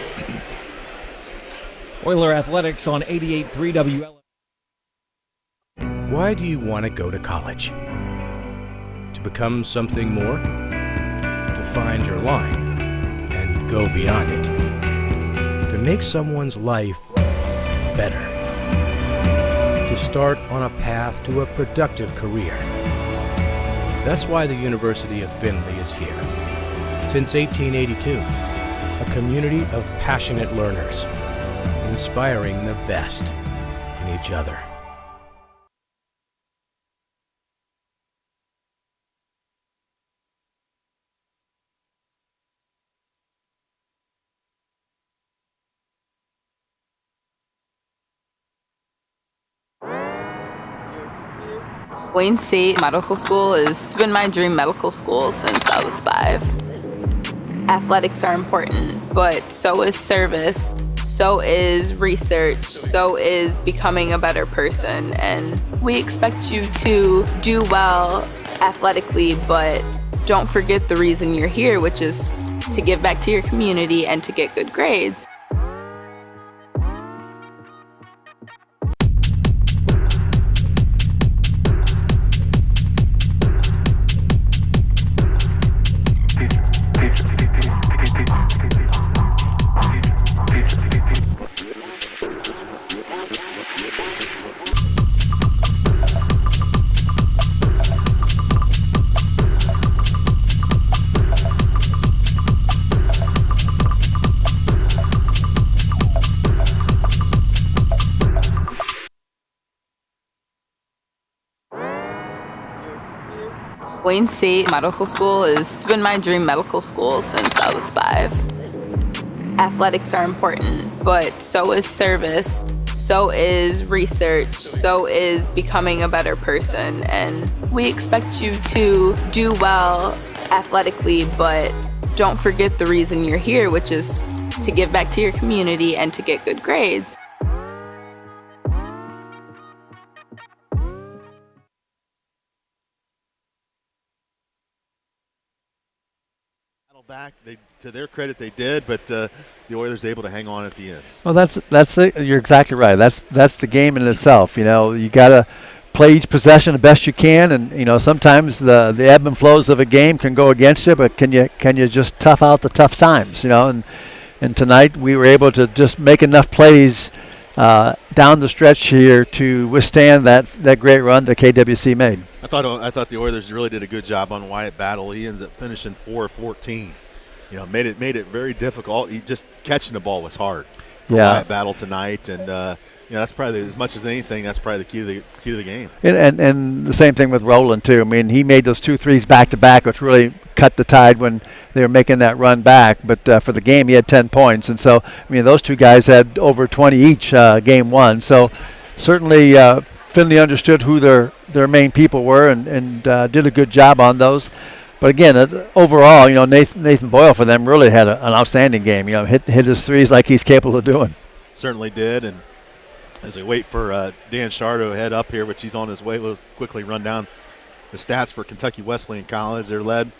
Oiler Athletics on 88.3 WL. Why do you want to go to college? To become something more? To find your line and go beyond it? To make someone's life better? To start on a path to a productive career? That's why the University of Findlay is here. Since 1882, a community of passionate learners, inspiring the best in each other. Wayne State Medical School has been my dream medical school since I was 5. Athletics are important, but so is service, so is research, so is becoming a better person, and we expect you to do well athletically, but don't forget the reason you're here, which is to give back to your community and to get good grades. Wayne State Medical School has been my dream medical school since I was 5. Athletics are important, but so is service, so is research, so is becoming a better person, and we expect you to do well athletically, but don't forget the reason you're here, which is to give back to your community and to get good grades. Back, to their credit, they did, but the Oilers able to hang on at the end. Well, you're exactly right. That's the game in itself. You know, you got to play each possession the best you can, and you know sometimes the ebb and flows of a game can go against you, but can you just tough out the tough times? You know, and tonight we were able to just make enough plays down the stretch here to withstand that great run that KWC made. I thought the Oilers really did a good job on Wyatt Battle. He ends up finishing 4-14. You know, made it very difficult. He just catching the ball was hard for Wyatt Battle tonight, and you know that's probably as much as anything. That's probably the key to the game. And the same thing with Rowland too. I mean, he made those 2 threes back to back, which really cut the tide when they were making that run back. But for the game, he had 10 points, and so I mean those 2 guys had over 20 each game 1. So certainly Finley understood who their main people were and did a good job on those. But again, overall, you know, Nathan Boyle for them really had an outstanding game. You know, hit his threes like he's capable of doing. Certainly did. And as we wait for Dan Shar to head up here, which he's on his way, we'll quickly run down the stats for Kentucky Wesleyan College. They're led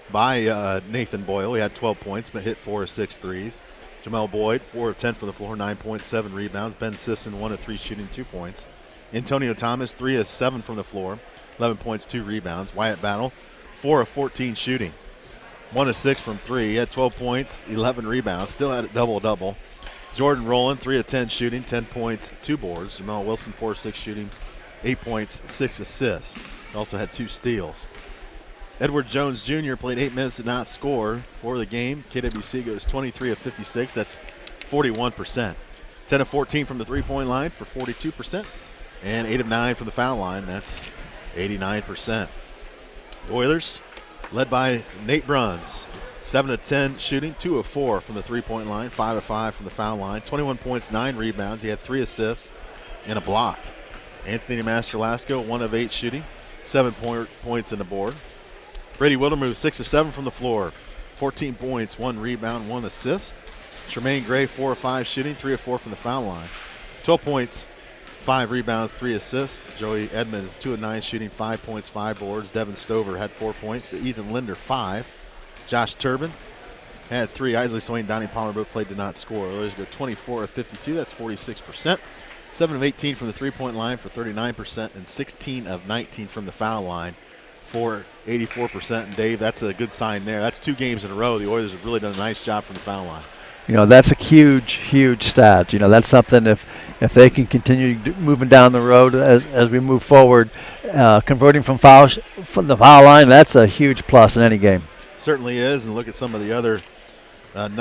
by Nathan Boyle. He had 12 points, but hit 4 of 6 threes. Jamel Boyd, 4 of 10 from the floor, 9.7 rebounds. Ben Sisson, 1 of 3 shooting, 2 points. Antonio Thomas, 3 of 7 from the floor, 11 points, 2 rebounds. Wyatt Battle, 4 of 14 shooting. 1 of 6 from 3. He had 12 points, 11 rebounds, still had a double-double. Jordan Rowland, 3 of 10 shooting, 10 points, 2 boards. Jamal Wilson, 4 of 6 shooting, 8 points, 6 assists. He also had 2 steals. Edward Jones Jr. played 8 minutes, did not score for the game. KWC goes 23 of 56. That's 41%. 10 of 14 from the three-point line for 42%. And 8 of 9 from the foul line. That's 89%. The Oilers, led by Nate Bruns, 7 of 10 shooting, 2 of 4 from the three-point line, 5 of 5 from the foul line, 21 points, 9 rebounds. He had 3 assists and a block. Anthony Masterlasco, 1 of 8 shooting, 7 points in the board. Brady Wildermuth, 6 of 7 from the floor, 14 points, 1 rebound, 1 assist. Tremaine Gray, 4 of 5 shooting, 3 of 4 from the foul line, 12 points, 5 rebounds, 3 assists. Joey Edmonds, 2 of 9 shooting, 5 points, 5 boards. Devin Stover had 4 points. Ethan Linder, 5. Josh Turbin had 3. Isley Swain, Donnie Palmer both played, did not score. Oilers go 24 of 52. That's 46%. 7 of 18 from the three-point line for 39%, and 16 of 19 from the foul line for 84%. And Dave, that's a good sign there. That's 2 games in a row. The Oilers have really done a nice job from the foul line. You know, that's a huge stat. You know, that's something if they can continue moving down the road as we move forward, converting from the foul line, that's a huge plus in any game. Certainly is, and look at some of the other numbers.